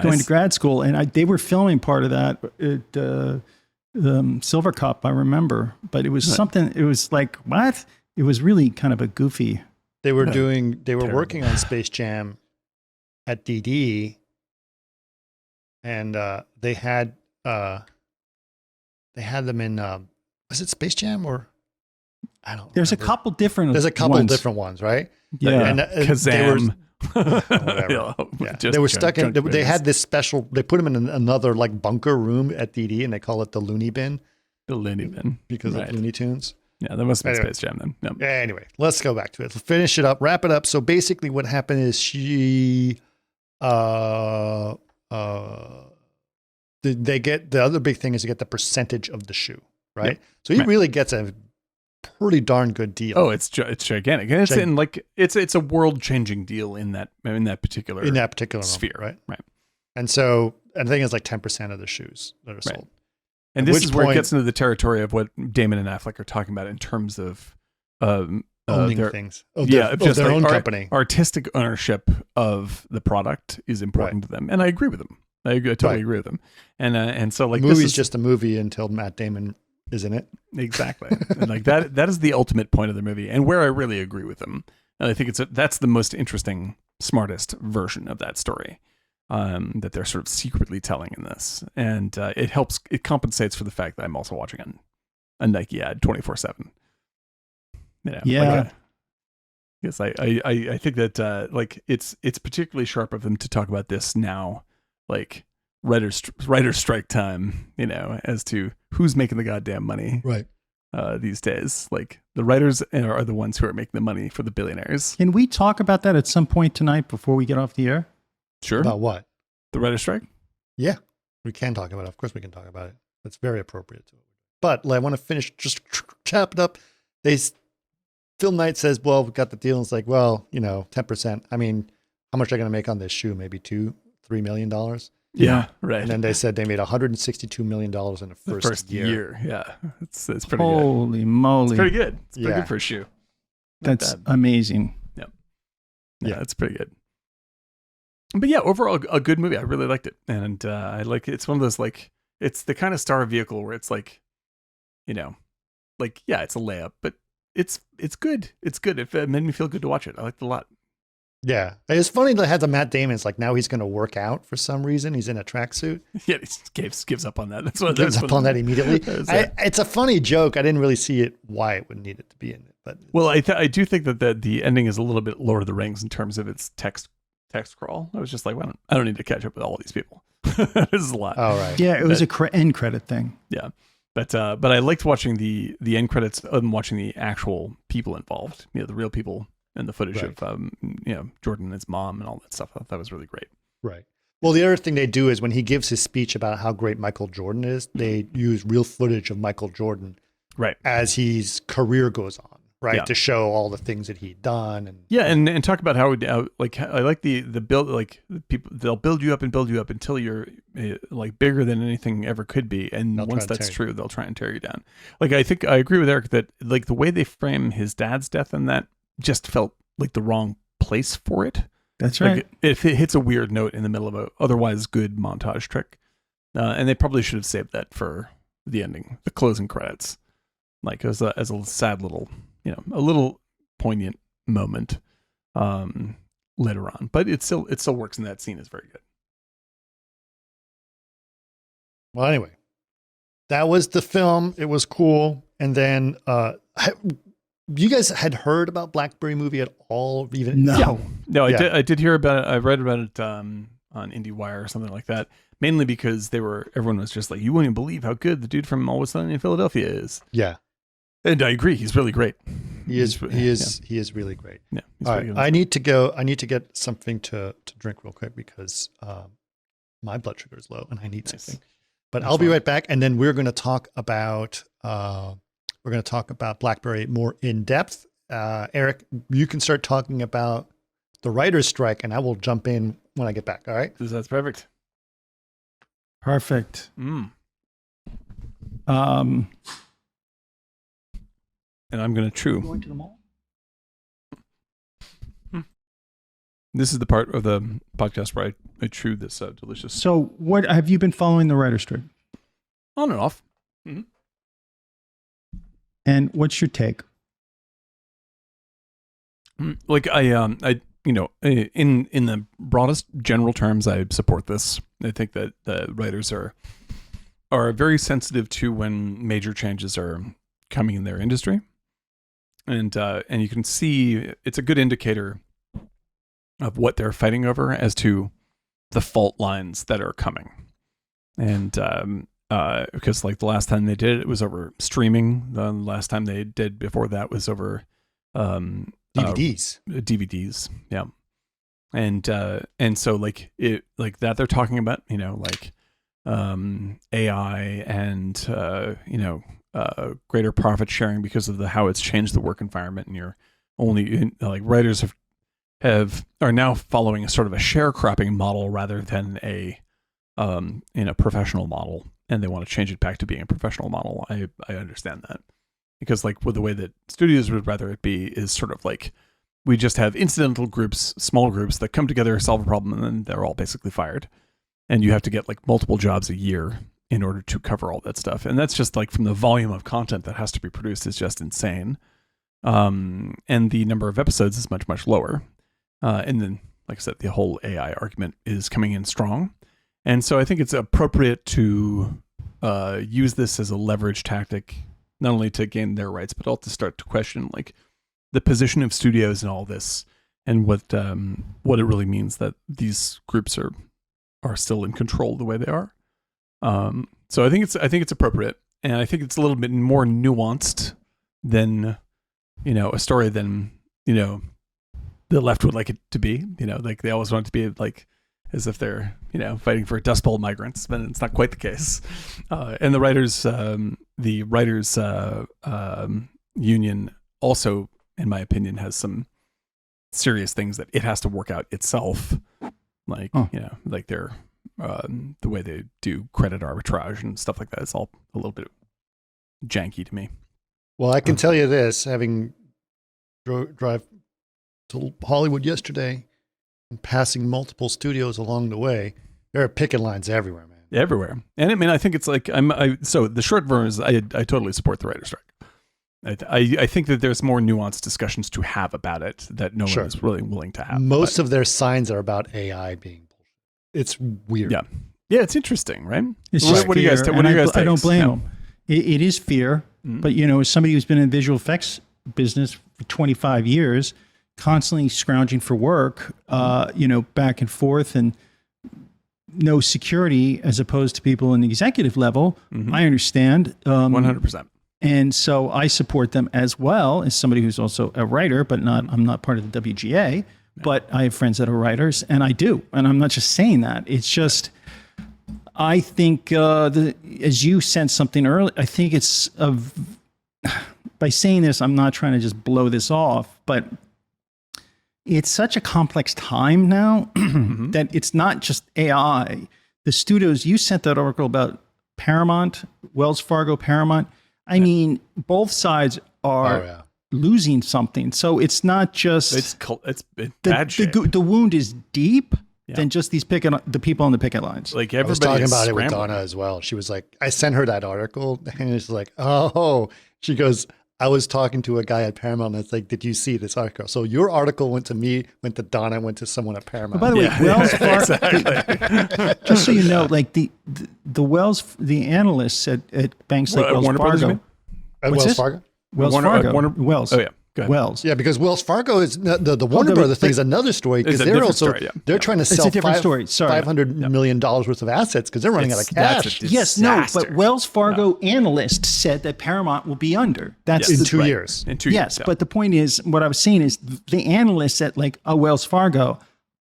C: going to grad school, and they were filming part of that at Silver Cup. I remember, but it was something. It was like what? It was really kind of a goofy.
A: They were working on Space Jam at DD, and they had them in was it Space Jam or I don't.
C: There's
A: remember.
C: a couple different.
A: There's a couple
C: ones.
A: different ones, right?
C: Yeah,
A: and
B: Kazam.
A: Whatever. Yeah. They were stuck in. They had this special. They put them in another like bunker room at DD, and they call it the Looney Bin.
B: The Looney Bin
A: because of Looney Tunes.
B: Yeah, that must have been Space Jam then. No.
A: Anyway, let's go back to it. Let's finish it up, wrap it up. So basically what happened is she, they get, the other big thing is to get the percentage of the shoe, right? Yep. So he really gets a pretty darn good deal.
B: Oh, it's gigantic. And it's in like, it's a world changing deal in that particular sphere.
A: Right.
B: Right.
A: And so, and the thing is like 10% of the shoes that are sold.
B: And this is where it gets into the territory of what Damon and Affleck are talking about in terms of
A: owning things. Of
B: their
A: own company.
B: Artistic ownership of the product is important to them. And I agree with them. I totally agree with them. And so like
A: the movie's just a movie until Matt Damon is in it.
B: Exactly. And like that is the ultimate point of the movie, and where I really agree with them. And I think that's the most interesting, smartest version of that story. That they're sort of secretly telling in this, and it compensates for the fact that I'm also watching a Nike ad 24/7. You know,
C: yeah.
B: Yes, I think that like it's particularly sharp of them to talk about this now, like writer's strike time. You know, as to who's making the goddamn money,
A: right?
B: These days, like the writers are the ones who are making the money for the billionaires.
C: Can we talk about that at some point tonight before we get off the air?
B: Sure.
A: About what?
B: The writer's strike?
A: Yeah, we can talk about it. Of course we can talk about it. That's very appropriate to it. But I want to finish, just chop it up. Phil Knight says, well, we got the deal. And it's like, well, 10%. I mean, how much are they going to make on this shoe? Maybe $2-3 million?
B: Yeah, right.
A: And then they said they made $162 million in the first year.
B: Yeah, it's pretty good.
C: Holy moly.
B: It's pretty good. It's pretty good for a shoe.
C: That's amazing.
B: Yep. Yeah, it's pretty good. But yeah, overall, a good movie. I really liked it. And I like it's one of those, like, it's the kind of star vehicle where it's like, like, yeah, it's a layup, but it's good. It's good. It made me feel good to watch it. I liked it a lot.
A: Yeah. It's funny that it had the Matt Damon. It's like now he's going to work out for some reason. He's in a tracksuit.
B: Yeah, he gives up on that. That's what
A: gives up on that immediately. It's a funny joke. I didn't really see it, why it would need it to be in it. But
B: well, I do think that the ending is a little bit Lord of the Rings in terms of its text crawl. I was just like, well, I don't need to catch up with all of these people. There's a lot.
A: All right.
C: Yeah, it was a end credit thing.
B: Yeah. But I liked watching the end credits and watching the actual people involved, the real people and the footage of Jordan and his mom and all that stuff. I thought that was really great.
A: Right. Well, the other thing they do is when he gives his speech about how great Michael Jordan is, they use real footage of Michael Jordan as his career goes on, right? To show all the things that he'd done.
B: And talk about how I like the build, like people, they'll build you up until you're like bigger than anything ever could be. And once that's true, they'll try and tear you down. Like, I think I agree with Eric that like the way they frame his dad's death and that just felt like the wrong place for it.
C: That's right.
B: Like, if it hits a weird note in the middle of a otherwise good montage trick, and they probably should have saved that for the ending, the closing credits, like as a sad little, a little poignant moment later on. But it still works, and that scene is very good.
A: Well, anyway, that was the film. It was cool, and then you guys had heard about Blackberry movie at all? Even
C: no.
B: I did hear about it. I read about it on IndieWire or something like that. Mainly because everyone was just like, you wouldn't believe how good the dude from Always Sunny in Philadelphia is.
A: Yeah,
B: and I agree. He's really great.
A: He is really great.
B: Yeah.
A: All right, I need to go. I need to get something to drink real quick because my blood sugar is low and I need something. But I'll be right back, and then we're going to talk about. We're going to talk about Blackberry more in depth. Eric, you can start talking about the writer's strike, and I will jump in when I get back. All right?
B: That's perfect.
C: Perfect.
B: And I'm going to chew.
C: Going to the mall?
B: This is the part of the podcast where I chew this delicious.
C: So, what have you been following the writer's strike?
B: On and off. Mm-hmm.
C: And what's your take?
B: Like in the broadest general terms, I support this. I think that the writers are very sensitive to when major changes are coming in their industry, and you can see it's a good indicator of what they're fighting over as to the fault lines that are coming, and because like the last time they did it was over streaming. The last time they did before that was over DVDs. Yeah. And so like it, like that they're talking about, AI and, greater profit sharing because of how it's changed the work environment. And you're only writers are now following a sort of a sharecropping model rather than a professional model. And they want to change it back to being a professional model. I understand that, because like with the way that studios would rather it be is sort of like we just have incidental groups, small groups that come together, solve a problem, and then they're all basically fired. And you have to get like multiple jobs a year in order to cover all that stuff. And that's just like from the volume of content that has to be produced is just insane. And the number of episodes is much, much lower. And then, like I said, the whole AI argument is coming in strong. And so I think it's appropriate to use this as a leverage tactic, not only to gain their rights, but also to start to question like the position of studios in all this, and what it really means that these groups are still in control the way they are. So I think it's appropriate, and I think it's a little bit more nuanced than a story than the left would like it to be. Like they always want it to be like as if they're fighting for Dust Bowl migrants, but it's not quite the case. And the writers union also, in my opinion, has some serious things that it has to work out itself. Like like their the way they do credit arbitrage and stuff like that. It's all a little bit janky to me.
A: Well, I can tell you this, having drive to Hollywood yesterday and passing multiple studios along the way, there are picket lines everywhere, man.
B: Everywhere. And I mean, I think it's like so the short version is I totally support the writer's strike. I think that there's more nuanced discussions to have about it that no one is really willing to have.
A: Most of their signs are about AI being bullshit. It's weird.
B: Yeah, it's interesting, right?
C: It's
B: what do you guys? What do you guys?
C: I don't blame them. It is fear, but as somebody who's been in the visual effects business for 25 years, constantly scrounging for work, back and forth, and no security as opposed to people in the executive level. I understand.
B: 100%.
C: And so I support them as well as somebody who's also a writer, but I'm not part of the WGA, but I have friends that are writers, and I do. And I'm not just saying that. It's just, I think, as you said something earlier, I think it's by saying this, I'm not trying to just blow this off, but it's such a complex time now that it's not just AI. The studios, you sent that article about Paramount, Wells Fargo, Paramount. I mean, both sides are losing something. So it's not just
B: it's bad shape.
C: The wound is deep than just the people on the picket lines.
A: Like I was talking about it with Donna as well. She was like, I sent her that article, and it's like, oh, she goes, I was talking to a guy at Paramount, and it's like, did you see this article? So your article went to me, went to Donna, went to someone at Paramount.
C: By the way, Wells Fargo, just so you know, like the analysts at banks like Wells
B: Warner
C: Fargo.
B: Brothers,
A: Wells Fargo?
C: Wells Fargo. Wells.
B: Oh, yeah.
C: Wells.
A: Yeah, because Wells Fargo is the Warner Brothers thing is another story because they're also they're trying to sell
C: a different story. Sorry.
A: $500 million worth of assets because they're running out of cash.
C: Yes, no, but Wells Fargo analysts said that Paramount will be under. That's
A: in 2 years.
B: In 2 years.
C: Yes, but the point is, what I was saying is the analysts at like Wells Fargo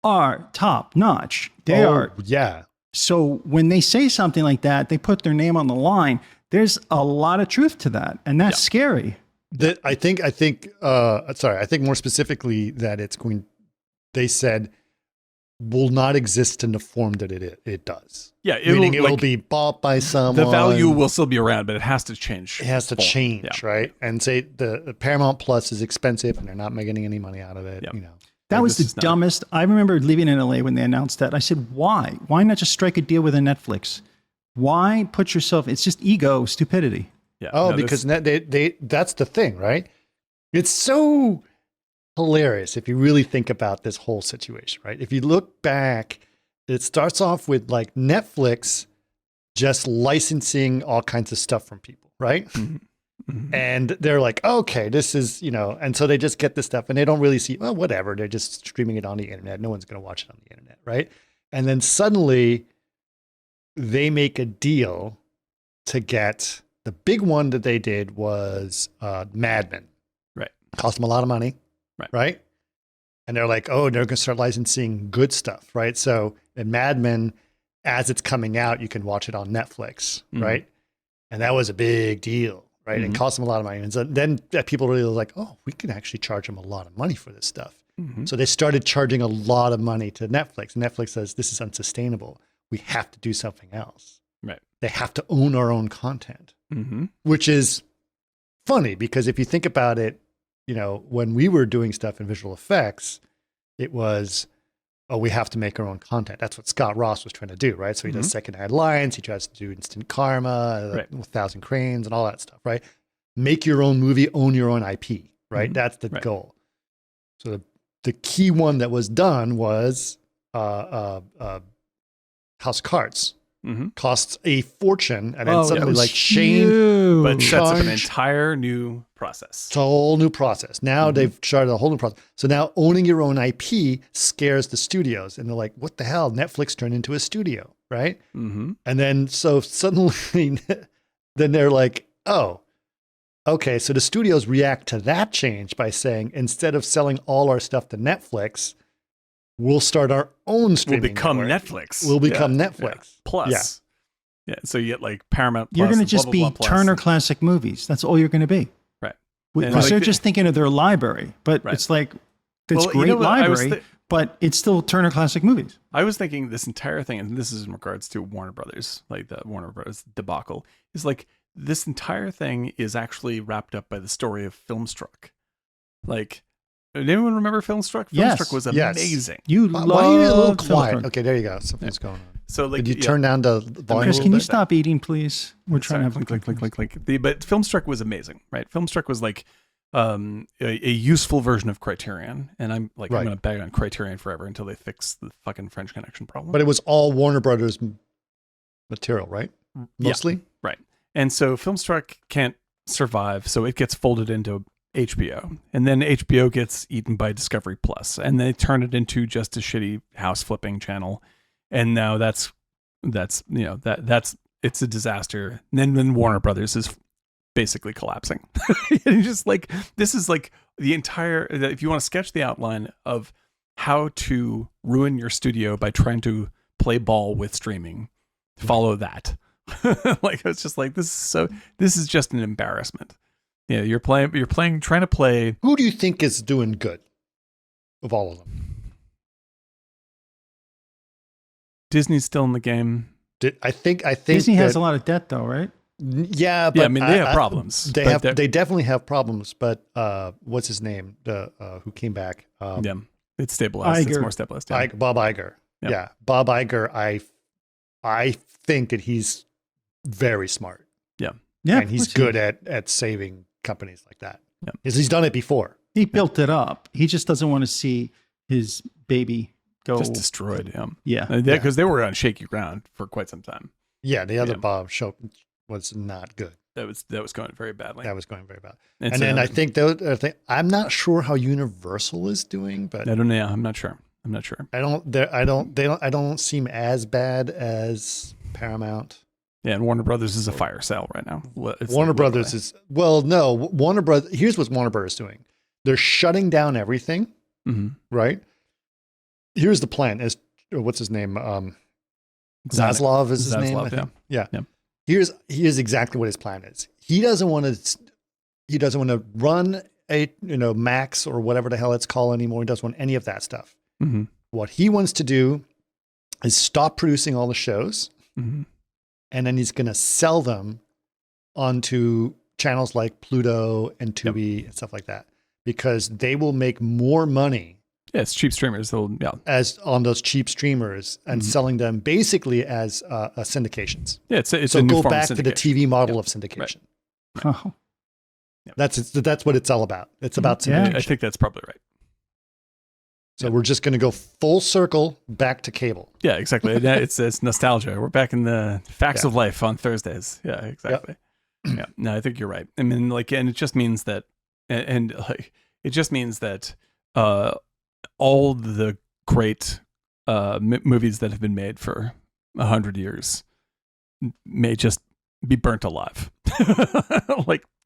C: are top notch. They are.
A: Yeah.
C: So when they say something like that, they put their name on the line. There's a lot of truth to that, and that's scary.
A: I think more specifically that it's going, they said, will not exist in the form that it does.
B: Yeah.
A: Meaning it will be bought by someone.
B: The value will still be around, but it has to change.
A: It has to change, right? And say the Paramount Plus is expensive and they're not making any money out of it, you know.
C: That was the dumbest. I remember living in LA when they announced that. I said, why? Why not just strike a deal with a Netflix? Why put yourself, it's just ego, stupidity.
B: Yeah,
A: because that's the thing, right? It's so hilarious if you really think about this whole situation, right? If you look back, it starts off with like Netflix just licensing all kinds of stuff from people, right? And they're like, okay, this is, and so they just get this stuff and they don't really see, well, whatever. They're just streaming it on the internet. No one's going to watch it on the internet, right? And then suddenly they make a deal to get. The big one that they did was Mad Men.
B: Right.
A: Cost them a lot of money. Right. And they're like, oh, they're going to start licensing good stuff. Right. So in Mad Men, as it's coming out, you can watch it on Netflix. Right. And that was a big deal. Right. And cost them a lot of money. And so then people really were like, oh, we can actually charge them a lot of money for this stuff. So they started charging a lot of money to Netflix. Netflix says, this is unsustainable. We have to do something else.
B: Right.
A: They have to own our own content. Which is funny because if you think about it, when we were doing stuff in visual effects, it was, we have to make our own content. That's what Scott Ross was trying to do, right? So he does secondhand lines, he tries to do instant karma, 1,000 Cranes and all that stuff, right? Make your own movie, own your own IP, right? That's the goal. So the key one that was done was House of Cards. Costs a fortune, and then suddenly like Shane,
B: but sets up an entire new process.
A: It's a whole new process. Now they've started a whole new process. So now owning your own IP scares the studios, and they're like, "What the hell?" Netflix turned into a studio, right? And then so suddenly, then they're like, "Oh, okay." So the studios react to that change by saying, instead of selling all our stuff to Netflix, we'll start our own streaming.
B: We'll become
A: network.
B: Netflix.
A: We'll become Netflix.
B: Plus. Yeah. So you get like Paramount Plus.
C: You're going to just
B: blah,
C: be
B: blah, blah,
C: Turner Classic Movies. That's all you're going to be.
B: Right.
C: Because they're just thinking of their library. But it's like, it's great library, but it's still Turner Classic Movies.
B: I was thinking this entire thing, and this is in regards to Warner Brothers, like the Warner Brothers debacle, is like this entire thing is actually wrapped up by the story of Filmstruck. Like, did anyone remember Filmstruck? Filmstruck was amazing.
C: You
A: Why
C: love
A: are you a little quiet?
C: Filmstruck.
A: Okay, there you go. Something's going on.
B: So like,
A: did you turn down the volume?
C: Chris,
A: a
C: can
A: little
C: you
A: bit?
C: stop eating, please? We're trying to have
B: click. But Filmstruck was amazing, right? Filmstruck was like a useful version of Criterion, and I'm like, I'm going to bag on Criterion forever until they fix the fucking French Connection problem.
A: But it was all Warner Brothers material, right? Mostly,
B: yeah, right. And so Filmstruck can't survive, so it gets folded into HBO, and then HBO gets eaten by Discovery Plus, and they turn it into just a shitty house flipping channel, and now that's it's a disaster. And then Warner Brothers is basically collapsing. And just like, this is like the entire, if you want to sketch the outline of how to ruin your studio by trying to play ball with streaming, follow that. Like, it's just like, this is just an embarrassment. Yeah, you're trying to play.
A: Who do you think is doing good of all of them?
B: Disney's still in the game.
A: I think
C: Disney has a lot of debt, though, right?
A: Yeah, but
B: I mean, they have problems.
A: They definitely have problems. But what's his name? Who came back?
B: It's stabilized.
C: Iger.
B: It's more stabilized. Yeah.
A: Bob Iger. Yeah, Bob Iger. I think that he's very smart.
C: Yeah,
A: and he's good at saving companies like that. Yeah, because he's done it before.
C: He built it up. He just doesn't want to see his baby go
B: just destroyed.
C: Yeah,
B: because they were on shaky ground for quite some time.
A: Yeah, the other Bob show was not good.
B: That was going very badly.
A: That was going very bad. And then I think I'm not sure how Universal is doing, but
B: I don't know. Yeah, I'm not sure.
A: I don't seem as bad as Paramount.
B: Yeah, and Warner Brothers is a fire sale right now.
A: Warner Brothers is Warner Brothers. Here's what Warner Brothers is doing. They're shutting down everything. Mm-hmm. Right. Here's the plan. What's his name? Zaslav is his name. I think. Yeah. Here's exactly what his plan is. He doesn't want to run a Max or whatever the hell it's called anymore. He doesn't want any of that stuff. Mm-hmm. What he wants to do is stop producing all the shows. Mm-hmm. And then he's going to sell them onto channels like Pluto and Tubi and stuff like that, because they will make more money.
B: Yeah, it's cheap streamers.
A: As on those cheap streamers and selling them basically as syndications.
B: Yeah, it's
A: so
B: a new
A: go
B: form
A: back
B: of
A: to the TV model of syndication.
B: Right.
C: Oh.
A: That's what it's all about. It's about syndication.
B: I think that's probably right.
A: So we're just going to go full circle back to cable.
B: Yeah, exactly. It's nostalgia. We're back in the facts of life on Thursdays. Yeah, exactly. Yep. Yeah, no, I think you're right. I mean, and it just means that, all the great movies that have been made for 100 years may just be burnt alive.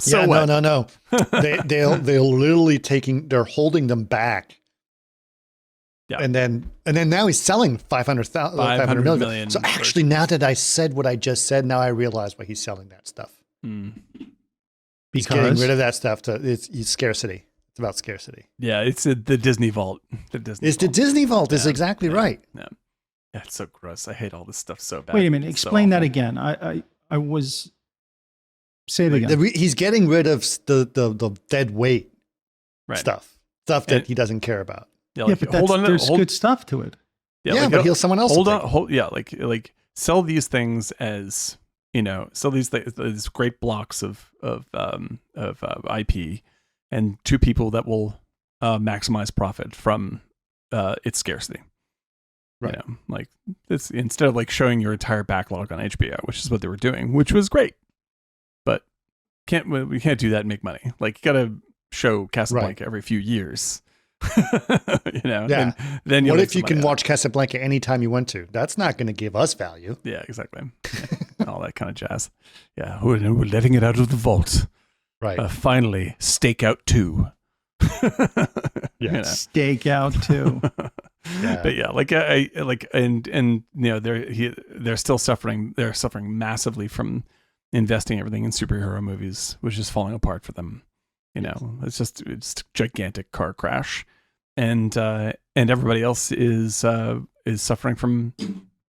A: No. They're literally they're holding them back. Yeah. And then now he's selling 500 million. So actually, now that I said what I just said, now I realize why he's selling that stuff. He's getting rid of that stuff. It's scarcity. It's about scarcity.
B: Yeah, it's the Disney Vault.
A: The Disney Vault is exactly right.
B: Yeah, it's so gross. I hate all this stuff so bad.
C: Wait a minute. Explain that again. I was... Say it again.
A: He's getting rid of the dead weight stuff that he doesn't care about.
C: Yeah, but there's good stuff to it.
A: Yeah, but he'll someone else.
B: Like sell these things as, sell these great blocks of IP, and to people that will maximize profit from its scarcity.
A: Right.
B: Like it's instead of like showing your entire backlog on HBO, which is what they were doing, which was great, but we can't do that and make money. Like you got to show Casablanca every few years.
A: Yeah.
B: Then
A: what if you can watch Casablanca anytime you want to? That's not going to give us value.
B: Yeah, exactly. All that kind of jazz. Yeah, we're letting it out of the vault.
A: Right.
B: Finally, Stakeout 2.
C: Stakeout 2.
B: Yeah. But they're still suffering. They're suffering massively from investing everything in superhero movies, which is falling apart for them. It's a gigantic car crash, and everybody else is suffering from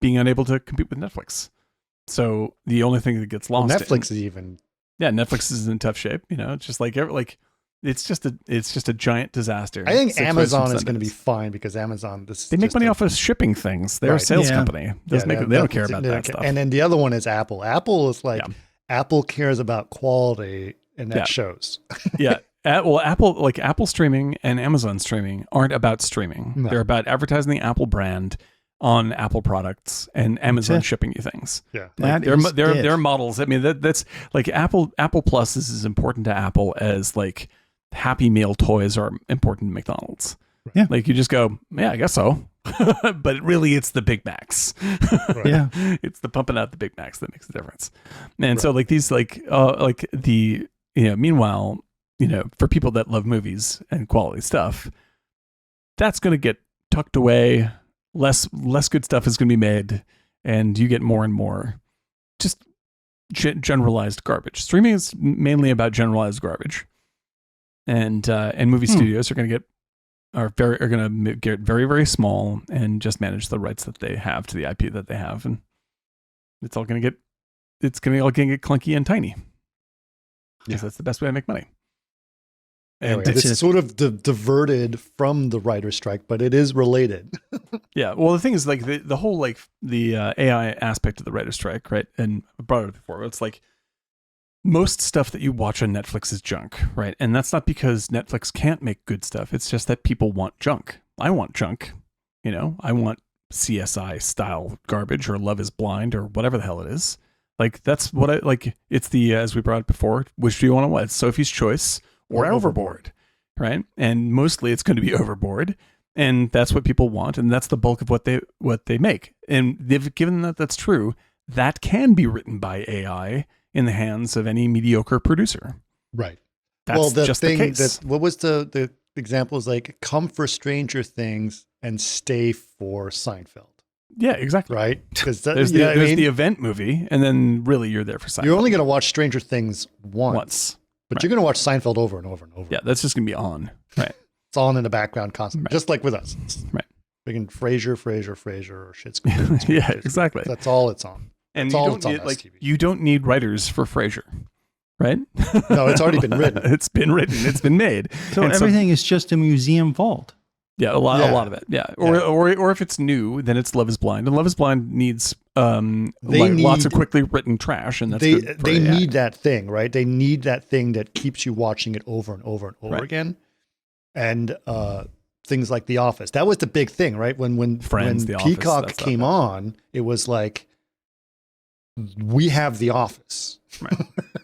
B: being unable to compete with Netflix. So the only thing that gets lost,
A: Netflix
B: is in tough shape. It's just it's just a giant disaster.
A: I think Amazon is going to be fine because Amazon
B: they make money off of shipping things. They're a sales company. They don't care about that stuff.
A: And then the other one is Apple. Apple is Apple cares about quality. And that shows.
B: Yeah. Well, Apple streaming and Amazon streaming aren't about streaming. No. They're about advertising the Apple brand on Apple products and Amazon shipping you things.
A: Yeah.
B: They're models. I mean, that's like Apple Plus is as important to Apple as like Happy Meal toys are important to McDonald's.
C: Yeah.
B: Like you just go, yeah, I guess so. but really it's the Big Macs.
C: Right. Yeah.
B: It's the pumping out the Big Macs that makes the difference. And so like these, meanwhile, for people that love movies and quality stuff, that's going to get tucked away. Less good stuff is going to be made, and you get more and more just generalized garbage. Streaming is mainly about generalized garbage, and movie studios are going to get very, very small and just manage the rights that they have to the IP that they have, and it's all going to get clunky and tiny. Because that's the best way to make money.
A: And it's sort of diverted from the writer's strike, but it is related.
B: Yeah. Well, the thing is, like, the whole, like, the AI aspect of the writer's strike, right? And I brought it up before. It's like most stuff that you watch on Netflix is junk, right? And that's not because Netflix can't make good stuff. It's just that people want junk. I want junk. I want CSI style garbage or Love is Blind or whatever the hell it is. Like, that's what I like. It's the, as we brought up before, which do you want to watch? Sophie's Choice or Overboard, right? And mostly it's going to be Overboard, and that's what people want, and that's the bulk of what they make. And given that that's true, that can be written by AI in the hands of any mediocre producer.
A: Right.
B: That's just the case.
A: What was the example? Is like, come for Stranger Things and stay for Seinfeld.
B: Yeah, exactly.
A: Right? Because
B: there's the event movie, and then really you're there for Seinfeld.
A: You're only going to watch Stranger Things once. But you're going to watch Seinfeld over and over and over.
B: Yeah, that's just going to be on. Right.
A: It's on in the background constantly, just like with us.
B: Right.
A: Freaking Frasier, or Schitt's Creek.
B: Yeah, exactly.
A: That's all it's on.
B: And you don't need writers for Frasier, right?
A: No, it's already been written.
B: It's been written. It's been made.
C: So everything is just a museum vault.
B: Yeah, a lot of it. Yeah. Or if it's new, then it's Love is Blind. And Love is Blind needs lots of quickly written trash, and that's
A: they need that thing, right? They need that thing that keeps you watching it over and over and over again. And things like The Office. That was the big thing, right? When
B: Friends,
A: when
B: The
A: Peacock
B: Office,
A: came on, it was like, we have The Office.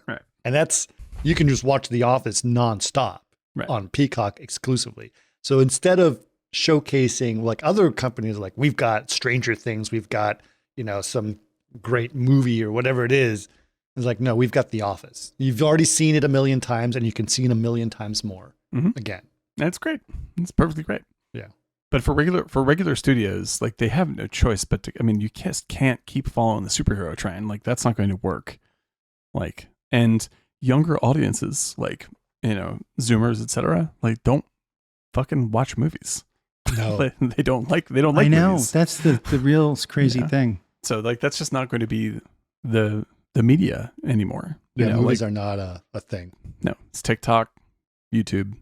B: Right.
A: And that's, you can just watch The Office nonstop on Peacock exclusively. So instead of showcasing like other companies, like we've got Stranger Things, we've got, some great movie or whatever it is. It's like, no, we've got The Office. You've already seen it a million times, and you can see it a million times more again.
B: That's great. It's perfectly great.
A: Yeah.
B: But for regular studios, like, they have no choice but to, you just can't keep following the superhero trend. Like, that's not going to work. Like, and younger audiences, like, Zoomers, etc., like, don't fucking watch movies.
A: No,
B: they don't like I
C: know
B: movies.
C: That's the real crazy thing.
B: So, like, that's just not going to be the media anymore.
A: Movies are not a thing.
B: No, it's TikTok, YouTube,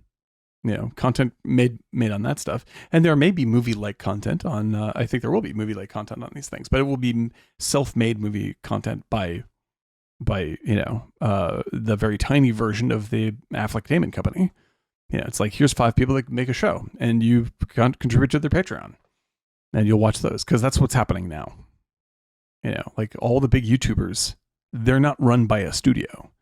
B: content made on that stuff. And there may be movie-like content on, I think there will be movie-like content on these things, but it will be self-made movie content by the very tiny version of the Affleck Damon company. It's like, here's 5 people that make a show, and you contribute to their Patreon, and you'll watch those, because that's what's happening now. Like, all the big YouTubers, they're not run by a studio.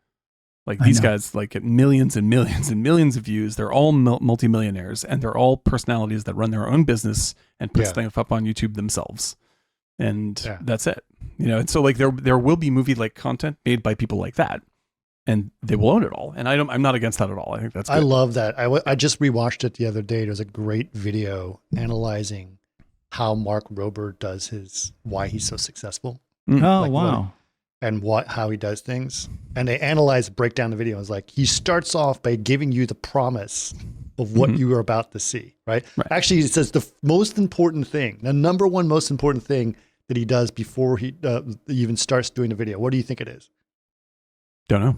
B: Like, these guys, like, get millions and millions and millions of views. They're all multimillionaires, and they're all personalities that run their own business and put stuff up on YouTube themselves. And that's it. And so, like, there will be movie-like content made by people like that, and they will own it all. And I'm not against that at all. I think that's good.
A: I love that. I just rewatched it the other day. There's a great video analyzing how Mark Rober does why he's so successful.
C: Oh, wow.
A: And how he does things. And they break down the video. It's like, he starts off by giving you the promise of what you are about to see, right? Actually, it says the most important thing, the number one most important thing that he does before he even starts doing the video. What do you think it is?
B: Don't know.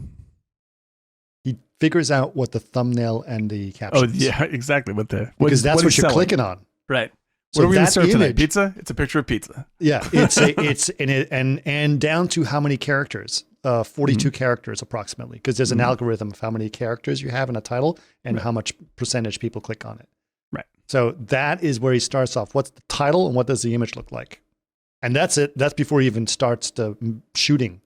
A: He figures out what the thumbnail and the caption is.
B: Oh, yeah, exactly.
A: Because that's what you're clicking on.
B: Right.
A: So
B: what are we going to serve tonight? Pizza? It's a picture of pizza.
A: Yeah, and down to how many characters, 42 characters approximately, because there's an algorithm of how many characters you have in a title and how much percentage people click on it.
B: Right.
A: So that is where he starts off. What's the title and what does the image look like? And that's it. That's before he even starts the shooting.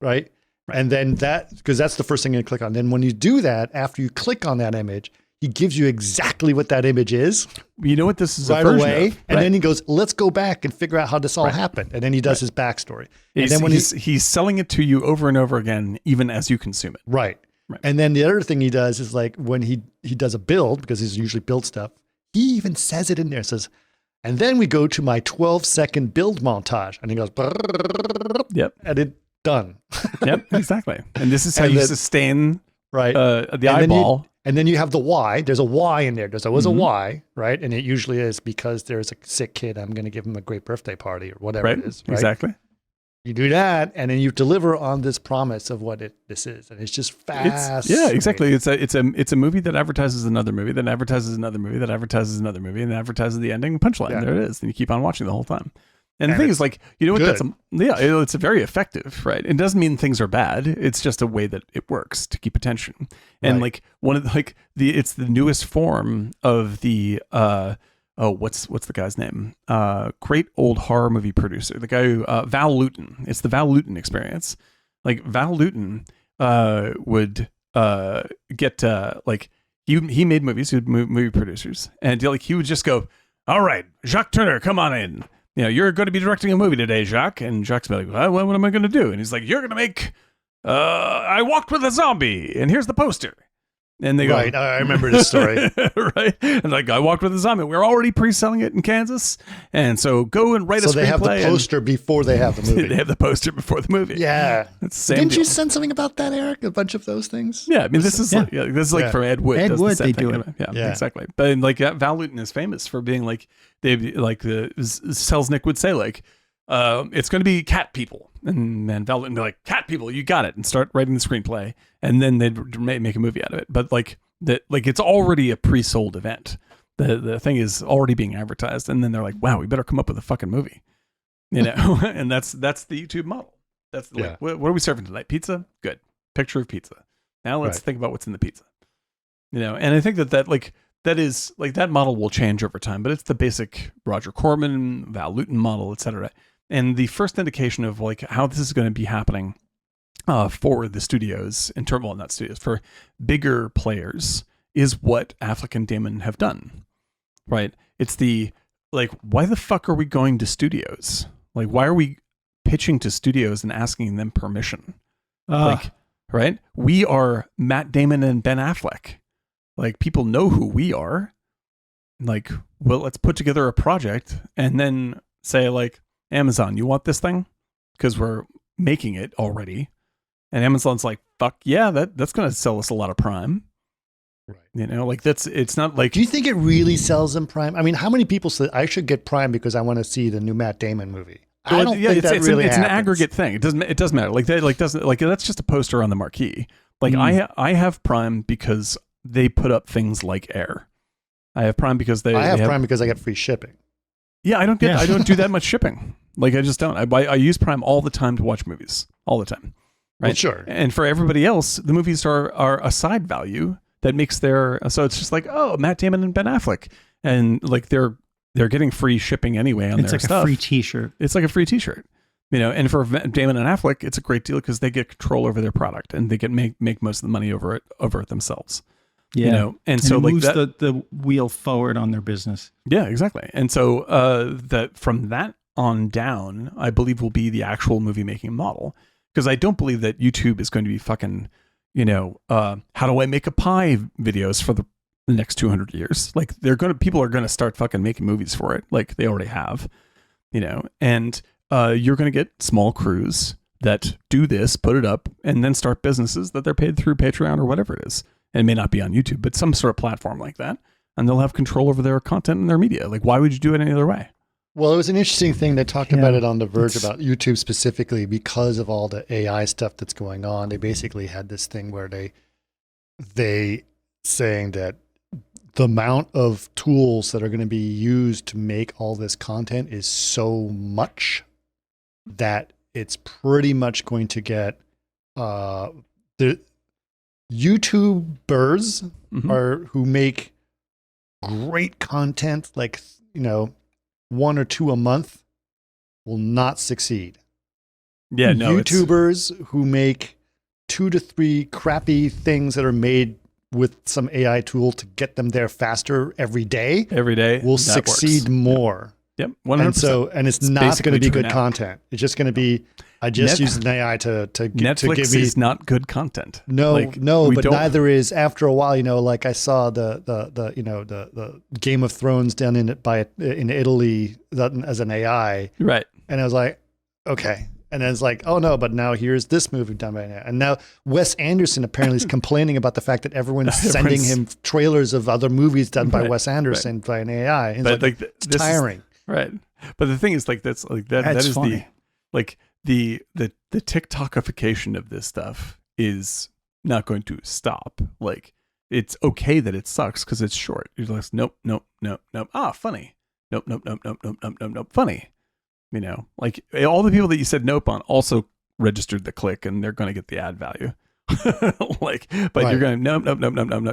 A: Right. And then because that's the first thing you click on. Then when you do that, after you click on that image, he gives you exactly what that image is.
B: You know what this is
A: right
B: a version
A: away,
B: of,
A: and
B: right?
A: then he goes, "Let's go back and figure out how this all happened." And then he does his backstory. And then when
B: he's selling it to you over and over again, even as you consume it.
A: Right. And then the other thing he does is like when he does a build, because he's usually build stuff, he even says it in there. Says, and then we go to my 12-second build montage, and he goes,
B: yep,
A: and it done.
B: Yep, exactly. And this is how you sustain the eyeball.
A: And then you have the why. There's a why in there. There's always a why, right? And it usually is because there's a sick kid. I'm going to give him a great birthday party or whatever it is. Right?
B: Exactly.
A: You do that, and then you deliver on this promise of what this is, and it's just fast.
B: Yeah, exactly. It's a movie that advertises another movie, that advertises another movie, that advertises another movie, and advertises the ending punchline. Yeah. There it is. And you keep on watching the whole time. And the thing is, like, you know what? It's very effective, right? It doesn't mean things are bad. It's just a way that it works to keep attention. And like it's the newest form of the what's the guy's name? Great old horror movie producer, the guy who Val Lewton. It's the Val Lewton experience. Like Val Lewton would get like he made movies. He would movie producers, and like he would just go, "All right, Jacques Turner, come on in. You know, you're going to be directing a movie today, Jacques." And Jacques' like, what am I going to do? And he's like, "You're going to make I Walked with a Zombie, and here's the poster." And they go,
A: right, I remember this story.
B: Right? And like, I Walked with a Zombie. We're already pre-selling it in Kansas. And so go and write a screenplay.
A: So they have the poster before they have the movie.
B: They have the poster before the movie.
A: Yeah.
B: It's the same
A: Didn't
B: deal.
A: you send something about that, Eric? A bunch of those things?
B: Yeah. I mean, this is like from Ed Wood.
C: Ed Wood, they do
B: it. Yeah, exactly. But like Val Lewton is famous for being like, Selznick would say like, it's going to be cat people. And Val Lewton would be like, "Cat people, you got it," and start writing the screenplay. And then they'd make a movie out of it. But like it's already a pre-sold event. The thing is already being advertised. And then they're like, "Wow, we better come up with a fucking movie." You know, and that's the YouTube model. That's like, what are we serving tonight? Pizza? Good. Picture of pizza. Now let's think about what's in the pizza. You know, and I think that model will change over time, but it's the basic Roger Corman, Val Lewton model, etc. And the first indication of like how this is going to be happening for the studios, not studios, for bigger players, is what Affleck and Damon have done, right? It's the like, why the fuck are we going to studios? Like, why are we pitching to studios and asking them permission? Right? We are Matt Damon and Ben Affleck. Like, people know who we are. Like, well, let's put together a project and then say like, Amazon, you want this thing? Because we're making it already. And Amazon's like, fuck yeah, that's going to sell us a lot of Prime. Right. You know, like it's not like.
A: Do you think it really sells them Prime? I mean, how many people say I should get Prime because I want to see the new Matt Damon movie? I don't think that really happens.
B: It's an aggregate thing. It doesn't matter. Like that, doesn't like that's just a poster on the marquee. Like I have Prime because they put up things like Air. I have Prime because I have
A: Prime because I get free shipping.
B: Yeah, I don't do that much shipping. Like I just don't. I use Prime all the time to watch movies, all the time. Right.
A: Well, sure.
B: And for everybody else, the movies are a side value that makes so it's just like, oh, Matt Damon and Ben Affleck, and like they're getting free shipping anyway on their stuff.
C: It's like a free T-shirt.
B: It's like a free T-shirt, you know. And for Damon and Affleck, it's a great deal because they get control over their product and they get make most of the money over it themselves. Yeah. You know, and so
C: it
B: like
C: moves the wheel forward on their business.
B: Yeah, exactly. And so that from that on down, I believe will be the actual movie making model, because I don't believe that YouTube is going to be fucking, you know, how do I make a pie videos for the next 200 years. Like people are going to start fucking making movies for it, like they already have, you know. And you're going to get small crews that do this, put it up, and then start businesses that they're paid through Patreon or whatever it is. And it may not be on YouTube, but some sort of platform like that. And they'll have control over their content and their media. Like, why would you do it any other way?
A: Well, it was an interesting thing. They talked about it on The Verge about YouTube specifically because of all the AI stuff that's going on. They basically had this thing where they saying that the amount of tools that are going to be used to make all this content is so much that it's pretty much going to get the YouTubers who make great content, like, you know, 1 or 2 a month, will not succeed.
B: Yeah, no.
A: YouTubers who make 2 to 3 crappy things that are made
D: with some AI tool to get them there faster every day, will succeed more.
B: Yep, 100%.
D: And it's not going to be good content. It's just going to be, I just used an AI to
B: Netflix
D: give me.
B: Is not good content.
D: No, but neither is. After a while, like I saw the Game of Thrones done in Italy as an AI,
B: right?
D: And I was like, okay. And then it's like, oh no, but now here's this movie done by an AI. And now Wes Anderson apparently is complaining about the fact that everyone's sending him trailers of other movies done by Wes Anderson by an AI. And it's tiring.
B: Right. But the thing is that is funny. the TikTokification of this stuff is not going to stop. Like, it's okay that it sucks because it's short. You're like, nope. Ah, funny. Nope. Funny. Like all the people that you said nope on also registered the click and they're going to get the ad value. You're going nope.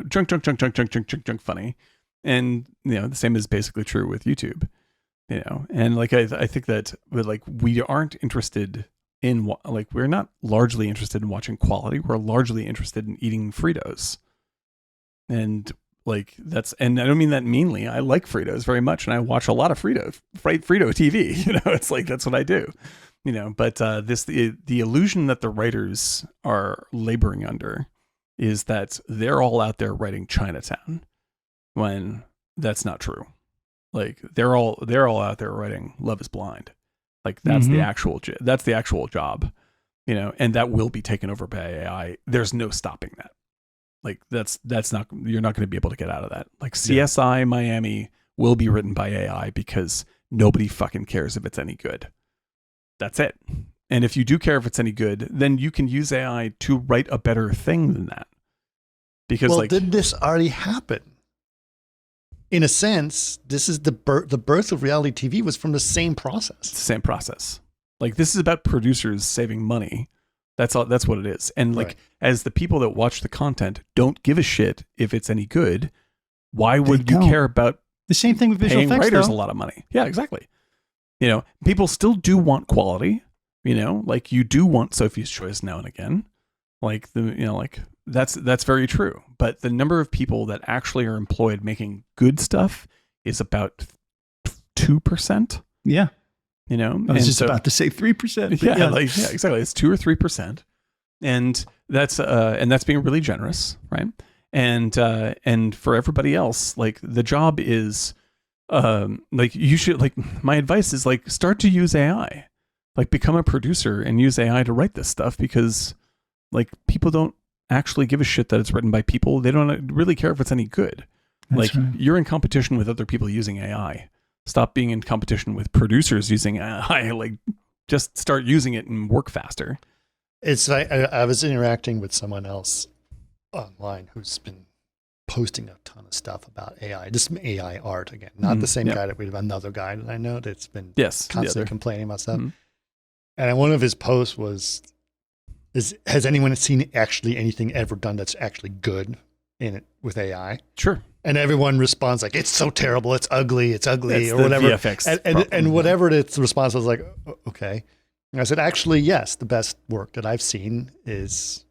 B: Junk, funny. And, the same is basically true with YouTube. And I think that we aren't interested in we're not largely interested in watching quality. We're largely interested in eating Fritos. And and I don't mean that meanly. I like Fritos very much. And I watch a lot of Frito TV, it's that's what I do, but the illusion that the writers are laboring under is that they're all out there writing Chinatown when that's not true. They're all out there writing Love is Blind. That's the actual job, and that will be taken over by AI. There's no stopping that. That's not, you're not going to be able to get out of that. CSI Miami will be written by AI because nobody fucking cares if it's any good. That's it. And if you do care if it's any good, then you can use AI to write a better thing than that. Because
D: didn't this already happen? In a sense, this is the birth of reality TV was from the same process.
B: It's the same process. This is about producers saving money. That's all. That's what it is. And as the people that watch the content don't give a shit if it's any good, why would you care about
C: the same thing with visual effects?
B: Writers a lot of money. Yeah, exactly. People still do want quality. You do want Sophie's Choice now and again. That's very true. But the number of people that actually are employed making good stuff is about 2%.
C: Yeah.
B: I
C: was just about to say 3%.
B: Yeah, exactly. It's 2 or 3%, and that's being really generous, right? And for everybody else, the job is, you should my advice is start to use AI, become a producer and use AI to write this stuff because people don't actually give a shit that it's written by people. They don't really care if it's any good. Right. You're in competition with other people using AI. Stop being in competition with producers using AI. Just start using it and work faster.
D: It's I was interacting with someone else online who's been posting a ton of stuff about AI. Just AI art again, not the same guy that we have. Another guy that I know that's been constantly complaining about stuff. And one of his posts was, has anyone seen actually anything ever done that's actually good in it with AI?
B: Sure.
D: And everyone responds it's so terrible, it's ugly, or whatever.
B: VFX
D: and whatever its response was okay. And I said, actually, yes, the best work that I've seen is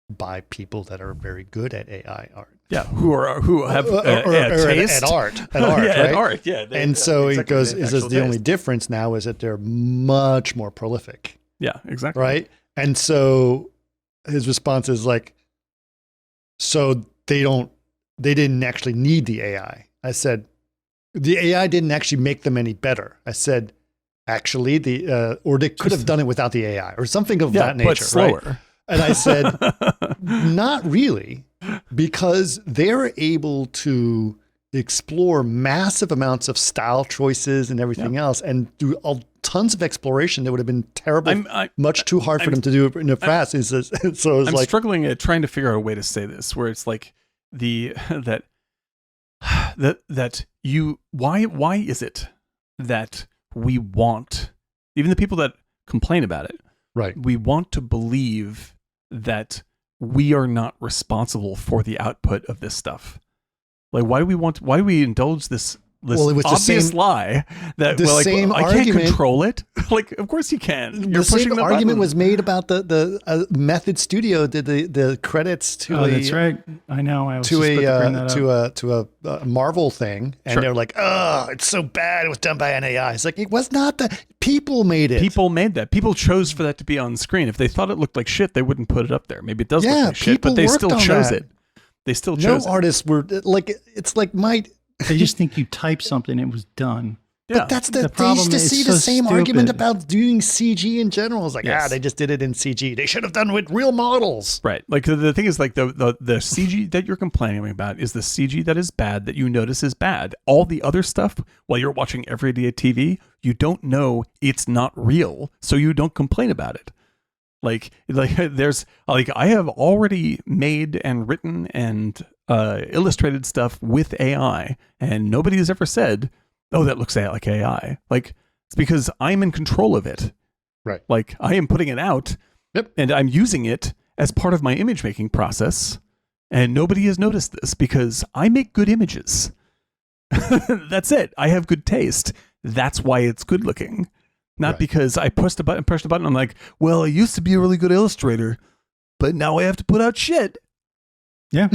D: by people that are very good at AI art.
B: Yeah, who have taste
D: at art,
B: yeah,
D: right?
B: At art, yeah.
D: He goes, the only difference now is that they're much more prolific.
B: Yeah, exactly.
D: Right, and so his response is so they didn't actually need the AI. I said, the AI didn't actually make them any better. I said, actually, or they could have done it without the AI or something of that nature,
B: but slower.
D: Right? And I said, not really, because they're able to explore massive amounts of style choices and everything else and do tons of exploration that would have been terrible, much too hard for them to do in the past. I'm
B: struggling at trying to figure out a way to say this where it's why is it that we want, even the people that complain about it,
D: right?
B: We want to believe that we are not responsible for the output of this stuff. Why do we indulge this
D: Well, it was the
B: obvious
D: same-
B: lie that
D: the
B: well, like,
D: same
B: I can't
D: argument-
B: control it. Like, of course you can. You're
D: the
B: pushing
D: same
B: the
D: argument
B: button.
D: was made about the Method Studio did the credits to
C: Oh, that's right. I know. I was
D: to
C: just about to bring that up.
D: to a Marvel thing, and
B: Sure.
D: they're like, "Oh, it's so bad. It was done by an AI." It's like it was not. The people made it.
B: People made that. People chose for that to be on screen. If they thought it looked like shit, they wouldn't put it up there. Maybe it does look
D: Yeah,
B: like shit, but
D: people
B: they
D: worked
B: still
D: on
B: chose
D: that.
B: it. They still
D: no
B: chose it.
D: artists were like. It's like
C: They just think you type something, it was done.
B: Yeah.
D: But that's
C: The
D: they
C: problem
D: used to
C: is
D: see
C: so
D: the same argument
C: stupid.
D: about doing CG in general. It's like,
B: Yes.
D: they just did it in CG. They should have done it with real models.
B: Right. Like the thing is like the CG that you're complaining about is the CG that is bad that you notice is bad. All the other stuff while you're watching everyday TV, you don't know it's not real, so you don't complain about it. Like there's like I have already made and written and illustrated stuff with AI, and nobody has ever said, "Oh, that looks like AI." Like it's because I'm in control of it.
D: Right.
B: Like I am putting it out,
D: Yep.
B: and I'm using it as part of my image making process, and nobody has noticed this because I make good images. That's it. I have good taste. That's why it's good looking. Not
D: Right.
B: because I pushed a button. I'm like, well, I used to be a really good illustrator, but now I have to put out shit.
C: Yeah.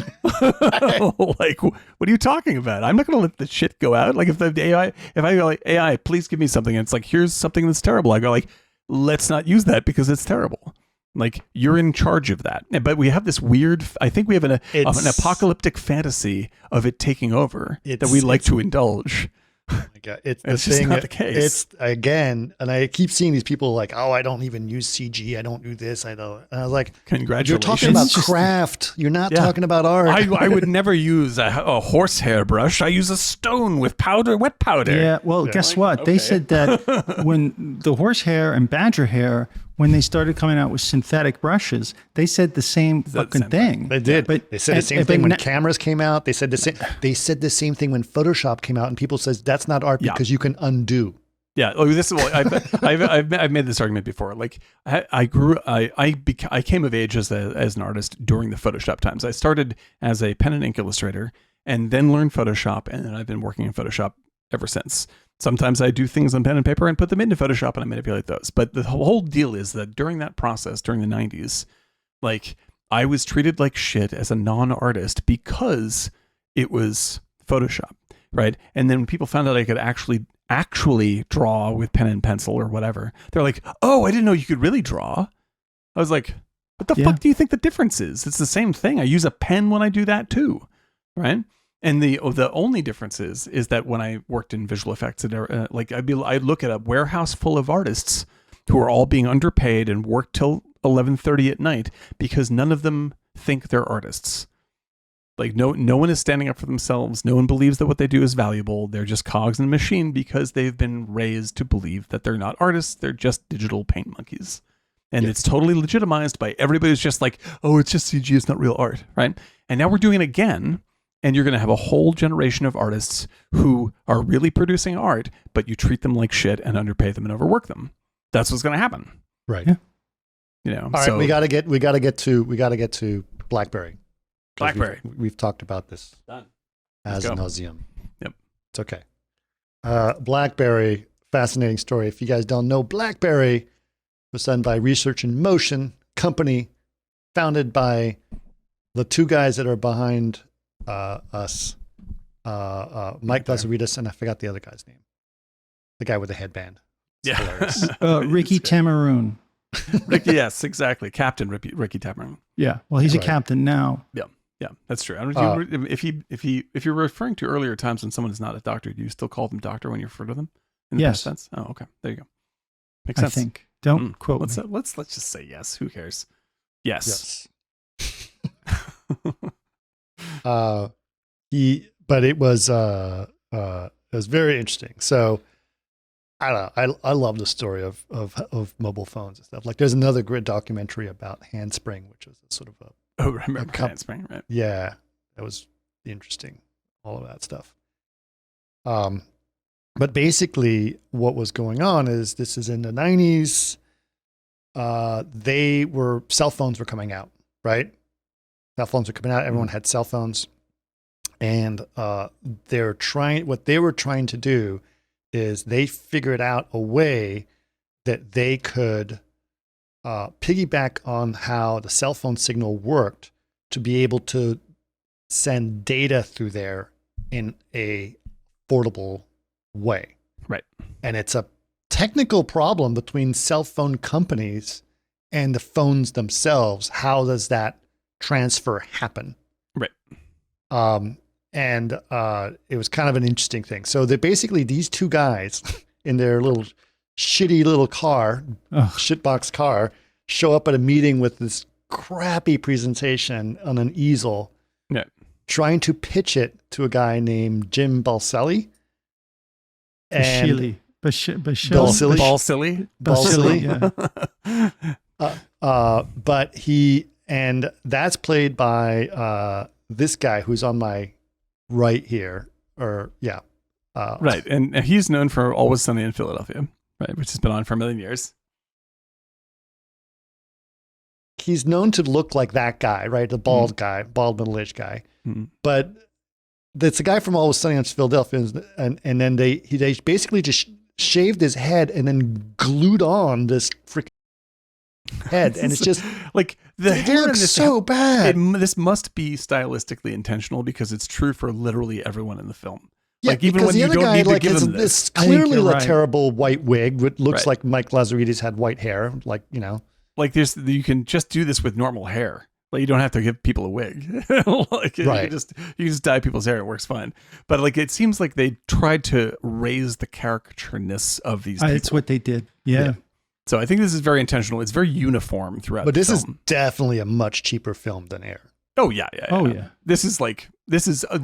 B: Like, what are you talking about? I'm not going to let the shit go out. Like, if I go like, AI, please give me something, and it's like, here's something that's terrible. I go like, let's not use that because it's terrible. Like, you're in charge of that. But we have this weird, I think we have an apocalyptic fantasy of it taking over that we like to indulge.
D: Oh my God. It's
B: just not the case.
D: It's again, and I keep seeing these people like, "Oh, I don't even use CG. I don't do this. I don't." And I was like,
B: Congratulations.
D: "You're talking about craft. You're not talking about art."
B: I would never use a horsehair brush. I use a stone with wet powder.
C: Yeah. Well, guess what? They said that when the horsehair and badger hair, when they started coming out with synthetic brushes, they said the same fucking
B: same
C: thing.
D: They did.
C: But
D: They said the same thing when cameras came out. They said the same. They said the same thing when Photoshop came out, and people says that's not art because you can undo.
B: Yeah. Oh, this is I've made this argument before. Like I came of age as an artist during the Photoshop times. I started as a pen and ink illustrator, and then learned Photoshop, and then I've been working in Photoshop ever since. Sometimes I do things on pen and paper and put them into Photoshop and I manipulate those. But the whole deal is that during that process, during the 90s, like I was treated like shit as a non-artist because it was Photoshop, right? And then when people found out I could actually draw with pen and pencil or whatever, they're like, "Oh, I didn't know you could really draw." I was like, "What the fuck do you think the difference is? It's the same thing. I use a pen when I do that too, right?" And the only difference is that when I worked in visual effects, I'd look at a warehouse full of artists who are all being underpaid and work till 11:30 at night because none of them think they're artists. Like no one is standing up for themselves. No one believes that what they do is valuable. They're just cogs in a machine because they've been raised to believe that they're not artists. They're just digital paint monkeys. And it's totally legitimized by everybody who's just like, "Oh, it's just CG. It's not real art." Right. And now we're doing it again. And you're going to have a whole generation of artists who are really producing art, but you treat them like shit and underpay them and overwork them. That's what's going to happen.
D: Right.
C: Yeah.
B: You know.
D: All right. We got to get to Blackberry.
B: Blackberry.
D: We've talked about this
B: Done.
D: as
B: Let's go.
D: nauseum.
B: Yep.
D: It's okay. Blackberry, fascinating story. If you guys don't know, Blackberry was done by Research in Motion company, founded by the two guys that are behind us, Mike Lazaridis, and I forgot the other guy's name. The guy with the headband. It's hilarious.
C: Ricky Tamaroon.
B: Ricky, yes, exactly. Captain Ricky Tamarone.
C: Yeah. Well, he's
D: Right.
C: a captain now.
B: Yeah, that's true. I don't know if you're referring to earlier times when someone is not a doctor, do you still call them doctor when you refer to them? In the
C: Yes.
B: past tense? Oh, okay. There you go. Makes
C: I
B: sense.
C: think. Don't quote
B: Let's
C: me.
B: let's just say yes. Who cares? Yes.
D: But it was very interesting. So I don't know. I love the story of mobile phones and stuff. Like there's another great documentary about Handspring, which was sort of
B: Oh, remember Handspring, right?
D: that was interesting. All of that stuff. But basically what was going on is this is in the 90s. Cell phones were coming out, right? Cell phones were coming out. Everyone had cell phones. And what they were trying to do is they figured out a way that they could piggyback on how the cell phone signal worked to be able to send data through there in a affordable way.
B: Right.
D: And it's a technical problem between cell phone companies and the phones themselves. How does that transfer happen?
B: Right.
D: And it was kind of an interesting thing. So they basically, these two guys in their little shitty little car, shitbox car, show up at a meeting with this crappy presentation on an easel, trying to pitch it to a guy named Jim Balsillie.
C: Balsillie.
D: And that's played by this guy who's on my right here,
B: right, and he's known for Always Sunny in Philadelphia, right, which has been on for a million years.
D: He's known to look like that guy, right? The bald guy, bald middle-aged guy. But it's a guy from Always Sunny in Philadelphia, and then they basically just shaved his head and then glued on this freaking head, and it's just
B: like the hair
D: looks so bad.
B: This must be stylistically intentional because it's true for literally everyone in the film.
D: Yeah,
B: like even when you don't need to give them
D: this clearly a terrible white wig, which looks like Mike Lazaridis had white hair, like
B: Like you can just do this with normal hair. Like you don't have to give people a wig. Like you just dye people's hair. It works fine. But like it seems like they tried to raise the caricatureness of these people.
C: It's what they did. Yeah.
B: So I think this is very intentional. It's very uniform throughout.
D: But
B: the
D: this
B: film.
D: is definitely a much cheaper film than Air.
B: Oh yeah.
C: Oh yeah.
B: This is, and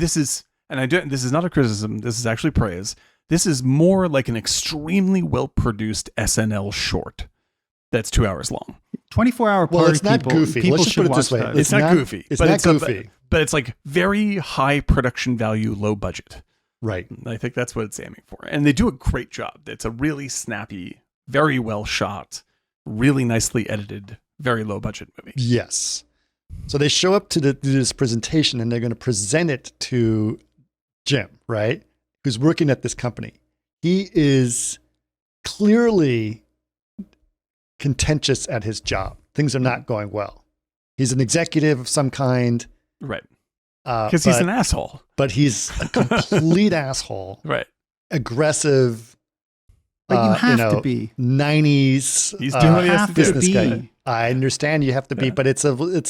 B: this is not a criticism. This is actually praise. This is more like an extremely well produced SNL short. That's 2 hours long.
C: 24-hour party.
D: Well, it's not goofy. Let's just put it this way.
B: It's not goofy.
D: It's not goofy.
B: But it's like very high production value, low budget.
D: Right.
B: I think that's what it's aiming for. And they do a great job. It's a really snappy, very well shot, really nicely edited, very low budget movie.
D: Yes. So they show up to this presentation and they're going to present it to Jim, right? Who's working at this company. He is clearly contentious at his job. Things are not going well. He's an executive of some kind.
B: Right. Because he's an asshole.
D: But he's a complete asshole.
B: Right.
D: Aggressive.
C: But you have to be.
D: 90s.
B: He's doing what he has to
D: business
B: do.
D: guy. I understand you have to be, but it's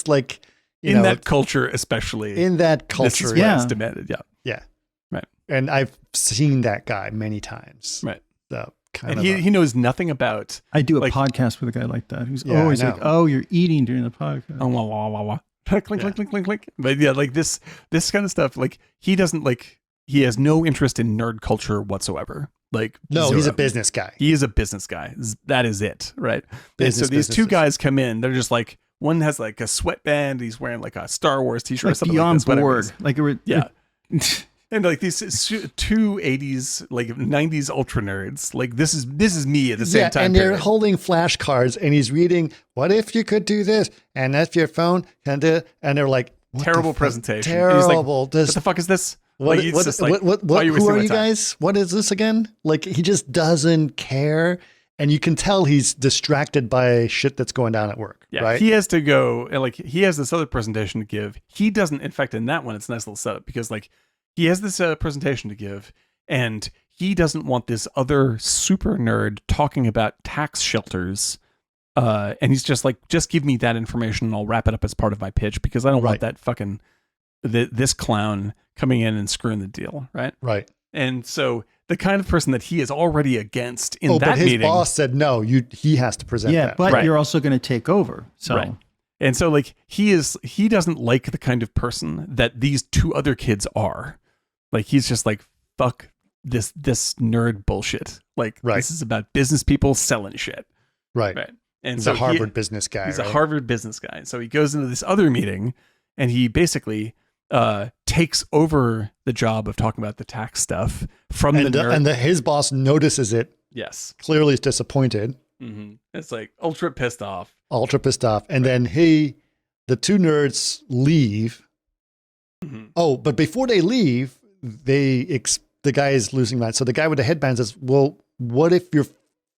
D: like,
B: in that culture, especially.
D: In that culture.
B: This is what it's demanded. Yeah.
D: Yeah.
B: Right.
D: And I've seen that guy many times.
B: Right.
D: So
B: he knows nothing about.
C: I do a podcast with a guy like that who's always like, "Oh, you're eating during the podcast."
B: Oh, wah, wah, wah, wah. Clink, clink, clink, clink, clink. But yeah, like this kind of stuff. Like he has no interest in nerd culture whatsoever. Like
D: no, he's a business guy.
B: He is a business guy. That is it, right? And so these two guys come in. They're just like, one has like a sweatband. He's wearing like a Star Wars t-shirt,
C: like
B: or something
C: beyond
B: like this,
C: board. Like
B: yeah. And like these two 80s, like 90s ultra nerds, like this is me at the same time.
D: And they're holding flashcards, and he's reading, "What if you could do this? And if your phone can do," and they're like,
B: terrible presentation.
D: Terrible.
B: Like, what the fuck is this?
D: What?
B: Like,
D: Who are you guys? What is this again? Like he just doesn't care, and you can tell he's distracted by shit that's going down at work.
B: Yeah,
D: right?
B: He has to go, and like he has this other presentation to give. He doesn't. In fact, in that one, it's a nice little setup because like. He has this presentation to give, and he doesn't want this other super nerd talking about tax shelters. And he's just like, just give me that information and I'll wrap it up as part of my pitch because I don't want that fucking, this clown coming in and screwing the deal. Right.
D: Right.
B: And so the kind of person that he is already against in that
D: but his
B: meeting.
D: boss said, no, he has to present that.
C: Yeah, but you're also going to take over. So.
B: Right. And so like he doesn't like the kind of person that these two other kids are. Like he's just like, fuck this nerd bullshit. Like this is about business people selling shit.
D: Right.
B: And
D: he's
B: so
D: a Harvard business guy.
B: He's a Harvard business guy. So he goes into this other meeting and he basically takes over the job of talking about the tax stuff from the nerd.
D: And his boss notices it.
B: Yes.
D: Clearly is disappointed.
B: Mm-hmm. It's like ultra pissed off.
D: And then the two nerds leave.
A: Oh, but before they leave, the guy is losing mind. So the guy with the headband says, well, what if your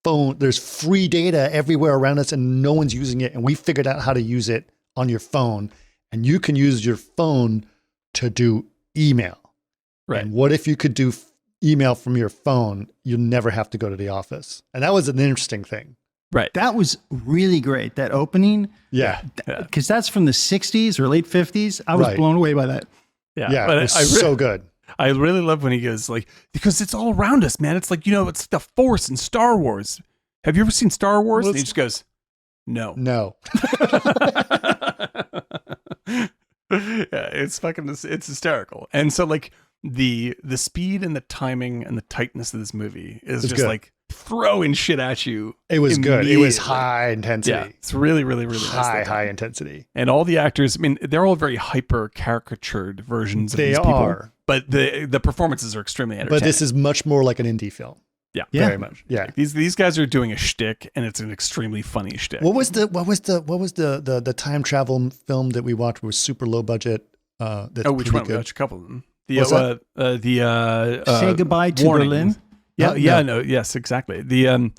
A: phone, there's free data everywhere around us and no one's using it, and we figured out how to use it on your phone, and you can use your phone to do email.
B: Right.
A: And what if you could do email from your phone? You'll never have to go to the office. And that was an interesting thing.
B: Right.
C: That was really great. That opening.
A: Yeah.
C: Because that's from the 60s or late 50s. I was blown away by that.
B: Yeah.
A: But it was so good.
B: I really love when he goes like, because it's all around us, man. It's like, it's the Force in Star Wars. Have you ever seen Star Wars? And he just goes, no.
A: No.
B: It's hysterical. And so like the speed and the timing and the tightness of this movie is just
A: good.
B: Like throwing shit at you.
A: It was good. It was high intensity.
B: Yeah, it's really, really, really
A: high intensity.
B: And all the actors, I mean, they're all very hyper caricatured versions of these people. They are. But the performances are extremely entertaining.
A: But this is much more like an indie film.
B: Yeah,
A: very much. Yeah,
B: like these guys are doing a shtick, and it's an extremely funny shtick.
A: What was the time travel film that we watched? Was super low budget.
B: Which one? We watched a couple of them.
C: Say Goodbye to
B: Warning.
C: Berlin.
B: Yes, exactly. The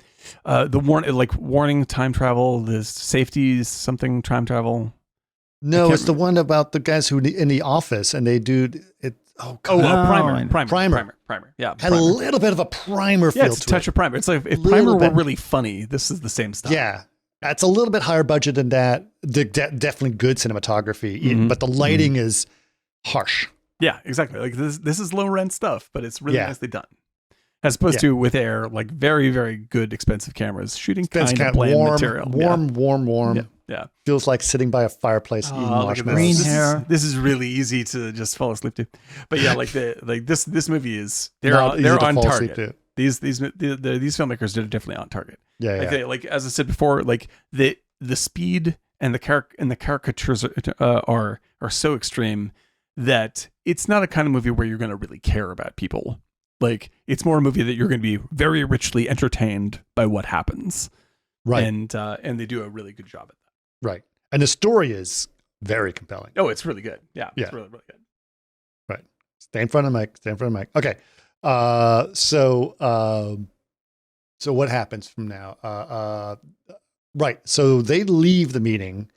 B: warning time travel. The safety something time travel.
A: No, it's the one about the guys who in the office and they do it.
B: Primer. Yeah,
A: had a little bit of a primer feel to it.
B: It's a touch of primer. It's like if primer were really funny, this is the same stuff.
A: Yeah, it's a little bit higher budget than that. Definitely good cinematography, but the lighting is harsh.
B: Yeah, exactly. Like this is low rent stuff, but it's really nicely done. As opposed to with Air, like very, very good expensive cameras shooting kind of bland material.
A: Warm.
B: Yeah.
A: Feels like sitting by a fireplace eating marshmallows.
C: Green hair.
B: This is really easy to just fall asleep to. But yeah, this movie is they're on target. These filmmakers are definitely on target.
A: Yeah.
B: Like as I said before, like the speed and the caricatures are so extreme that it's not a kind of movie where you're going to really care about people. Like it's more a movie that you're going to be very richly entertained by what happens.
A: Right.
B: And they do a really good job at that.
A: Right. And the story is very compelling.
B: Oh, it's really good. Yeah. It's really, really good.
A: Right. Stay in front of the mic. Okay. So what happens from now? Right. So they leave the meeting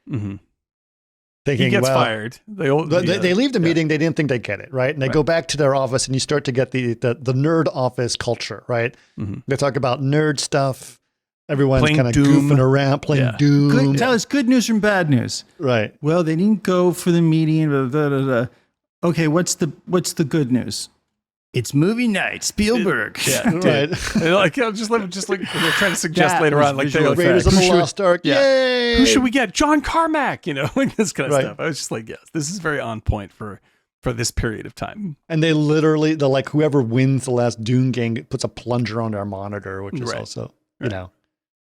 A: thinking,
B: he gets fired. They
A: leave the meeting. They didn't think they'd get it. Right. And they go back to their office and you start to get the nerd office culture. Right. They talk about nerd stuff. Everyone's kind of goofing around, playing Doom.
C: Tell us good news from bad news.
A: Right.
C: Well, they didn't go for the meeting. Okay, what's the good news? It's movie night, Spielberg.
A: Right.
B: Like just like they're trying to suggest later on, like they
A: Raiders of the Lost Ark. Yay!
B: Who should we get? John Carmack. Like this kind of stuff. I was just like, yes, this is very on point for this period of time.
A: And they're like whoever wins the last Doom game puts a plunger on their monitor, which is also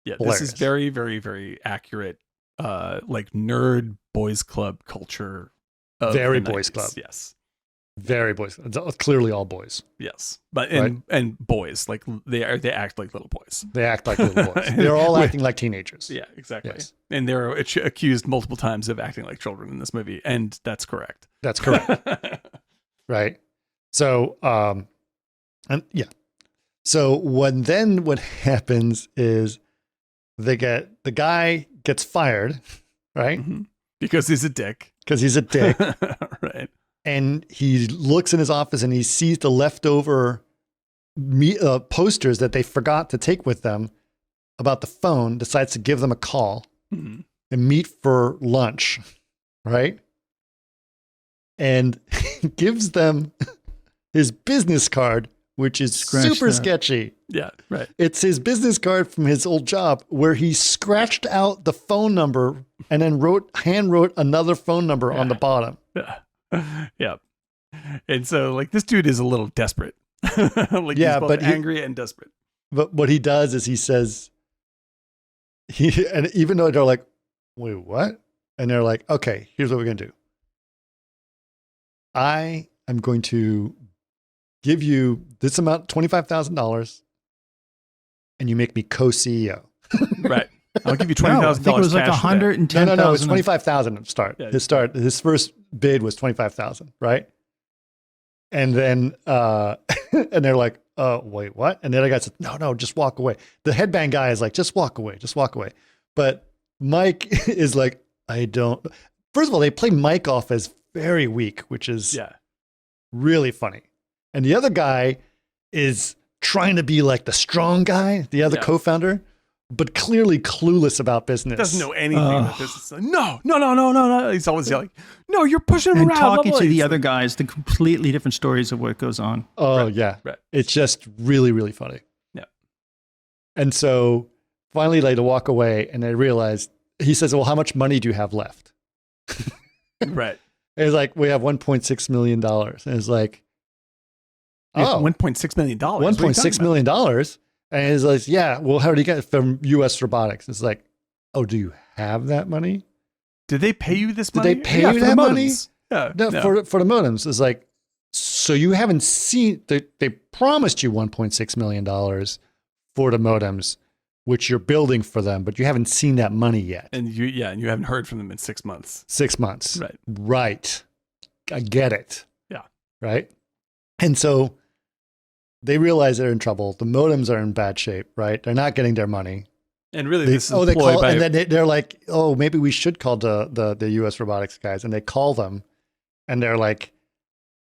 B: Yeah,
A: hilarious.
B: This is very, very, very accurate, like nerd boys club culture.
A: Very boys club.
B: Yes.
A: Very boys. It's clearly all boys.
B: Yes, but and boys like they act like little boys.
A: They act like little boys. They're all acting like teenagers.
B: Yeah, exactly.
A: Yes.
B: And they're accused multiple times of acting like children in this movie, and that's correct.
A: That's correct. Right. So, So what happens is the guy gets fired, right?
B: Because he's a dick.
A: Right. And he looks in his office and he sees the leftover posters that they forgot to take with them about the phone, decides to give them a call and meet for lunch, right? And gives them his business card, which is super sketchy.
B: Yeah, right.
A: It's his business card from his old job where he scratched out the phone number and then hand wrote another phone number on the bottom.
B: Yeah. Yeah. And so like this dude is a little desperate. He's both angry and desperate.
A: But what he does is he says, and even though they're like, wait, what? And they're like, okay, here's what we're going to do. I am going to give you this amount, $25,000, and you make me co-CEO.
B: Right. I'll give you
C: No, I
B: $20,000
C: think it was like
B: cash today.
C: $110,000.
A: No, it's 25,000 to start.
B: Yeah.
A: His first bid was 25,000, right? And then and they're like, "Oh, wait, what?" And the other guy said, "No, just walk away." The headband guy is like, "Just walk away, just walk away." But Mike is like, "I don't." First of all, they play Mike off as very weak, which is really funny. And the other guy is trying to be like the strong guy, the other co-founder, but clearly clueless about business.
B: Doesn't know anything about business. Like, no. He's always yelling, "No, you're pushing him
C: and
B: around."
C: talking to the other guys, the completely different stories of what goes on.
A: Oh,
B: Right.
A: yeah.
B: Right.
A: It's just really, really funny.
B: Yeah.
A: And so finally they walk away and they realize, he says, "Well, how much money do you have left?"
B: Right.
A: And it's like, "We have $1.6 million. And it's like,
B: $1.6 million.
A: $1.6 million. And he's like, "Yeah, well, how do you get it from US Robotics?" It's like, "Oh, do you have that money?
B: Did they pay you this
A: Did
B: money?
A: they pay
B: Yeah,
A: you
B: for
A: that
B: the
A: money?"
B: modems. Yeah.
A: No, for the modems. It's like, so you haven't seen, they promised you $1.6 million for the modems, which you're building for them, but you haven't seen that money yet.
B: And you haven't heard from them in 6 months.
A: 6 months.
B: Right.
A: Right. I get it.
B: Yeah.
A: Right. And so they realize they're in trouble. The modems are in bad shape, right? They're not getting their money.
B: And really,
A: They,
B: this is a ploy by...
A: and then they're like, "Oh, maybe we should call the US Robotics guys." And they call them and they're like,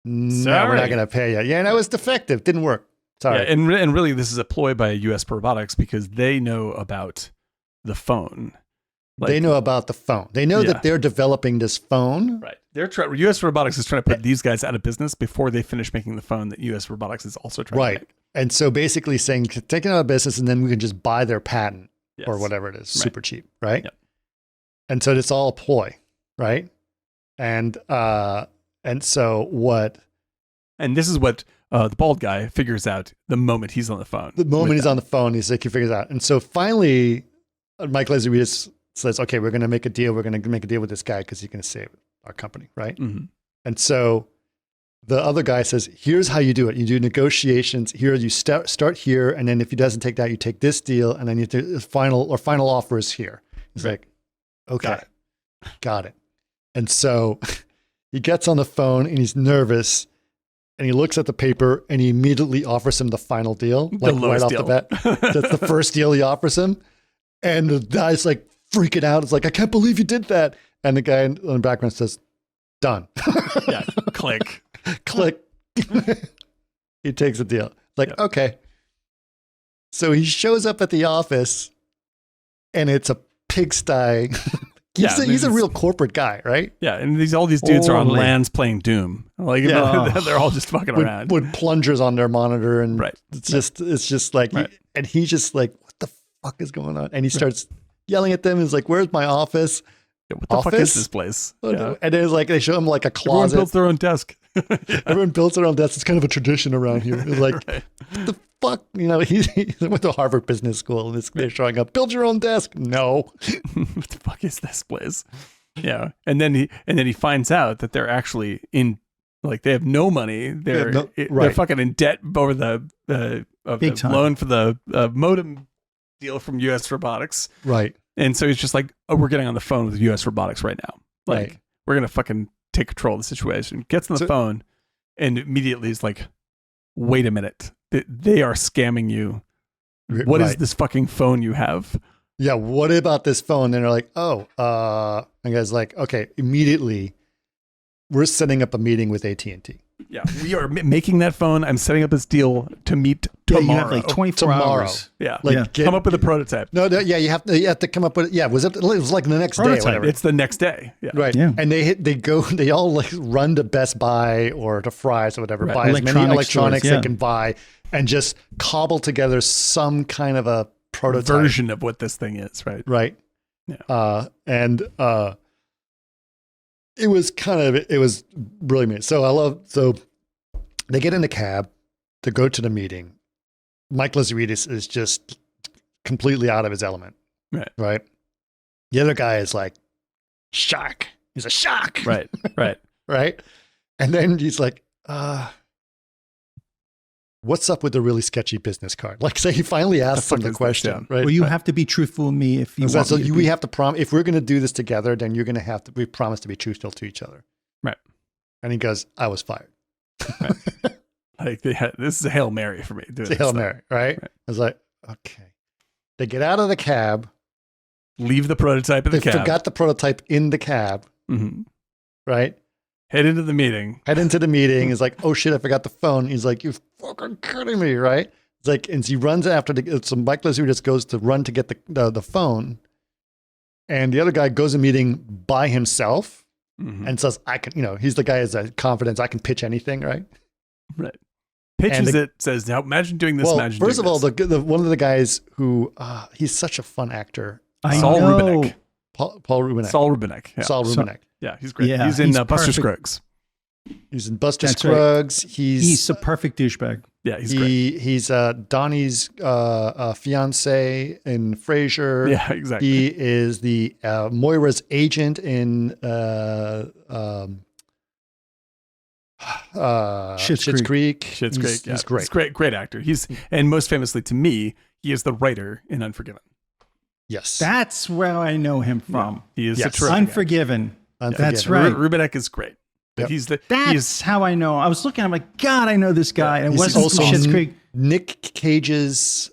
A: "No, we're
B: Sorry.
A: not going to pay you." Yeah, that was defective. Didn't work. Sorry.
B: Yeah, and really, this is a ploy by US Robotics because they know about the phone.
A: They know about the phone. They know
B: Yeah.
A: that they're developing this phone.
B: Right. US Robotics is trying to put these guys out of business before they finish making the phone that US Robotics is also trying to make.
A: And so basically saying, take it out of business and then we can just buy their patent
B: Yes.
A: or whatever it is, super cheap, right?
B: Yep.
A: And so it's all a ploy, right? And so what?
B: And this is what the bald guy figures out the moment he's on the phone.
A: The moment he's on the phone, he's like, he figures out. And so finally, Mike Lazaridis says, "Okay, we're going to make a deal. We're going to make a deal with this guy because he's going to save our company, right?"
B: Mm-hmm.
A: And so the other guy says, "Here's how you do it. You do negotiations. Here, you start here, and then if he doesn't take that, you take this deal, and then you do final offer is here." He's like, "Okay, got it." And so he gets on the phone and he's nervous, and he looks at the paper and he immediately offers him the final deal, like right off the bat. That's the first deal he offers him, and the guy's like freaking out. It's like, "I can't believe you did that." And the guy in the background says, "Done."
B: Yeah, click.
A: Click. He takes a deal. Like, okay. So he shows up at the office and it's a pigsty. He's a real corporate guy, right?
B: Yeah, and all these dudes are on LANs playing Doom. Like they're all just fucking around
A: with plungers on their monitor, and
B: right.
A: it's just like, and he's just like, "What the fuck is going on?" And he starts yelling at them. He's like, "Where's my office?
B: What the fuck is this place?" Yeah.
A: And then like they show him like a closet.
B: Everyone builds their own desk.
A: Everyone builds their own desk. It's kind of a tradition around here. It's like, what the fuck? You know, he went to Harvard Business School, and they're showing up. Build your own desk. No.
B: What the fuck is this place? Yeah, and then he finds out that they're actually in, like, they have no money. They're fucking in debt over the loan for the modem deal from US Robotics.
A: Right.
B: And so he's just like, "Oh, we're getting on the phone with US Robotics right now. Like, we're going to fucking take control of the situation." Gets on the phone and immediately is like, "Wait a minute. They are scamming you. What is this fucking phone you have?"
A: Yeah. What about this phone? And they're like, "Oh, and guys like, okay, immediately we're setting up a meeting with AT&T.
B: Yeah, we are making that phone. I'm setting up this deal to meet tomorrow.
C: You have like 24 hours.
B: Yeah,
A: like
B: come up with a prototype.
A: No, you have to come up with. Yeah, it was like the next day. Or whatever.
B: It's the next day. Yeah.
A: Right.
C: Yeah.
A: And they all like run to Best Buy or to Fry's or whatever, buy as many electronics they can buy, and just cobble together some kind of a prototype
B: version of what this thing is. Right.
A: Right.
B: Yeah.
A: It was brilliant. So they get in the cab to go to the meeting. Mike Lazaridis is just completely out of his element. Right. The other guy is like, shark. He's a shark.
B: Right.
A: Right. And then he's like,
D: what's up with the really sketchy business card? Like, say he finally asks him the question, right?
C: Well, you have to be truthful with me if you want
D: so
C: me to
D: we
C: be.
D: have to if we're going to do this together, then you're going to have to, we promise to be truthful to each other.
B: Right.
D: And he goes, I was fired.
B: Right. Like this is a Hail Mary for me.
D: It's a Hail Mary, right? I was like, okay. They get out of the cab.
B: Leave the prototype in the cab.
D: They forgot the prototype in the cab, right?
B: Head into the meeting.
D: He's like, oh shit, I forgot the phone. He's like, you're fucking kidding me, right? It's like, and he runs after so Mike Lazoudis goes to run to get the phone. And the other guy goes to a meeting by himself and says, I can, he's the guy who has confidence. I can pitch anything, right?
B: Right. Pitches it, says, now imagine doing this.
D: Well, first of all, one of the guys who, he's such a fun actor.
B: Saul Rubinek.
D: Paul Rubinek.
B: Saul Rubinek. Yeah.
D: Saul Rubinek.
B: Yeah, he's great.
C: Yeah,
B: he's in Buster
C: perfect.
B: Scruggs.
D: He's in Buster Scruggs.
C: Right. He's a perfect douchebag.
B: Yeah, he's great.
D: He's Donnie's fiance in Frasier.
B: Yeah, exactly.
D: He is the Moira's agent in Schitt's Creek.
B: Schitt's Creek. Yeah.
D: He's great.
B: He's great actor. And most famously to me, he is the writer in Unforgiven.
D: Yes.
C: That's where I know him from.
B: Yeah. He is a terrific
C: Unforgiven. That's right.
B: Rubinek is great. But
C: That's how I know. I was looking, I'm like, God, I know this guy. And it wasn't
D: also
C: Schitt's Creek.
D: Nick Cage's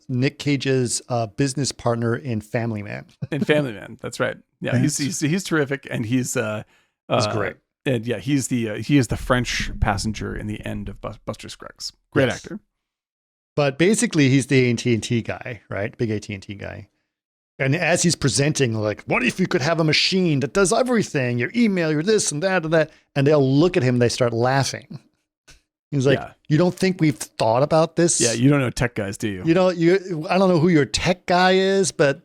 D: business partner in Family Man.
B: In Family Man, that's right. Yeah, he's terrific, and he's
D: great.
B: And yeah, he is the French passenger in the end of Buster Scruggs. Great actor.
D: But basically, he's the AT&T guy, right? Big AT&T guy. And as he's presenting, like, what if you could have a machine that does everything? Your email, your this and that and that. And they'll look at him, they start laughing. He's like, you don't think we've thought about this?
B: Yeah, you don't know tech guys, do you?
D: I don't know who your tech guy is, but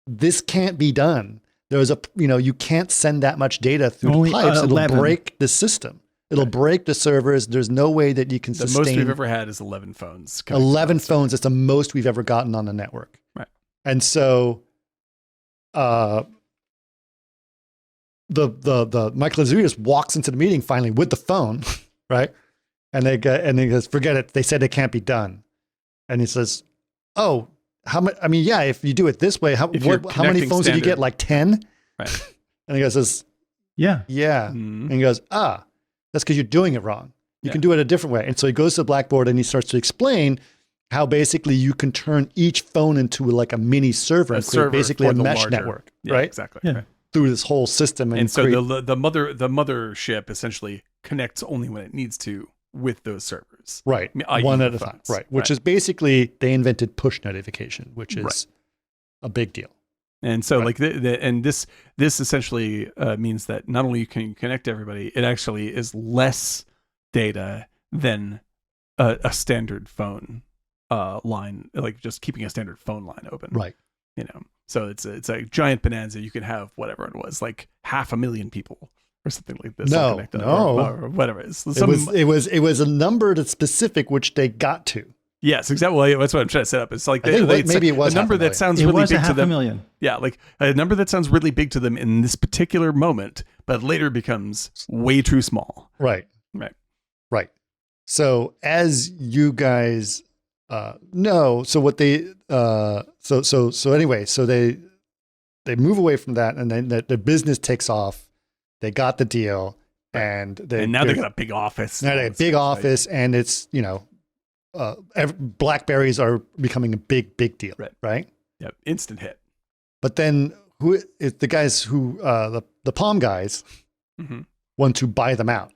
D: this can't be done. There's you can't send that much data through the pipes. It'll break the system. It'll break the servers. There's no way that you can sustain.
B: The most we've ever had is 11 phones.
D: 11 phones. It's the most we've ever gotten on the network.
B: Right.
D: And so, the Mike Lazoudis walks into the meeting finally with the phone, right? And he goes, forget it. They said it can't be done. And he says, oh, how much? I mean, yeah, if you do it this way, how many phones did you get? Like 10?
B: Right.
D: And he goes, yeah.
B: Mm-hmm.
D: And he goes, that's because you're doing it wrong. You can do it a different way. And so he goes to the Blackboard and he starts to explain how basically you can turn each phone into like a mini server and create basically a mesh network, right?
B: Exactly.
C: Yeah.
B: Right.
D: Through this whole system.
B: And so the mothership essentially connects only when it needs to with those servers.
D: Right. One at a time. Right. Which is basically, they invented push notification, which is a big deal.
B: And so this essentially means that not only can you connect everybody, it actually is less data than a standard phone line, like just keeping a standard phone line open.
D: Right.
B: So it's a giant bonanza. You could have whatever it was, like 500,000 people or something like this.
D: No,
B: or whatever it is.
D: It was a number that's specific, which they got to.
B: Yes, exactly. Well, that's what I'm trying to set up. It's like
D: maybe it was
B: a number that sounds really big to them.
C: 500,000.
B: Yeah, like a number that sounds really big to them in this particular moment, but later becomes way too small.
D: Right. So as you guys know, so what they anyway, so they move away from that, and then the business takes off. They got the deal, and
B: now they got a big office.
D: Now they got a big office, and it's Blackberries are becoming a big deal, right?
B: Yep, instant hit.
D: But then the guys who the Palm guys want to buy them out.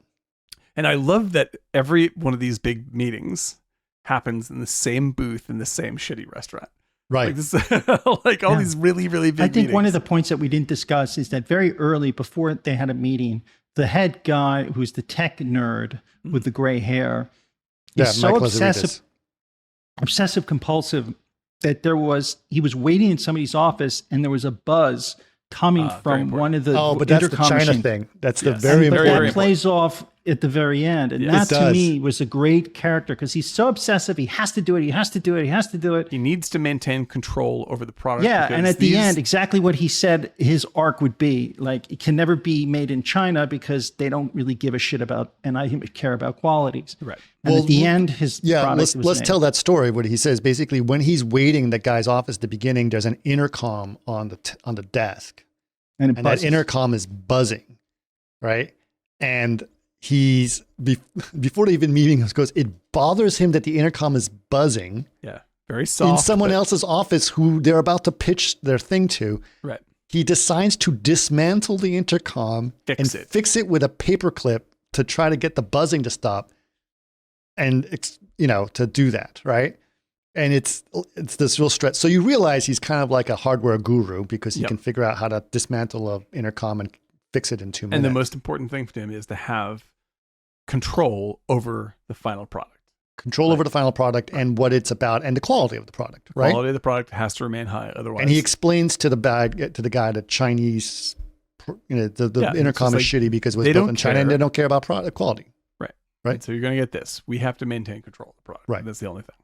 B: And I love that every one of these big meetings happens in the same booth in the same shitty restaurant.
D: Right.
B: Like all these really, really big
C: I think
B: meetings.
C: one of the points that we didn't discuss is that very early, before they had a meeting, the head guy, who's the tech nerd with the gray hair, is so obsessive compulsive that he was waiting in somebody's office and there was a buzz coming from one of the
D: but that's the China thing. That's the very important.
C: That plays off at the very end. And that to me was a great character because he's so obsessive. He has to do it. He has to do it. He has to do it.
B: He needs to maintain control over the product.
C: Yeah. And at the end, exactly what he said his arc would be. Like, it can never be made in China because they don't really give a shit about, and I care about qualities.
B: Right.
C: And at the end, his product
D: let's tell that story. What he says, basically, when he's waiting in the guy's office at the beginning, there's an intercom on the desk. And that intercom is buzzing, right? And before they even meeting, he goes, it bothers him that the intercom is buzzing.
B: Yeah, very soft.
D: In someone else's office who they're about to pitch their thing to.
B: Right.
D: He decides to dismantle the intercom fix it with a paperclip to try to get the buzzing to stop. And to do that, right? And it's this real stretch. So you realize he's kind of like a hardware guru because he can figure out how to dismantle an intercom and fix it in 2 minutes.
B: And the most important thing for him is to have control over the final product.
D: Control over the final product and what it's about and the quality of the product, right?
B: The quality of the product has to remain high, otherwise.
D: And he explains to the guy that Chinese, the intercom is shitty because it was built in China and they don't care about product quality. Right.
B: So you're going to get this. We have to maintain control of the product.
D: Right.
B: That's the only thing.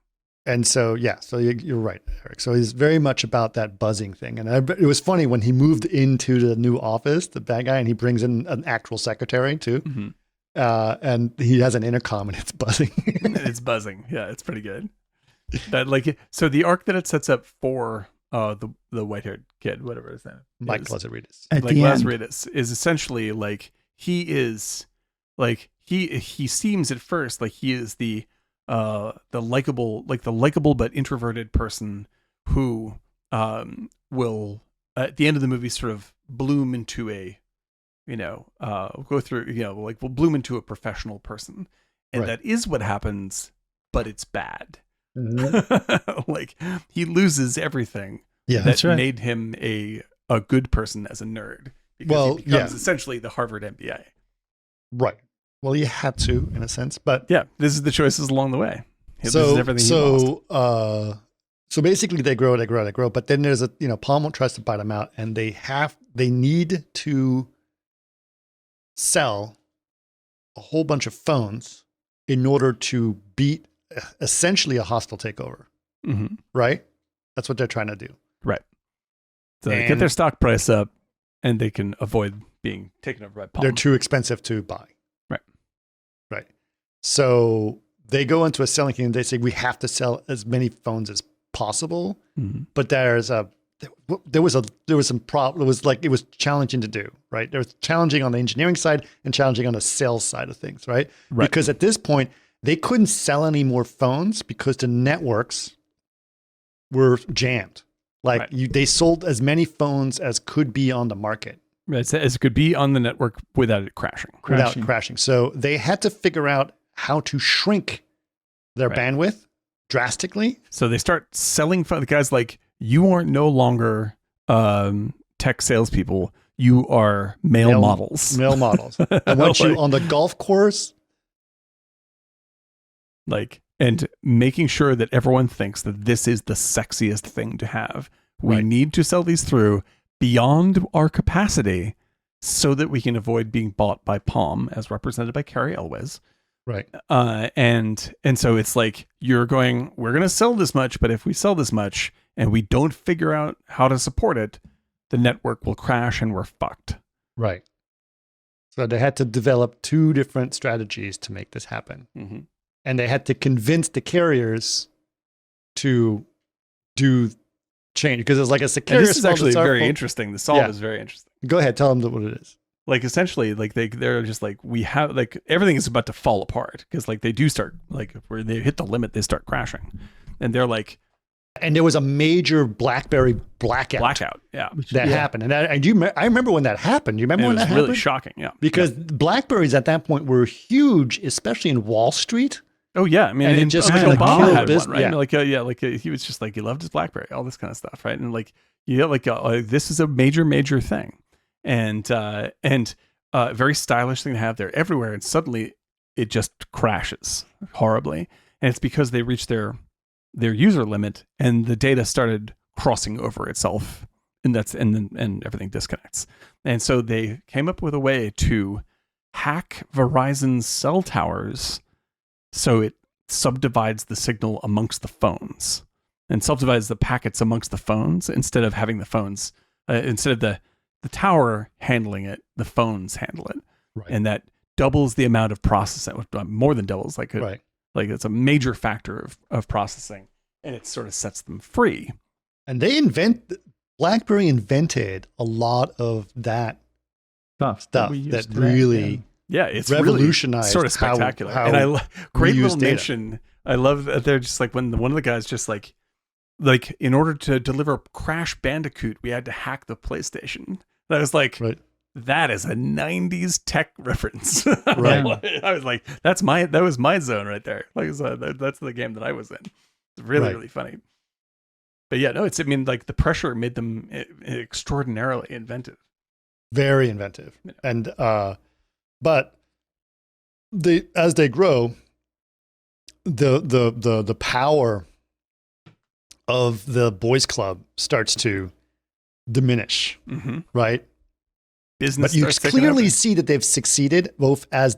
D: And so, so you're right, Eric. So he's very much about that buzzing thing. And it was funny when he moved into the new office, the bad guy, and he brings in an actual secretary too. Mm-hmm. And he has an intercom and it's buzzing.
B: It's buzzing. Yeah, it's pretty good. So the arc that it sets up for the white-haired kid, whatever his name is.
D: Mike Lazaridis.
B: Lazaridis is essentially like, he is like, he seems at first like he is the likable but introverted person who will at the end of the movie sort of bloom into a will bloom into a professional person, and that is what happens, but it's bad. Mm-hmm. Like, he loses everything that made him a good person as a nerd, because he becomes essentially the Harvard MBA.
D: Right. Well, he had to, in a sense, but
B: this is the choices along the way. This is everything he lost.
D: So basically, they grow, but then there's Palm tries to buy them out, and they need to sell a whole bunch of phones in order to beat essentially a hostile takeover. Mm-hmm. Right? That's what they're trying to do.
B: Right. So they get their stock price up, and they can avoid being taken over by Palm.
D: They're too expensive to buy. Right. So they go into a selling thing and they say, we have to sell as many phones as possible. Mm-hmm. But there was some problem. It was challenging to do, right? There was challenging on the engineering side and challenging on the sales side of things, right? Because at this point, they couldn't sell any more phones because the networks were jammed. They sold as many phones as could be on the market.
B: As it could be on the network without it crashing.
D: Without crashing. So they had to figure out how to shrink their bandwidth drastically.
B: So they start selling phones. The guys like, you are no longer tech salespeople. You are male models.
D: Male models. I want you on the golf course.
B: And making sure that everyone thinks that this is the sexiest thing to have. We need to sell these through beyond our capacity so that we can avoid being bought by Palm, as represented by Carrie Elwes.
D: Right.
B: And so it's like, we're going to sell this much, but if we sell this much and we don't figure out how to support it, the network will crash and we're fucked.
D: Right. So they had to develop 2 different strategies to make this happen. Mm-hmm. And they had to convince the carriers to do change, because it's like a security.
B: This is actually very interesting. The solve is very interesting.
D: Go ahead, tell them what it is.
B: Essentially, they're just like, we have everything is about to fall apart, because they do start where they hit the limit, they start crashing, and they're like,
D: and there was a major BlackBerry blackout. That happened, and I remember when that happened. You remember when that happened?
B: It was really shocking,
D: because Blackberries at that point were huge, especially in Wall Street.
B: Oh yeah, I mean,
D: and it just kind of
B: Obama had
D: business,
B: one, right? He was just he loved his BlackBerry, all this kind of stuff, right? And this is a major thing, and very stylish thing to have there everywhere, and suddenly it just crashes horribly, and it's because they reached their user limit, and the data started crossing over itself, and everything disconnects, and so they came up with a way to hack Verizon's cell towers so it subdivides the signal amongst the phones and subdivides the packets amongst the phones instead of having the phones, instead of the tower handling it, the phones handle it.
A: Right.
B: And that doubles the amount of processing, more than doubles, like it's a major factor of processing, and it sort of sets them free.
A: And BlackBerry invented a lot of that stuff that really
B: it's
A: revolutionized
B: really sort of spectacular. And great little mention. I love that they're just like when one of the guys just like in order to deliver Crash Bandicoot, we had to hack the PlayStation. And I was like, that is a 90s tech reference.
A: Right.
B: I was like, that was my zone right there. Like that's the game that I was in. It's really, really funny. But yeah, no, the pressure made them extraordinarily inventive.
A: Very inventive. Yeah. And but as they grow, the power of the boys club starts to diminish, right?
B: Business,
A: but you clearly see that they've succeeded both as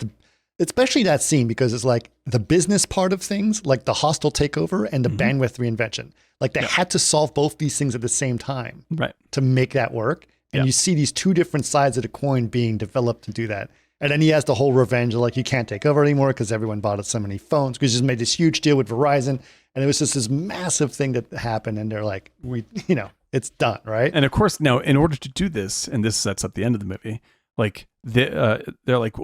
A: especially that scene, because it's like the business part of things, like the hostile takeover and the bandwidth reinvention. Like they had to solve both these things at the same time,
B: right,
A: to make that work. And you see these two different sides of the coin being developed to do that. And then he has the whole revenge of like, you can't take over anymore because everyone bought so many phones, because he just made this huge deal with Verizon. And it was just this massive thing that happened. And they're like, it's done, right?
B: And of course, now in order to do this, and this sets up the end of the movie, like they're like,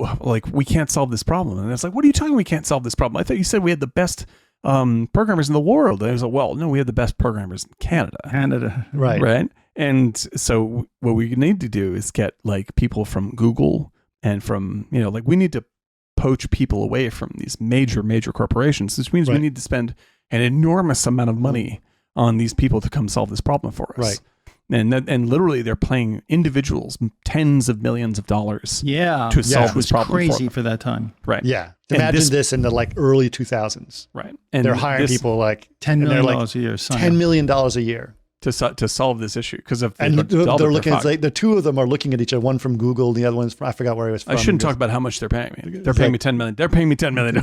B: we can't solve this problem. And it's like, what are you talking? We can't solve this problem. I thought you said we had the best programmers in the world. And I was like, well, no, we have the best programmers in Canada. Right. And so what we need to do is get like people from Google and from, we need to poach people away from these major corporations, which means we need to spend an enormous amount of money on these people to come solve this problem for us.
A: Right.
B: And literally they're paying individuals tens of millions of dollars to solve this problem.
C: Crazy for that time.
B: Right.
A: Yeah. Imagine this in the like early 2000s.
B: Right.
A: And they're hiring people like
C: $10 million a year.
A: $10 million a year.
B: To solve this issue because of
A: they're looking at like the two of them are looking at each other, one from Google, the other one's from, I forgot where he was from.
B: I shouldn't talk about how much they're paying me. They're paying me $10 million. They're paying me $10 million.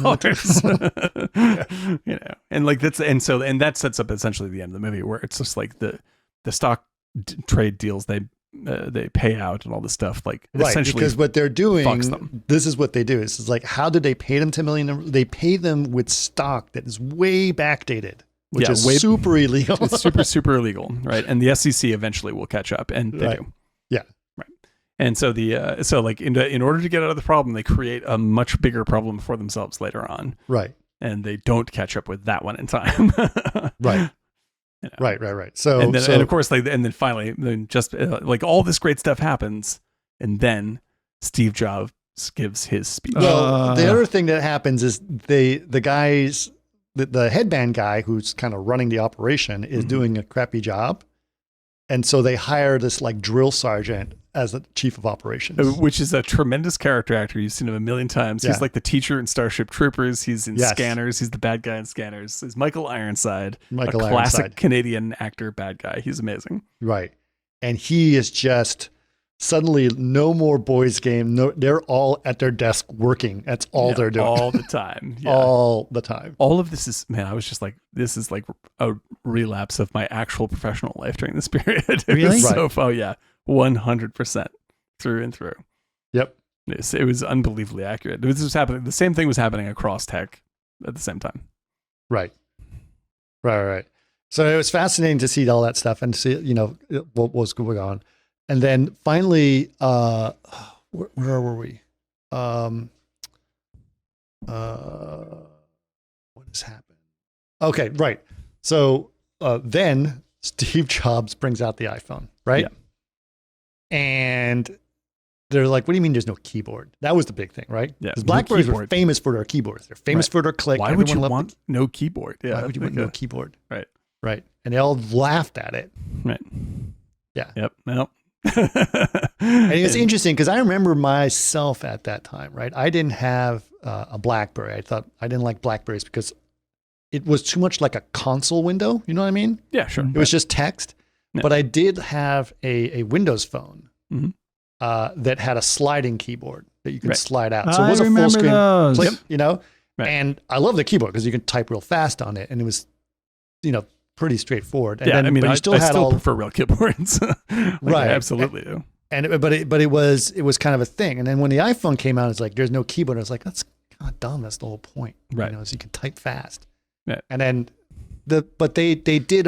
B: And like and that sets up essentially the end of the movie, where it's just like the stock trade deals they pay out and all this stuff, like essentially
A: because what they're doing,
B: fucks them.
A: This is what they do. It's like, how did they pay them $10 million? They pay them with stock that is way backdated. Which is super illegal.
B: It's super illegal, right? And the SEC eventually will catch up, and they do.
A: Yeah,
B: right. And so in order to get out of the problem, they create a much bigger problem for themselves later on,
A: right?
B: And they don't catch up with that one in time,
A: right? Right. So
B: and of course, finally, just like all this great stuff happens, and then Steve Jobs gives his speech.
A: Well, the other thing that happens is the guys. The headband guy who's kind of running the operation is doing a crappy job. And so they hire this like drill sergeant as the chief of operations.
B: Which is a tremendous character actor. You've seen him a million times. Yeah. He's like the teacher in Starship Troopers. He's in Scanners. He's the bad guy in Scanners. He's Michael Ironside, a classic Canadian actor bad guy. He's amazing.
A: Right. And he is just... Suddenly, no more boys game. No, they're all at their desk working. That's all they're doing.
B: All the time. Yeah.
A: All the time.
B: All of this is, man, I was just like, this is like a relapse of my actual professional life during this period.
C: Really?
B: Oh, yeah. 100% through and through.
A: Yep.
B: It was unbelievably accurate. This was happening. The same thing was happening across tech at the same time.
A: Right. So it was fascinating to see all that stuff and see, what was going on. And then finally, where were we? What has happened? Okay, right. So then Steve Jobs brings out the iPhone, right? Yeah. And they're like, what do you mean there's no keyboard? That was the big thing, right?
B: Yeah.
A: Because Blackberries were famous for their keyboards. They're famous for their click.
B: Why would you want no keyboard?
A: Yeah. Why would you want no keyboard?
B: Right.
A: And they all laughed at it.
B: Right.
A: Yeah.
B: Yep. Well.
A: And it was interesting because I remember myself at that time, right? I didn't have a Blackberry. I didn't like Blackberries because it was too much like a console window. You know what I mean?
B: Yeah, sure.
A: It was just text. Yeah. But I did have a Windows phone that had a sliding keyboard. that you can
B: Right.
A: slide out. So it
C: I
A: was a full
C: remember
A: screen,
C: those.
A: click, you know.
B: Right.
A: And I love the keyboard because you can type real fast on it, and it was, you know, pretty straightforward. And
B: Yeah,
A: then,
B: I mean,
A: but
B: I
A: you still had all
B: prefer real keyboards.
A: Right.
B: I absolutely do.
A: and but it was kind of a thing. And then when the iPhone came out, it's like there's no keyboard. I was like, that's kind of dumb. That's the whole point,
B: Right.
A: You know, so you can type fast.
B: Right.
A: And then they did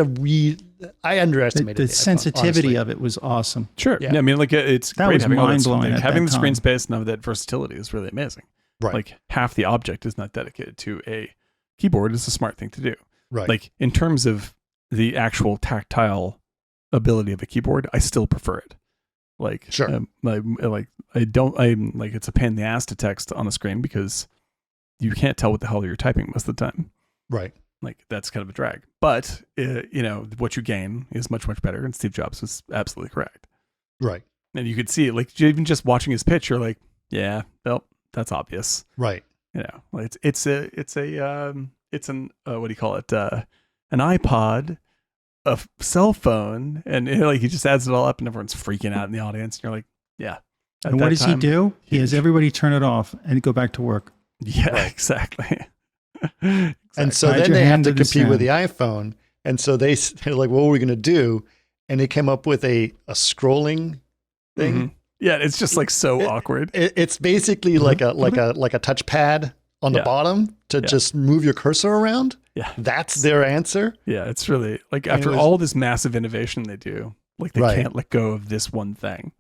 A: I underestimated
C: The
A: the iPhone,
C: sensitivity
A: honestly.
C: of it was awesome.
B: Sure.
A: Yeah.
B: I mean, like it's
C: That
B: great
C: was
B: having all that
C: mind-blowing
B: stuff.
C: at
B: Having
C: that
B: the screen
C: time.
B: space and that versatility is really amazing.
A: Right.
B: Like half the object is not dedicated to a keyboard. It's a smart thing to do.
A: Right.
B: Like in terms of the actual tactile ability of a keyboard, I still prefer it. Like,
A: Sure.
B: it's a pain in the ass to text on a screen because you can't tell what the hell you're typing most of the time.
A: Right.
B: Like that's kind of a drag. But you know what you gain is much better. And Steve Jobs was absolutely correct.
A: Right.
B: And you could see it, like even just watching his pitch, you're like, yeah, well, that's obvious.
A: Right.
B: You know, like it's an what do you call it? An iPod, a cell phone, and like he just adds it all up, and everyone's freaking out in the audience. And you're like, yeah. At
C: And what
B: that
C: does he
B: time,
C: do? He has
B: huge.
C: everybody turn it off and go back to work.
B: Yeah,
A: Right.
B: exactly.
A: And so
C: Hide
A: then
C: your
A: they have
C: hand
A: to
C: to the
A: compete with
C: sand.
A: the iPhone. And so they're like, what are we going to do? And they came up with a scrolling thing.
B: Mhm. Yeah, it's just like so awkward.
A: It's basically like a touchpad on the
B: Yeah.
A: bottom to just move your cursor around.
B: Yeah.
A: That's their answer.
B: Yeah, it's really like
A: And
B: after
A: it was-
B: all this massive innovation they do, like they
A: Right.
B: can't let go of this one thing.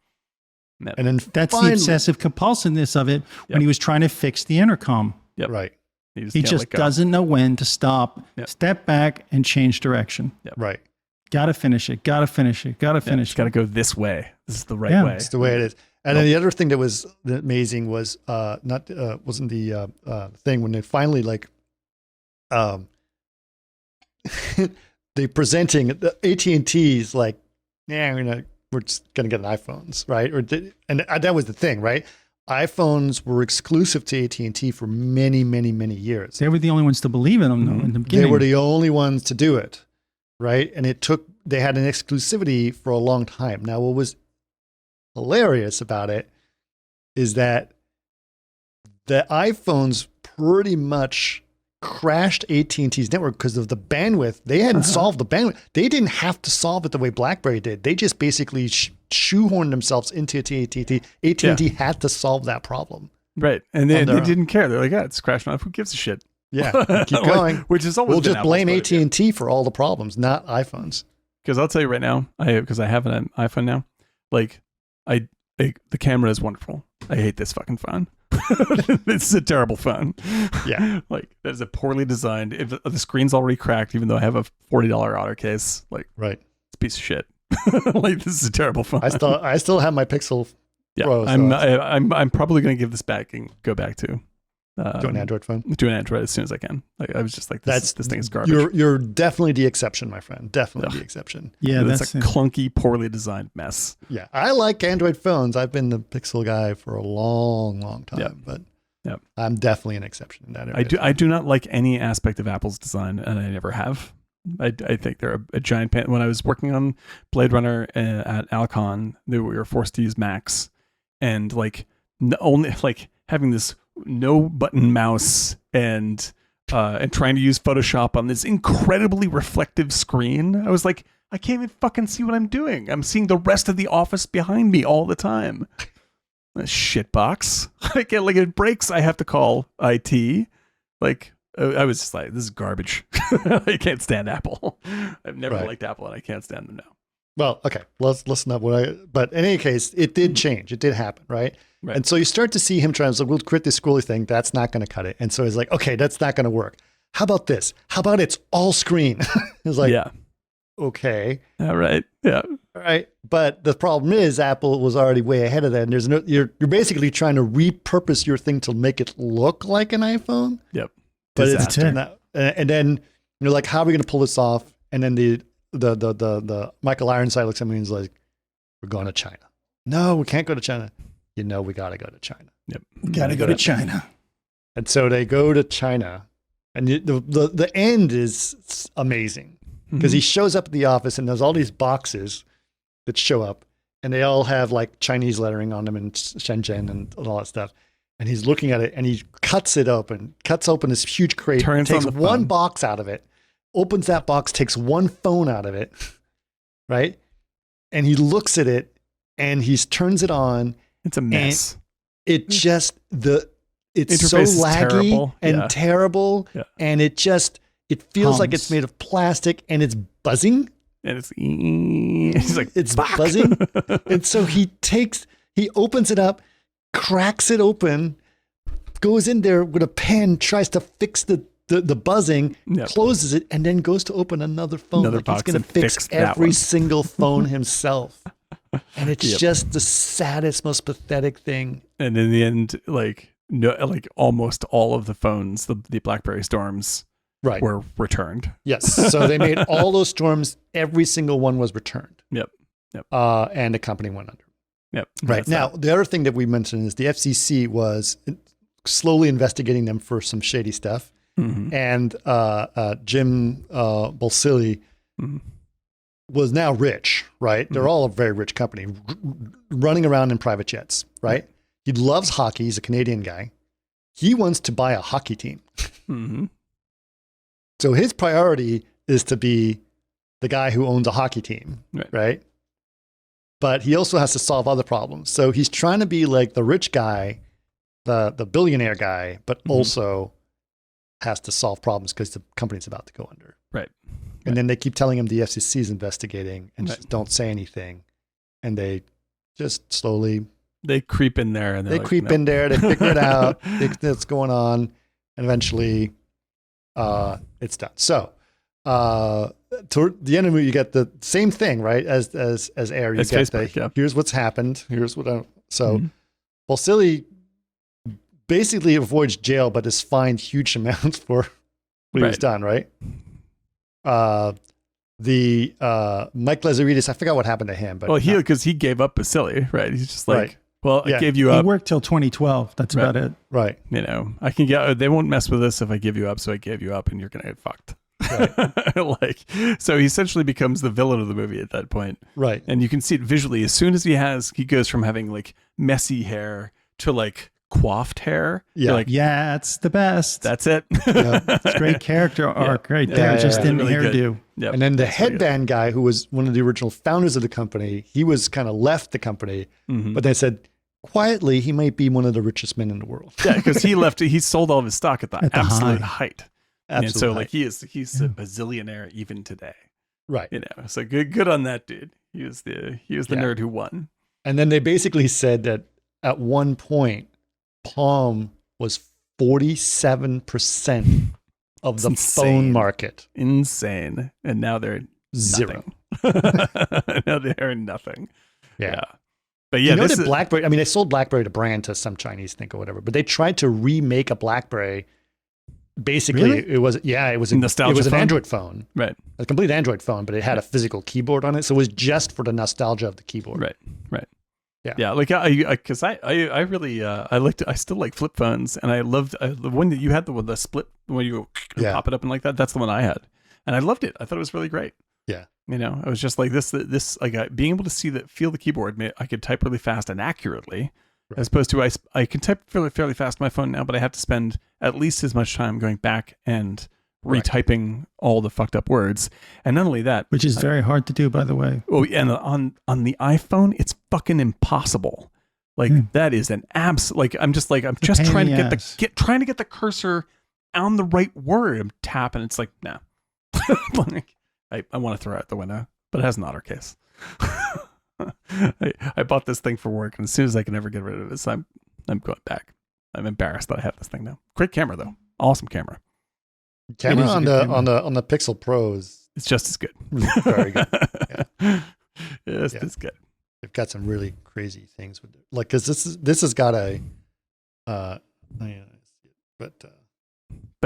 B: No.
A: And then
C: That's
A: finally,
C: the obsessive compulsiveness of it
B: Yep.
C: when he was trying to fix the intercom.
B: Yep.
A: Right.
C: He
B: can't
C: just
B: let go.
C: doesn't know when to stop,
B: Yep.
C: step back, and change direction.
A: Right.
C: Gotta finish it. Gotta finish it. Gotta
B: Yeah,
C: finish
B: it's
C: it.
B: got to go this way. This is the right
C: Yeah.
B: way.
A: That's the way it is. And then the other thing that was amazing was wasn't the thing when they finally like they presenting the AT&T's like, yeah, we're just gonna get iPhones, right? And that was the thing, right? iPhones were exclusive to AT&T for many years.
C: They were the only ones to believe in them, though, in the
A: They
C: beginning.
A: were the only ones to do it, right? And they had an exclusivity for a long time. Now, what was hilarious about it is that the iPhones pretty much crashed AT&T's network because of the bandwidth. They hadn't solved the bandwidth. They didn't have to solve it the way BlackBerry did. They just basically shoehorned themselves into AT&T. AT&T had to solve that problem.
B: Right. And they
A: On their own.
B: didn't care. They're like, yeah, it's crashing off. Who gives a shit?
A: Yeah, keep
B: Like,
A: going.
B: which is always
A: We'll
B: been
A: just
B: Apple's
A: blame
B: point of view.
A: AT&T for all the problems, not iPhones.
B: Because I'll tell you right now, because I have an iPhone now, like the camera is wonderful. I hate this fucking phone. It's a terrible phone.
A: Yeah.
B: Like that is a poorly designed. If the screen's already cracked, even though I have a $40 auto case, like
A: Right.
B: it's a piece of shit. Like this is a terrible phone.
A: I still have my Pixel
B: yeah,
A: Pro. So
B: I'm probably gonna give this back and go back to
A: to an Android phone.
B: to an Android as soon as I can. Like I was just like, this thing is garbage.
A: You're definitely the exception, my friend. Definitely
B: Ugh.
A: the exception.
C: Yeah,
B: it's
C: that's
B: a
C: it.
B: clunky, poorly designed mess.
A: Yeah, I like Android phones. I've been the Pixel guy for a long time,
B: Yep.
A: but
B: Yep.
A: I'm definitely an exception in that area.
B: I do not like any aspect of Apple's design, and I never have. I think they're a giant pain. When I was working on Blade Runner at Alcon, we were forced to use Macs, and like only like having this no button mouse and trying to use Photoshop on this incredibly reflective screen. I was like, I can't even fucking see what I'm doing. I'm seeing the rest of the office behind me all the time. A shit box. Like it breaks. I have to call IT. Like I was just like, this is garbage. I can't stand Apple. I've never
A: Right.
B: liked Apple, and I can't stand them now.
A: Well, okay, let's not but in any case, it did change. It did happen, right?
B: Right.
A: And so you start to see him trying to like, we'll quit this scrolly thing. That's not going to cut it. And so he's like, okay, that's not going to work. How about this? How about it's all screen? It's like,
B: Yeah.
A: okay,
B: All right. Yeah.
A: all right. But the problem is Apple was already way ahead of that. And there's you're basically trying to repurpose your thing to make it look like an iPhone.
B: Yep.
A: But
B: Disaster.
A: it's not, and then you're like, how are we going to pull this off? And then the Michael Ironside looks at me and is like, we're going to China. No, we can't go to China. You know, we got to go to China.
B: Yep.
C: Gotta go to China.
A: And so they go to China, and the end is amazing because he shows up at the office and there's all these boxes that show up, and they all have like Chinese lettering on them and Shenzhen and all that stuff. and he's looking at it, and he cuts open this huge crate, takes one box out of it, opens that box, takes one phone out of it, right? And he looks at it, and he turns it on.
B: It's a mess.
A: It just it's so laggy and terrible, and it feels like it's made of plastic, and it's buzzing.
B: And it's like
A: it's buzzing. And so he opens it up, cracks it open, goes in there with a pen, tries to fix the buzzing, closes it, and then goes to open another phone. He's going to fix every single phone himself. And it's just the saddest, most pathetic thing.
B: And in the end, almost all of the phones, the BlackBerry Storms, were returned.
A: Yes. So they made all those Storms. Every single one was returned.
B: Yep.
A: And the company went under.
B: Yep.
A: Right. Now, the other thing that we mentioned is the FCC was slowly investigating them for some shady stuff. Mm-hmm. And Jim Bolsilli was now rich, right? Mm-hmm. They're all a very rich company, running around in private jets, right? Mm-hmm. He loves hockey. He's a Canadian guy. He wants to buy a hockey team. Mm-hmm. So his priority is to be the guy who owns a hockey team, right? But he also has to solve other problems. So he's trying to be like the rich guy, the billionaire guy, but also has to solve problems because the company's about to go under.
B: Right.
A: And then they keep telling him the FCC is investigating and just don't say anything. And they just slowly...
B: They creep in there. And
A: they creep in there. They figure it out. What's going on. And eventually it's done. So toward the end of the movie, you get the same thing, right? As Air. You get Facebook, here's what's happened. Here's what Bolsilli basically avoids jail, but is fined huge amounts for what he was done, right? The Mike Lazaridis, I forgot what happened to him, but
B: because he gave up Basili, right? He's just like, I gave you up.
C: He worked till 2012. That's about it,
A: right?
B: I can get. They won't mess with this if I give you up, so I gave you up, and you're gonna get fucked. Right. So he essentially becomes the villain of the movie at that point,
A: right?
B: And you can see it visually as soon as he goes from having like messy hair to like coiffed hair.
A: Yeah.
B: Like,
C: it's the best.
B: That's it.
C: It's a great character arc right there. Just in really hairdo.
A: Yep. And then the headband guy, who was one of the original founders of the company, he was kind of left the company, but they said quietly he might be one of the richest men in the world.
B: Yeah, because he sold all of his stock at the absolute height. And so like he's a bazillionaire even today.
A: Right.
B: So good on that dude. He was the nerd who won.
A: And then they basically said that at one point Palm was 47% of the phone market.
B: Insane. And now they're
A: zero.
B: Now they're nothing.
A: Yeah.
B: But yeah,
A: that BlackBerry, I mean, they sold BlackBerry to brand to some Chinese thing or whatever, but they tried to remake a BlackBerry. Basically, it was an Android phone.
B: Right.
A: A complete Android phone, but it had a physical keyboard on it. So it was just for the nostalgia of the keyboard.
B: Right.
A: Yeah.
B: Like because I really I still like flip phones, and I loved the one that you had, the split where you pop it up and like that. That's the one I had, and I loved it. I thought it was really great.
A: Yeah.
B: I was just like this like being able to feel the keyboard. I could type really fast and accurately, as opposed to I can type fairly fast on my phone now, but I have to spend at least as much time going back and retyping all the fucked up words. And not only that,
C: which is very hard to do, by the way.
B: Oh, and on the iPhone, it's fucking impossible. Like that is an I'm just trying to get the cursor on the right word. I'm tapping. It's like, nah. I want to throw it out the window, but it has an otter case. I bought this thing for work, and as soon as I can ever get rid of it, I'm going back. I'm embarrassed that I have this thing now. Great camera though. Awesome camera.
A: Camera on the Pixel Pros.
B: It's just as good.
A: Very good. Yeah.
B: It's good.
A: They've got some really crazy things with it. Like, cause this has got a, but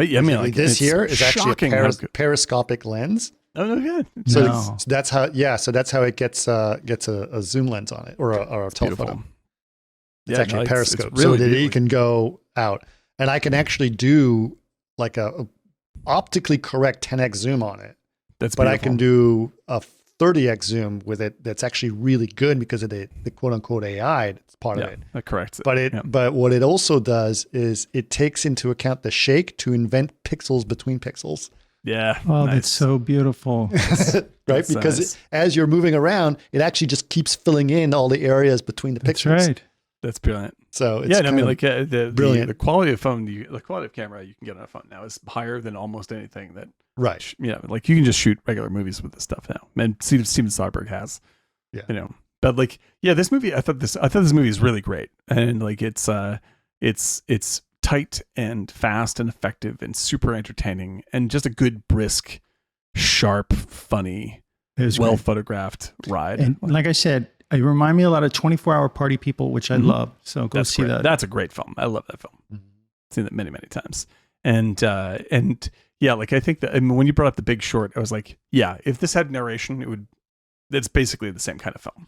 B: yeah, I mean, like
A: this here is actually a periscopic lens.
B: Oh no, good.
A: So that's how it gets a zoom lens on it or a telephoto. It's actually a periscope, it's really so that it can go out, and I can actually do like a optically correct 10x zoom on it.
B: That's
A: but beautiful. I can do a 30x zoom with it that's actually really good because of the quote unquote AI that's part of it.
B: That corrects it.
A: But what it also does is it takes into account the shake to invent pixels between pixels.
B: Yeah.
C: Oh, that's so beautiful.
A: Right?
B: That's
A: because
B: nice.
A: as you're moving around, it actually just keeps filling in all the areas between the pixels.
C: That's right.
B: That's brilliant.
A: So it's brilliant.
B: The quality of phone, the quality of camera you can get on a phone now is higher than almost anything that.
A: Right.
B: Like you can just shoot regular movies with this stuff now. And Steven Soderbergh has.
A: Yeah.
B: But like, this movie, I thought this movie is really great, and like it's tight and fast and effective and super entertaining and just a good, brisk, sharp, funny, well photographed ride.
C: And like I said, it remind me a lot of 24-Hour Party People, which I love. So go see that.
B: That's a great film. I love that film. Seen it many, many times. And yeah, like I think that when you brought up The Big Short, I was like, yeah, if this had narration, it's basically the same kind of film.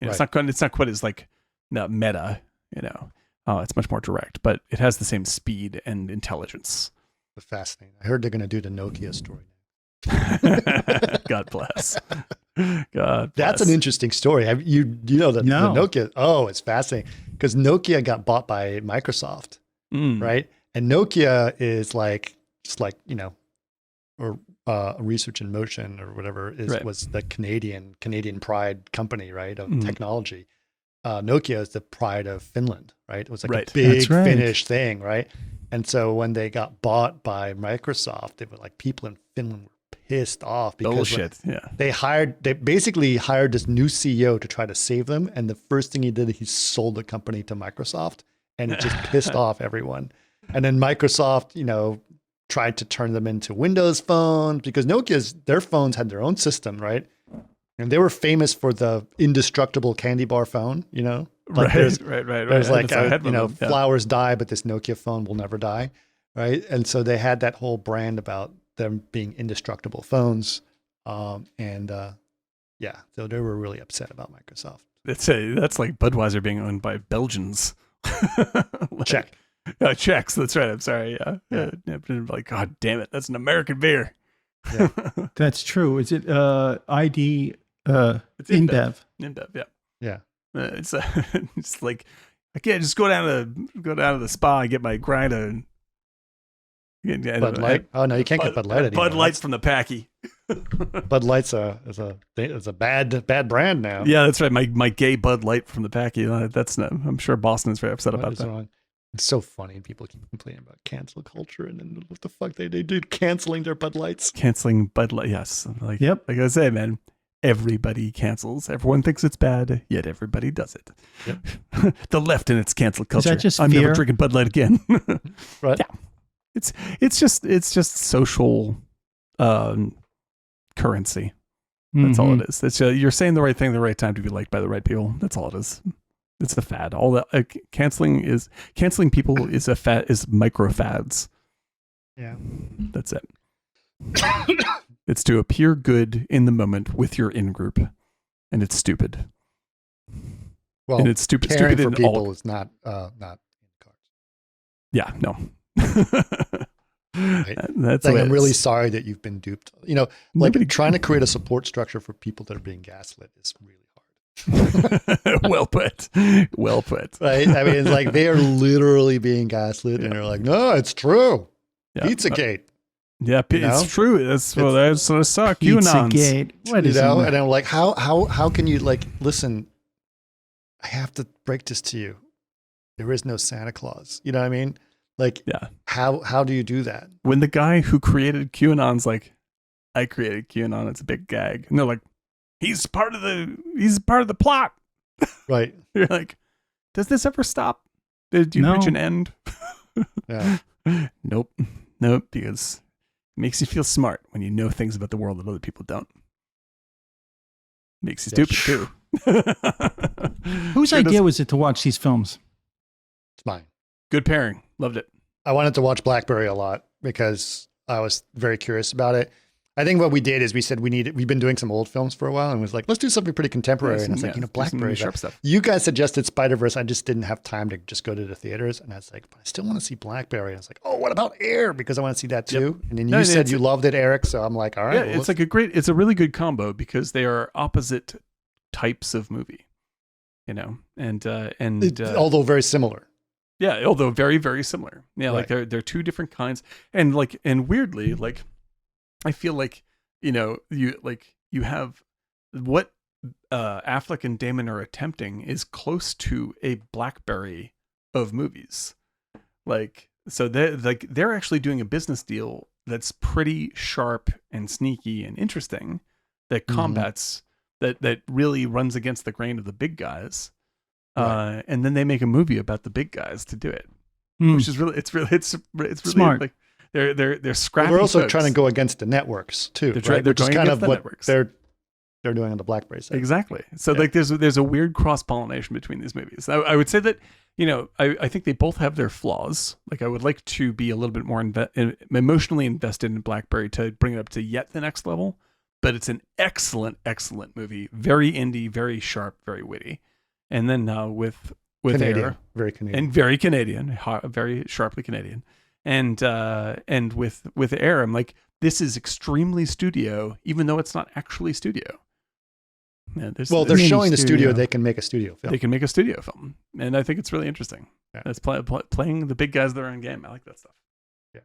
B: Right. It's not quite as like meta, it's much more direct, but it has the same speed and intelligence.
A: Fascinating. I heard they're going to do the Nokia story.
B: God bless. God bless.
A: That's an interesting story. You know the Nokia? Oh, it's fascinating because Nokia got bought by Microsoft, right? And Nokia is or Research in Motion or whatever was the Canadian pride company, right, of technology. Nokia is the pride of Finland, right? It was like a big Finnish thing, right? And so when they got bought by Microsoft, they were like, people in Finland were pissed off because they basically hired this new CEO to try to save them. And the first thing he did, he sold the company to Microsoft, and it just pissed off everyone. And then Microsoft, tried to turn them into Windows phones because their phones had their own system, right? And they were famous for the indestructible candy bar phone, Like There's like, flowers die, but this Nokia phone will never die, right? And so they had that whole brand about them being indestructible phones. So they were really upset about Microsoft.
B: That's like Budweiser being owned by Belgians.
A: Czech.
B: Czechs, that's right. I'm sorry. Yeah. Like, God damn it, that's an American beer.
A: Yeah.
C: That's true. Is it ID InBev?
B: InBev, yeah.
A: Yeah.
B: It's like I can't just go down to the spa and get my grind of
A: Bud Light. Oh no, you can't get Bud Light anymore.
B: Bud Light's from the packy.
A: Bud Light's is a bad brand now.
B: Yeah, that's right. My gay Bud Light from the packy. I'm sure Boston is very upset about that.
A: Wrong? It's so funny. People keep complaining about cancel culture, and then what the fuck they did canceling their Bud Lights.
B: Canceling Bud Light, yes. Like I say, man, everybody cancels. Everyone thinks it's bad, yet everybody does it. Yep. The left in its cancel culture.
C: Is that just
B: I'm
C: fear?
B: never drinking Bud Light again.
A: Right.
B: Yeah. It's just social currency. That's all it is. It's you're saying the right thing at the right time to be liked by the right people. That's all it is. It's the fad. All that canceling people is micro fads.
A: Yeah,
B: that's it. It's to appear good in the moment with your in group, and it's stupid.
A: Well,
B: and it's stupid.
A: Caring
B: Stupid
A: for
B: in
A: people
B: all.
A: is not in cards.
B: Yeah, no.
A: Right.
B: That's
A: like, I'm really sorry that you've been duped. Trying to create a support structure for people that are being gaslit is really hard.
B: Well put.
A: Right? I mean, it's like they are literally being gaslit, and they're like, "No, it's true." Yeah. Pizzagate.
B: Yeah, it's true. That's what I saw.
C: Pizzagate. What is
A: that? And I'm like, how can you listen? I have to break this to you. There is no Santa Claus. You know what I mean? How do you do that?
B: When the guy who created QAnon's like, I created QAnon, it's a big gag. And they're like, he's part of the plot.
A: Right.
B: You're like, does this ever stop? Did you reach an end?
A: Yeah.
B: Nope, because it makes you feel smart when you know things about the world that other people don't. Makes you stupid too.
C: Whose idea was it to watch these films?
A: It's mine.
B: Good pairing. Loved it.
A: I wanted to watch Blackberry a lot because I was very curious about it.
D: I think what we did is we said we've been doing some old films for a while and was like, let's do something pretty contemporary. And I was like, Blackberry.
B: Sharp stuff.
D: You guys suggested Spider-Verse. I just didn't have time to just go to the theaters. And I was like, but I still want to see Blackberry. And I was like, oh, what about Air? Because I want to see that too. Yep. And then you said you loved it, Eric. So I'm like, all right.
B: Yeah, it's a really good combo because they are opposite types of movie, and
D: although very similar.
B: Yeah, although very, very similar. Yeah,
D: Right.
B: like they're two different kinds. And weirdly, like I feel like, you have what Affleck and Damon are attempting is close to a Blackberry of movies. So they're actually doing a business deal that's pretty sharp and sneaky and interesting that combats that really runs against the grain of the big guys.
D: Right.
B: And then they make a movie about the big guys to do it, which is really really
C: smart.
B: Like they're scrappy.
D: They're also
B: folks.
D: trying to go against the networks too.
B: They're
D: Which is
B: going
D: kind
B: against
D: of
B: the
D: what
B: networks.
D: they're doing on the Blackberry side.
B: Exactly. So there's a weird cross pollination between these movies. I would say that I think they both have their flaws. Like I would like to be a little bit more emotionally invested in Blackberry to bring it up to yet the next level. But it's an excellent movie. Very indie, very sharp, very witty. And then with
D: Canadian,
B: Air,
D: very Canadian,
B: and very Canadian, very sharply Canadian, and with Air, I'm like, this is extremely studio, even though it's not actually studio. Yeah,
D: they're showing the studio they can make a studio film.
B: They can make a studio film, and I think it's really interesting.
D: Yeah.
B: It's playing the big guys that are in game. I like that stuff.
D: Yeah.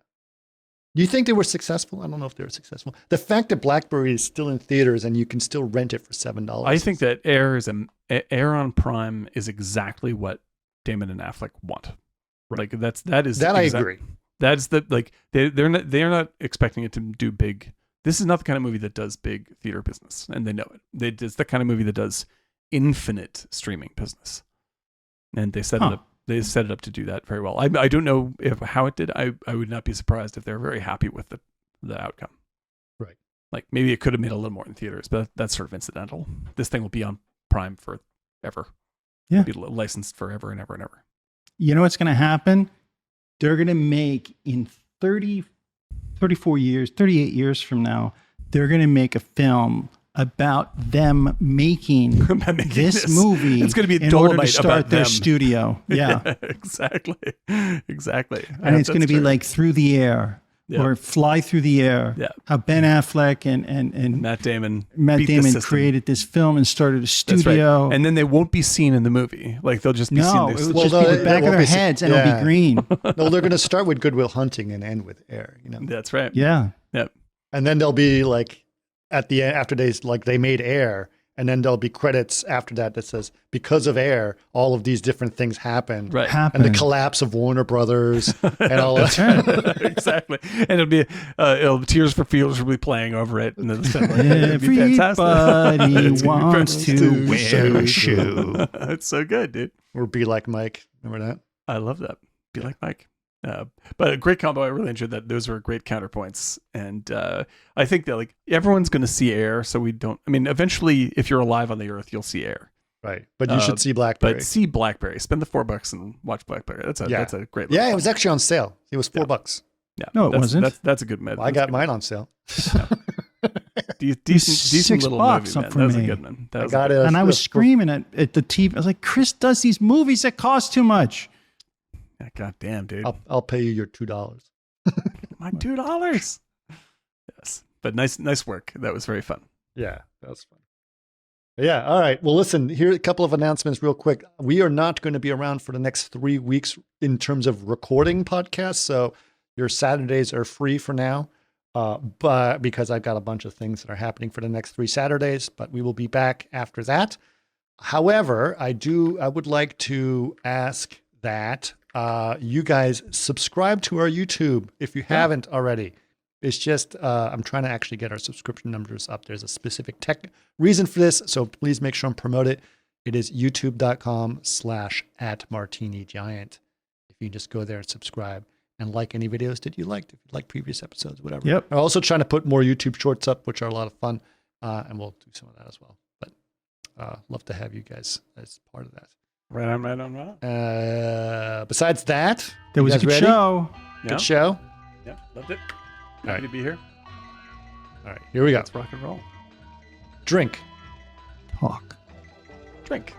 D: Do you think they were successful? I don't know if they were successful. The fact that Blackberry is still in theaters and you can still rent it for $7.
B: I think that Air on Prime is exactly what Damon and Affleck want.
D: Right.
B: Like that is
D: I agree.
B: That's they're not expecting it to do big. This is not the kind of movie that does big theater business, and they know it. It's the kind of movie that does infinite streaming business, and they set it up. They set it up to do that very well. I don't know how it did. I would not be surprised if they're very happy with the outcome.
D: Right.
B: Like maybe it could have made a little more in theaters, but that's sort of incidental. This thing will be on Prime forever.
C: Yeah.
B: It'll be licensed forever and ever and ever.
C: You know what's going to happen? They're going to make in 34 years, 38 years from now, they're going to make a film about them making this movie.
B: It's going to be a
C: in order to
B: Dolomite
C: start
B: about
C: their
B: them.
C: studio. Yeah.
B: Exactly.
C: And it's going to be like Through the Air or Fly Through the Air.
B: Yeah.
C: How Ben Affleck and
B: Matt Damon
C: created this film and started a studio.
B: That's right. And then they won't be seen in the movie. Like they'll just be seen.
C: No, it will just be the back of their heads and it'll be green.
D: No, they're going to start with Good Will Hunting and end with Air.
B: That's right.
C: Yeah.
B: Yep.
D: And then they'll be like at the end after they made Air, and then there'll be credits after that says because of Air, all of these different things happened.
B: Right.
D: And the collapse of Warner Brothers and all that.
B: Exactly. And it'll be Tears for Fears will be playing over it. And it'll be fantastic.
C: Everybody wants to wear a shoe.
B: It's so good, dude.
D: Or Be Like Mike. Remember that?
B: I love that. Be Like Mike. But a great combo. I really enjoyed that. Those were great counterpoints. And I think that everyone's going to see Air. So we don't, eventually if you're alive on the earth, you'll see Air.
D: Right. But you should see Blackberry.
B: But see Blackberry. Spend the $4 and watch Blackberry. That's a great
D: Yeah, it was actually on sale. It was $4.
B: Yeah.
C: No, it wasn't.
B: That's a good movie.
D: Well, I got mine on sale.
B: Decent little movie, man. That was a good one.
D: I got it.
C: And I was screaming at the TV. I was like, Chris does these movies that cost too much.
B: Yeah, God damn, dude.
D: I'll pay you your $2.
B: My $2. Yes. But nice work. That was very fun.
D: Yeah, that was fun. Yeah, all right. Well, listen, here are a couple of announcements real quick. We are not going to be around for the next 3 weeks in terms of recording podcasts. So your Saturdays are free for now. But because I've got a bunch of things that are happening for the next 3 Saturdays, but we will be back after that. However, I would like to ask that you guys subscribe to our YouTube if you haven't already. It's just I'm trying to actually get our subscription numbers up. There's a specific tech reason for this, so please make sure and promote it. It is youtube.com/@martinigiant. If you just go there and subscribe and like any videos that you liked, if you like previous episodes, whatever.
C: Yep.
D: I'm also trying to put more YouTube shorts up, which are a lot of fun, and we'll do some of that as well. But love to have you guys as part of that.
B: Right on.
D: Besides that,
C: There was a good show.
D: Good show.
B: Yeah, loved it.
D: All
B: Happy to be here.
D: All right, here we go.
B: Let's rock and roll.
D: Drink.
C: Talk.
B: Drink.